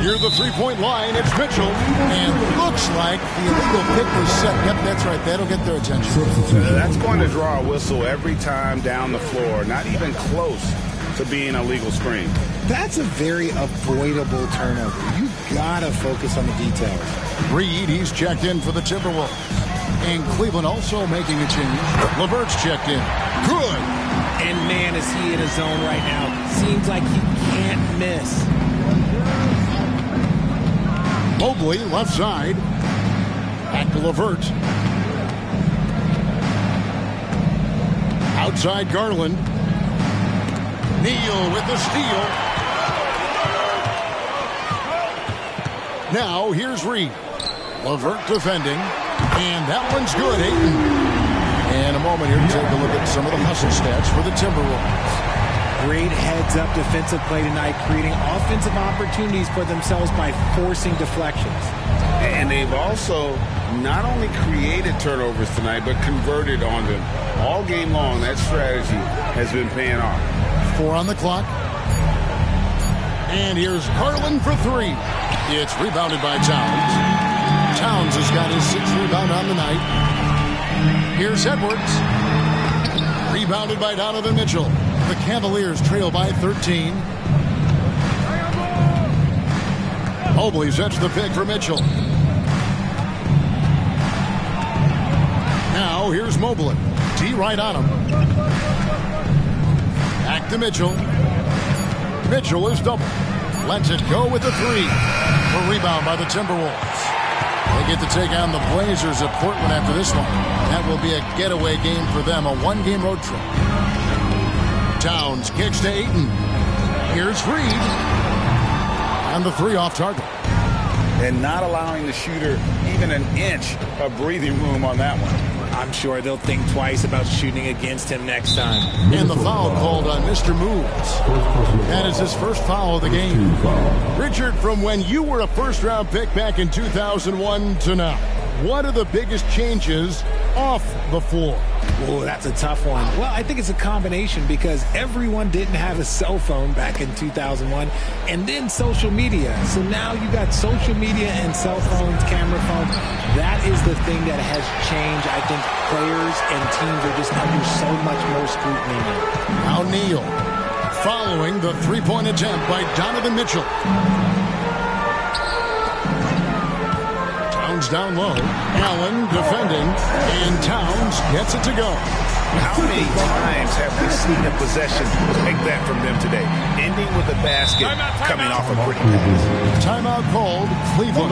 Near the three-point line, it's Mitchell. And looks like the illegal pick was set. Yep, that's right. That'll get their attention. That's going to draw a whistle every time down the floor. Not even close to being a legal screen. That's a very avoidable turnover. You got to focus on the details. Reed, he's checked in for the Timberwolves. And Cleveland also making a change. LeVert's checked in. Good. And man, is he in his zone right now. Seems like he can't miss. Mobley, left side. Back to LeVert. Outside Garland. Neal with the steal. Now here's Reed. LeVert defending. And that one's good, Ayton. And a moment here to take a look at some of the hustle stats for the Timberwolves. Great heads-up defensive play tonight, creating offensive opportunities for themselves by forcing deflections. And they've also not only created turnovers tonight, but converted on them. All game long, that strategy has been paying off. 4 on the clock. And here's Garland for 3. It's rebounded by Towns. Towns has got his 6th rebound on the night. Here's Edwards. Rebounded by Donovan Mitchell. The Cavaliers trail by 13. Mobley sets the pick for Mitchell. Now here's Mobley. T right on him. Back to Mitchell. Mitchell is double. Lets it go with the 3. A rebound by the Timberwolves. They get to take on the Blazers at Portland after this one. That will be a getaway game for them, a 1-game road trip. Towns kicks to Ayton. Here's Reed. And the 3 off target. And not allowing the shooter even an inch of breathing room on that one. I'm sure they'll think twice about shooting against him next time. And the foul called on Mr. Moves. That is his first foul of the game. Richard, from when you were a first-round pick back in 2001 to now, what are the biggest changes off the floor? Oh, that's a tough one. Well, I think it's a combination because everyone didn't have a cell phone back in 2001 and then social media. So now you got social media and cell phones, camera phones. That is the thing that has changed. I think players and teams are just under so much more scrutiny now. Now Neal following the 3-point attempt by Donovan Mitchell. Towns down low. Allen defending. And Towns gets it to go. How many times have we seen a possession like that from them today? Ending with a basket coming off a quick pass. Timeout called. Cleveland.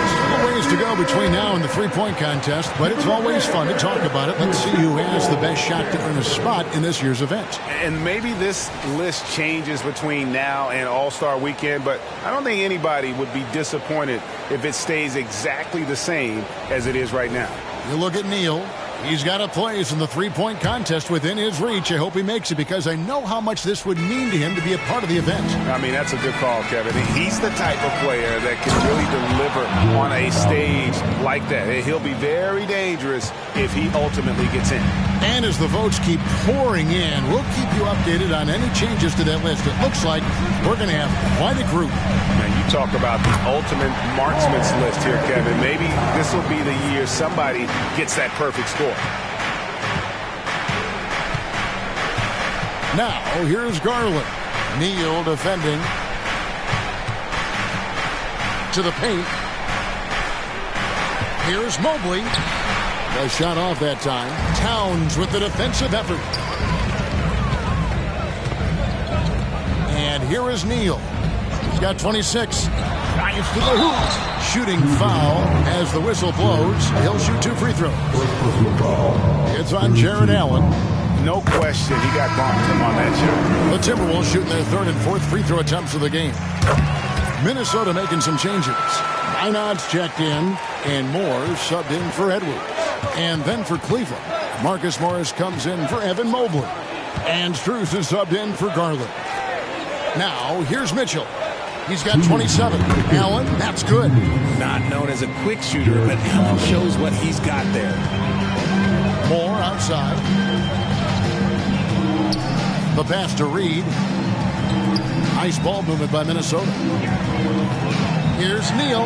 Still a ways to go between now and the 3-point contest, but it's always fun to talk about it. Let's see who has the best shot to earn a spot in this year's event. And maybe this list changes between now and All-Star Weekend, but I don't think anybody would be disappointed if it stays exactly the same as it is right now. You look at Neal. He's got a place in the 3-point contest within his reach. I hope he makes it because I know how much this would mean to him to be a part of the event. I mean, that's a good call, Kevin. He's the type of player that can really deliver on a stage like that. He'll be very dangerous if he ultimately gets in. And as the votes keep pouring in, we'll keep you updated on any changes to that list. It looks like we're going to have quite a group. Man, you talk about the ultimate marksman's list here, Kevin. Maybe this will be the year somebody gets that perfect score. Now, here's Garland. Neal defending. To the paint. Here's Mobley. A shot off that time. Towns with the defensive effort. And here is Neal. He's got 26. Drives to the hoop. Shooting foul as the whistle blows. He'll shoot 2 free throws. It's on Jared Allen. No question, he got bumped on that shot. The Timberwolves shooting their 3rd and 4th free throw attempts of the game. Minnesota making some changes. Minod's checked in, and Moore subbed in for Edwards. And then for Cleveland, Marcus Morris comes in for Evan Mobley. And Strus is subbed in for Garland. Now, here's Mitchell. He's got 27. Allen, that's good. Not known as a quick shooter, but Allen shows what he's got there. Moore outside. The pass to Reed. Nice ball movement by Minnesota. Here's Neal.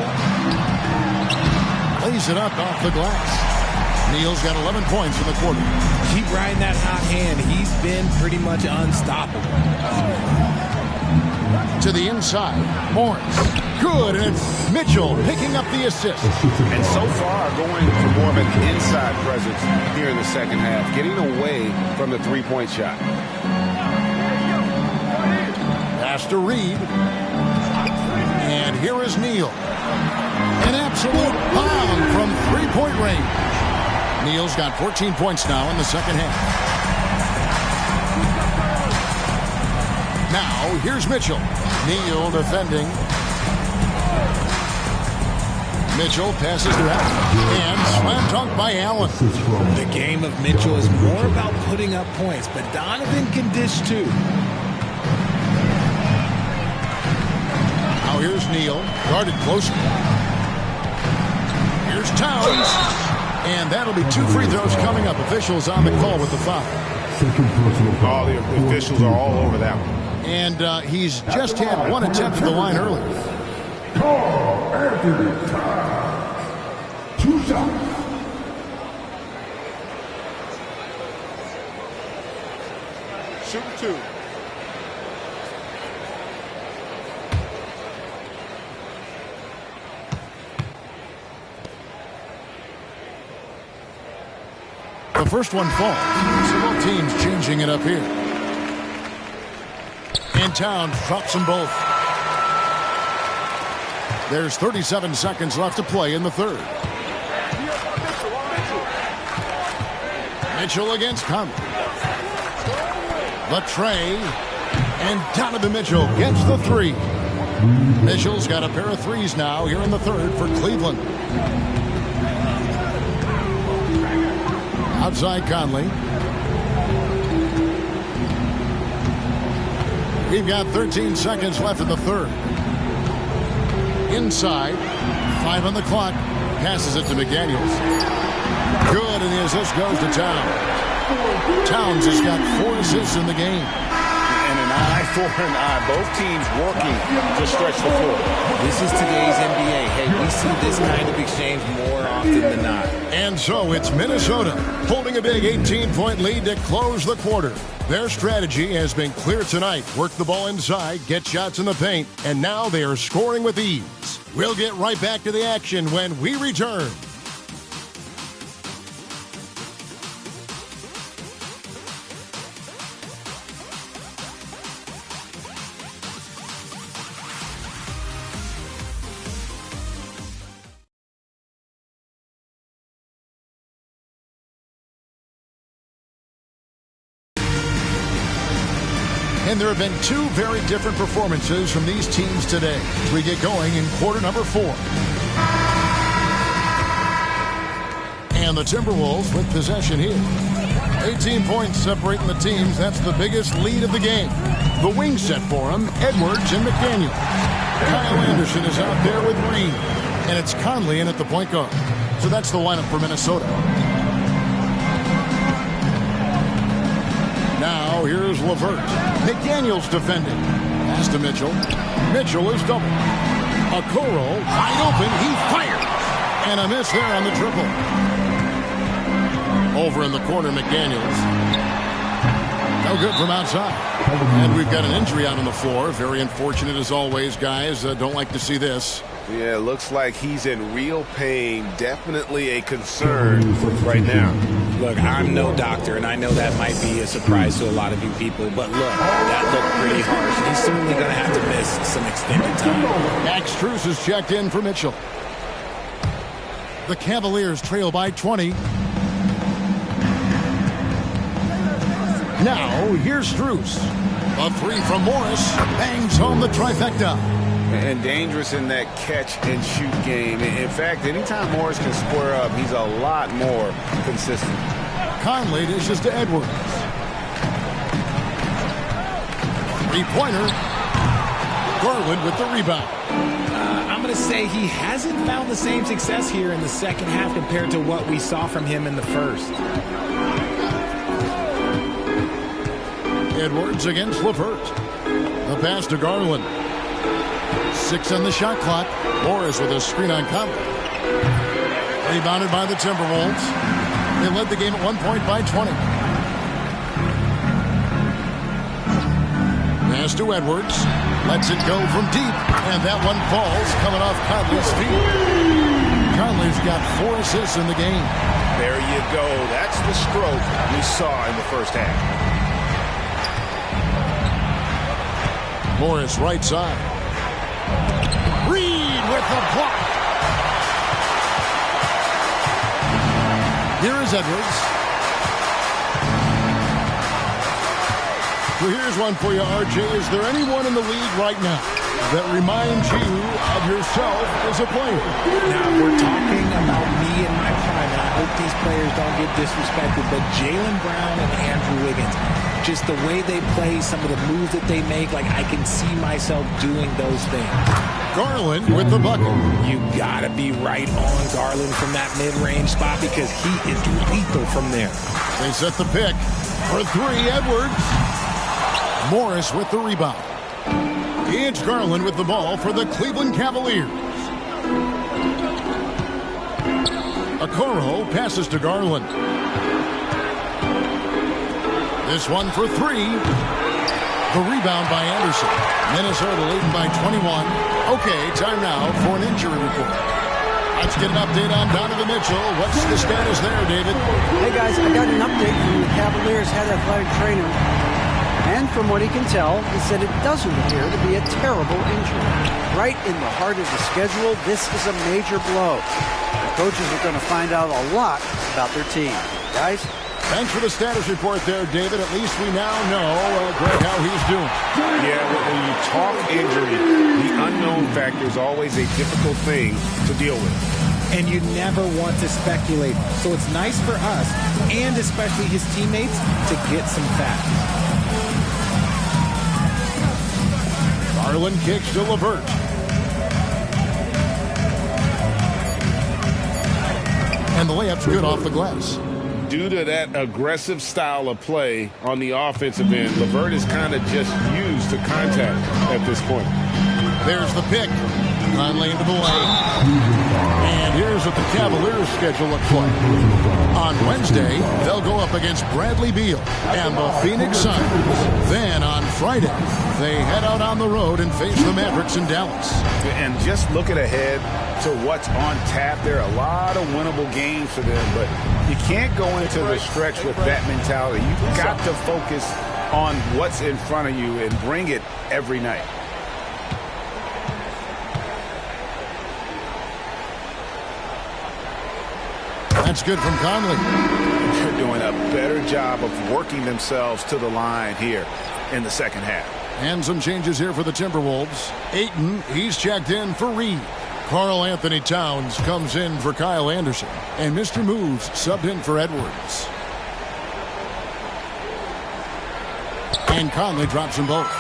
Lays it up off the glass. Neal's got 11 points in the quarter. Keep riding that hot hand. He's been pretty much unstoppable. To the inside. Morris. Good. And it's Mitchell picking up the assist. And so far going for more of an inside presence here in the second half. Getting away from the three-point shot. Pass to Reed. And here is Neal. An absolute bomb from three-point range. Neal's got 14 points now in the second half. Now, here's Mitchell. Neal defending. Mitchell passes to Allen. And slam dunk by Allen. The game of Mitchell is more about putting up points, but Donovan can dish too. Now here's Neal. Guarded closer. Here's Towns. And that'll be 2 free throws coming up. Officials on the call with the foul. All the officials are all over that one. And he's just had 1 attempt at the line earlier. Anthony Towns. 2 shots. Shooting 2. The first one falls. So both teams changing it up here. And Towns drops them both. There's 37 seconds left to play in the third. Mitchell against Conley. The tray. And Donovan Mitchell gets the 3. Mitchell's got a pair of 3s now here in the third for Cleveland. Outside Conley. We've got 13 seconds left in the third. Inside. 5 on the clock. Passes it to McDaniels. Good, and the assist goes to Towns. Towns has got 4 assists in the game. And an eye for an eye. Both teams working to stretch the floor. This is today's NBA. Hey, we see this kind of exchange more often than not. And so it's Minnesota holding a big 18-point lead to close the quarter. Their strategy has been clear tonight. Work the ball inside, get shots in the paint, and now they are scoring with ease. We'll get right back to the action when we return. And there have been 2 very different performances from these teams today as we get going in quarter number 4. And the Timberwolves with possession here. 18 points separating the teams. That's the biggest lead of the game. The wing set for them, Edwards and McDaniel. Kyle Anderson is out there with Reed. And it's Conley in at the point guard. So that's the lineup for Minnesota. Now here's LeVert. McDaniels defending. Pass to Mitchell. Mitchell is double. Okoro wide open. He fired. And a miss there on the triple. Over in the corner, McDaniels. No good from outside. And we've got an injury out on the floor. Very unfortunate as always, guys. Don't like to see this. Yeah, looks like he's in real pain. Definitely a concern right now. Look, I'm no doctor, and I know that might be a surprise to a lot of you people, but look, that looked pretty harsh. He's certainly going to have to miss some extended time. Max Strus is checked in for Mitchell. The Cavaliers trail by 20. Now, here's Strus. A three from Morris bangs home the trifecta. And dangerous in that catch-and-shoot game. In fact, anytime Morris can square up, he's a lot more consistent. Conley dishes to Edwards. Three-pointer. Garland with the rebound. I'm going to say he hasn't found the same success here in the second half compared to what we saw from him in the first. Edwards against LeVert. The pass to Garland. 6 on the shot clock. Morris with a screen on Conley. Rebounded by the Timberwolves. They led the game at 1 point by 20. Pass to Edwards. Lets it go from deep. And that one falls coming off Conley's feet. Conley's got 4 assists in the game. There you go. That's the stroke we saw in the first half. Morris right side. Reed with the block. Here is Edwards. So here's one for you, RJ. Is there anyone in the league right now that reminds you of yourself as a player? Now, we're talking about me in my prime, and I hope these players don't get disrespected, but Jaylen Brown and Andrew Wiggins, just the way they play, some of the moves that they make, like I can see myself doing those things. Garland with the bucket. You gotta be right on Garland from that mid-range spot because he is lethal from there. They set the pick for 3. Edwards. Morris with the rebound. It's Garland with the ball for the Cleveland Cavaliers. Okoro passes to Garland. This one for 3. The rebound by Anderson. Minnesota leading by 21. Okay, time now for an injury report. Let's get an update on Donovan Mitchell. What's the status there, David? Hey, guys, I got an update from the Cavaliers head athletic trainer. And from what he can tell, he said it doesn't appear to be a terrible injury. Right in the heart of the schedule, this is a major blow. The coaches are going to find out a lot about their team. Guys? Thanks for the status report there, David. At least we now know, Greg, how he's doing. Yeah, when you talk injury, the unknown factor is always a difficult thing to deal with. And you never want to speculate. So it's nice for us, and especially his teammates, to get some facts. Garland kicks to LeVert. And the layup's good off the glass. Due to that aggressive style of play on the offensive end, LeVert is kind of just used to contact at this point. There's the pick. Conley into the lane. And here's what the Cavaliers' schedule looks like. On Wednesday, they'll go up against Bradley Beal and the Phoenix Suns. Then on Friday, they head out on the road and face the Mavericks in Dallas. And just looking ahead to what's on tap, there are a lot of winnable games for them, but you can't go into the stretch with that mentality. You've got to focus on what's in front of you and bring it every night. That's good from Conley. They're doing a better job of working themselves to the line here in the second half. And some changes here for the Timberwolves. Ayton, he's checked in for Reed. Karl Anthony Towns comes in for Kyle Anderson. And Mr. Moves subbed in for Edwards. And Conley drops them both.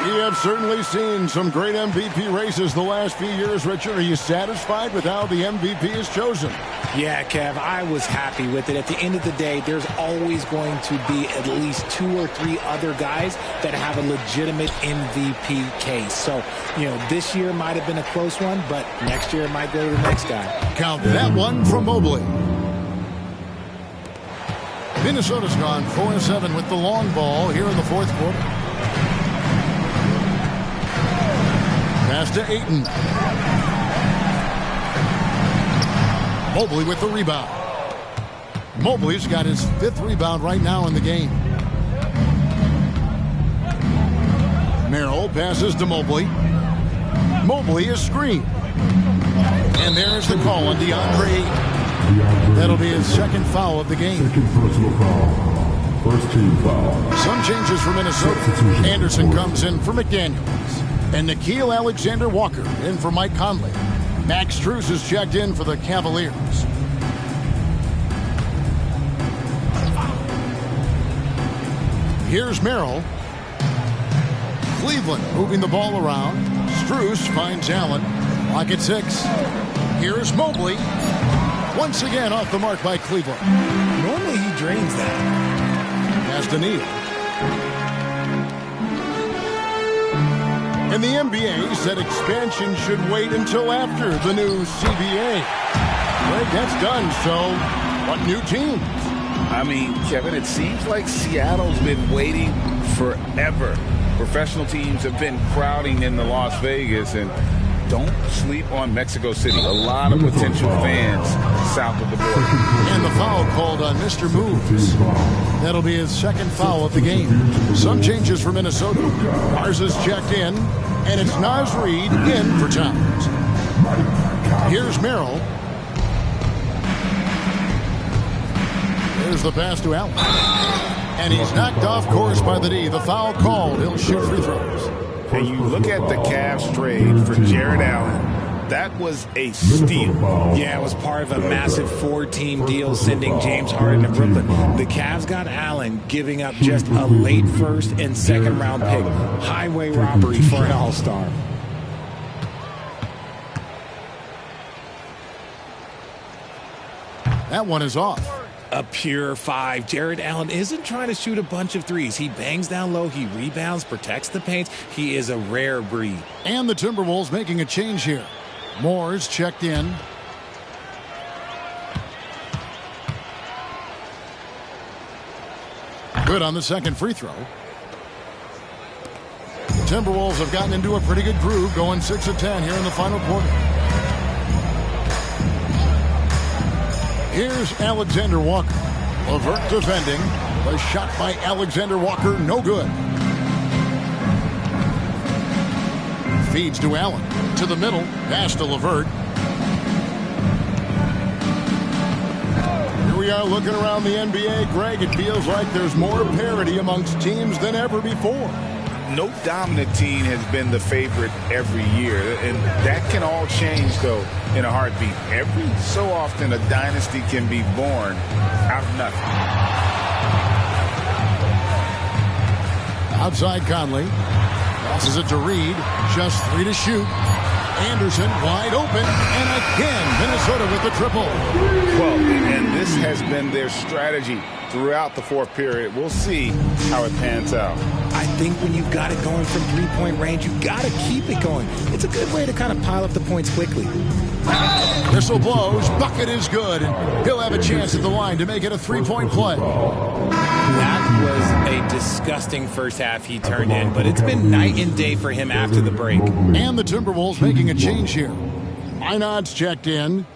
We have certainly seen some great MVP races the last few years. Richard, are you satisfied with how the MVP is chosen? Yeah, Kev, I was happy with it. At the end of the day, there's always going to be at least 2 or 3 other guys that have a legitimate MVP case. So, this year might have been a close one, but next year it might go to the next guy. Count that one from Mobley. Minnesota's gone 4-7 with the long ball here in the fourth quarter. Pass to Ayton. Mobley with the rebound. Mobley's got his 5th rebound right now in the game. Merrill passes to Mobley. Mobley is screened. And there's the call on DeAndre. That'll be his 2nd foul of the game. Second personal foul. First team foul. Some changes for Minnesota. Anderson comes in for McDaniels. And Nickeil Alexander-Walker in for Mike Conley. Max Strus is checked in for the Cavaliers. Here's Merrill. Cleveland moving the ball around. Strus finds Allen. Lock at 6. Here's Mobley. Once again off the mark by Cleveland. Normally he drains that. Pass to Neal. And the NBA said expansion should wait until after the new CBA. Well, that's done, so what new teams? I mean, Kevin, it seems like Seattle's been waiting forever. Professional teams have been crowding into Las Vegas, and don't sleep on Mexico City. A lot of potential fans south of the border. And the foul called on Mr. Moves. That'll be his 2nd foul of the game. Some changes for Minnesota. Garza's checked in, and it's Naz Reid in for Towns. Here's Merrill. There's the pass to Allen. And he's knocked off course by the D. The foul called. He'll shoot free throws. And you look at the Cavs trade for Jared Allen. That was a steal. Yeah, it was part of a massive 4-team deal sending James Harden to Brooklyn. The Cavs got Allen, giving up just a late 1st and 2nd round pick. Highway robbery for an all-star. That one is off. A pure 5. Jared Allen isn't trying to shoot a bunch of threes. He bangs down low, he rebounds, protects the paint. He is a rare breed. And the Timberwolves making a change here. Moore's checked in. Good on the 2nd free throw. The Timberwolves have gotten into a pretty good groove, going 6 of 10 here in the final quarter. Here's Alexander Walker. LeVert defending. The shot by Alexander Walker, no good. Feeds to Allen. To the middle. Pass to LeVert. Here we are looking around the NBA. Greg, it feels like there's more parity amongst teams than ever before. No dominant team has been the favorite every year, and that can all change, though, in a heartbeat. Every so often, a dynasty can be born out of nothing. Outside Conley. Passes it to Reed. Just 3 to shoot. Anderson wide open. And again, Minnesota with the triple. Well, and this has been their strategy throughout the 4th period. We'll see how it pans out. I think when you've got it going from 3-point range, you've got to keep it going. It's a good way to kind of pile up the points quickly. Whistle blows. Bucket is good. And he'll have a chance at the line to make it a 3-point play. That was a disgusting first half he turned in, but it's been night and day for him after the break. And the Timberwolves making a change here. Minod's checked in.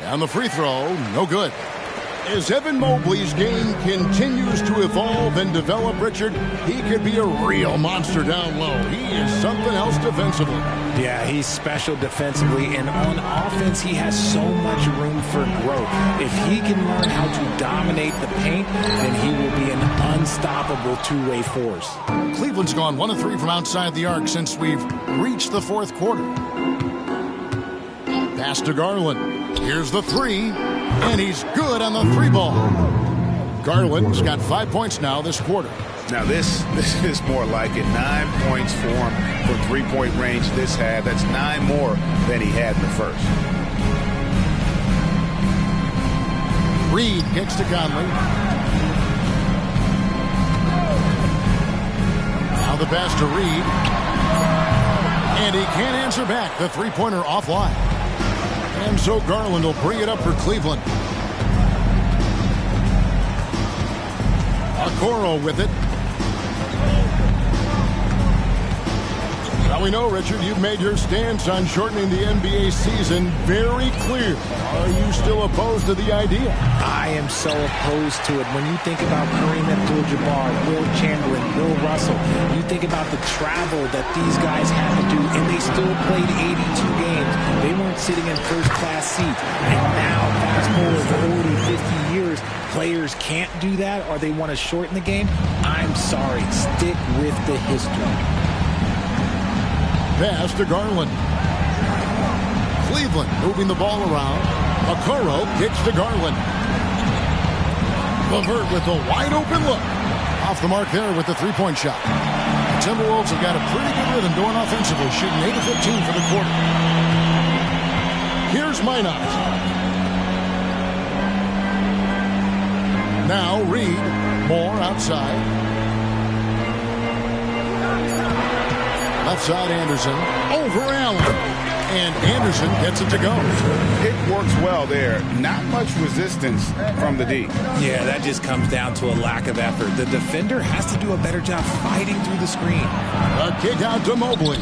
On the free throw, no good. As Evan Mobley's game continues to evolve and develop, Richard, he could be a real monster down low. He is something else defensively. Yeah, he's special defensively, and on offense, he has so much room for growth. If he can learn how to dominate the paint, then he will be an unstoppable two-way force. Cleveland's gone 1 of 3 from outside the arc since we've reached the 4th quarter. Pass to Garland. Here's the 3, and he's good on the 3-ball. Garland's got 5 points now this quarter. Now this is more like it. 9 points for him from 3-point range this half. That's 9 more than he had in the first. Reed kicks to Conley. Now the pass to Reed. And he can't answer back. The 3-pointer offline. And so Garland will bring it up for Cleveland. Okoro with it. Now we know, Richard, you've made your stance on shortening the NBA season very clear. Are you still opposed to the idea? I am so opposed to it. When you think about Kareem Abdul-Jabbar, Will Chamberlain, Bill Russell, you think about the travel that these guys had to do, and they still played 82 games. They weren't sitting in first-class seats. And now, fast forward 40, 50 years, players can't do that, or they want to shorten the game. I'm sorry. Stick with the history. Pass to Garland. Cleveland moving the ball around. Okoro kicks to Garland. LeVert with a wide open look. Off the mark there with the three-point shot. The Timberwolves have got a pretty good rhythm going offensively, shooting 8 of 15 for the quarter. Here's Minot. Now Reed. Moore outside. Left side Anderson. Over Allen. And Anderson gets it to go. It works well there. Not much resistance from the D. Yeah, that just comes down to a lack of effort. The defender has to do a better job fighting through the screen. A kick out to Mobley.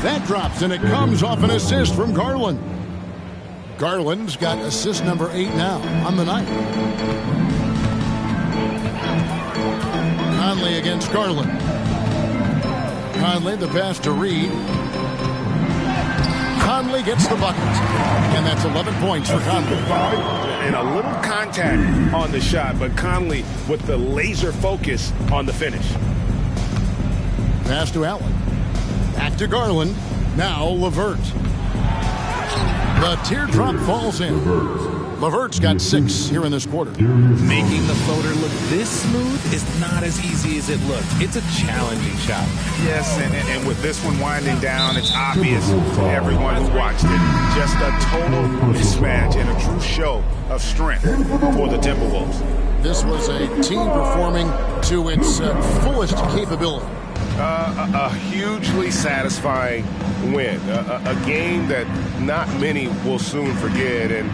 That drops, and it comes off an assist from Garland. Garland's got assist number 8 now on the night. Conley against Garland. Conley, the pass to Reed. Conley gets the bucket. And that's 11 points for Conley. And a little contact on the shot, but Conley with the laser focus on the finish. Pass to Allen. Back to Garland. Now LeVert. The teardrop falls in. LeVert's got 6 here in this quarter. Making the floater look this smooth is not as easy as it looks. It's a challenging shot. Yes, and with this one winding down, it's obvious to everyone who watched it. Just a total mismatch and a true show of strength for the Timberwolves. This was a team performing to its fullest capability. A hugely satisfying win. A game that not many will soon forget. And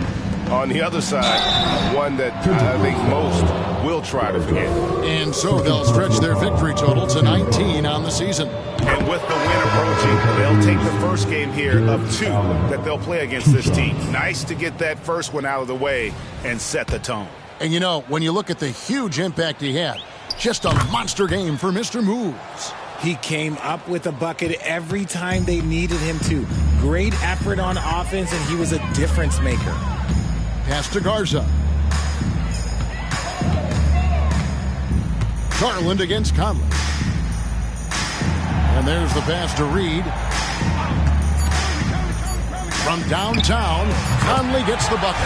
on the other side, one that I think most will try to forget. And so they'll stretch their victory total to 19 on the season. And with the win approaching, they'll take the first game here of 2 that they'll play against this team. Nice to get that first one out of the way and set the tone. And you know, when you look at the huge impact he had, just a monster game for Mr. Moves. He came up with a bucket every time they needed him to. Great effort on offense, and he was a difference maker. Pass to Garza. Garland against Conley. And there's the pass to Reed. From downtown, Conley gets the bucket.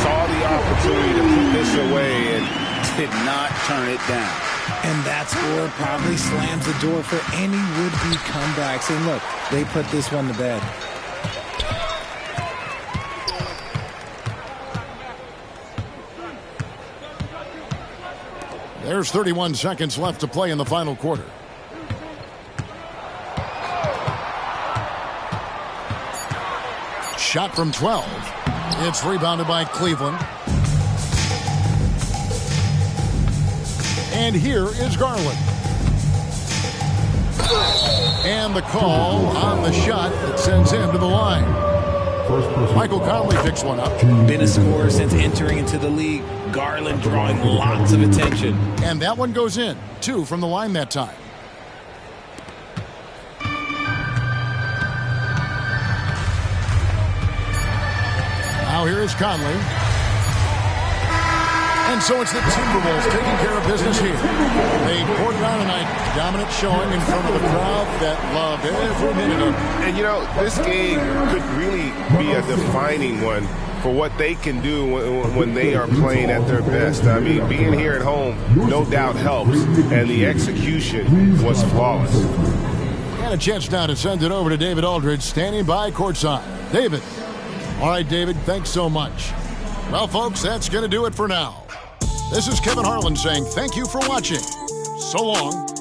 Saw the opportunity to put this away and did not turn it down. And that score probably slams the door for any would-be comebacks. And look, they put this one to bed. There's 31 seconds left to play in the final quarter. Shot from 12. It's rebounded by Cleveland. And here is Garland. And the call on the shot that sends him to the line. Michael Conley picks one up. Been a scorer since entering into the league. Garland drawing lots of attention. And that one goes in. 2 from the line that time. Now here is Conley. And so it's the Timberwolves taking care of business here. They poured it on tonight. Dominant showing in front of the crowd that loved every minute of it. And you know, this game could really be a defining one for what they can do when they are playing at their best. I mean, being here at home no doubt helps, and the execution was flawless. And a chance now to send it over to David Aldridge, standing by courtside. David. All right, David, thanks so much. Well, folks, that's going to do it for now. This is Kevin Harlan saying thank you for watching. So long.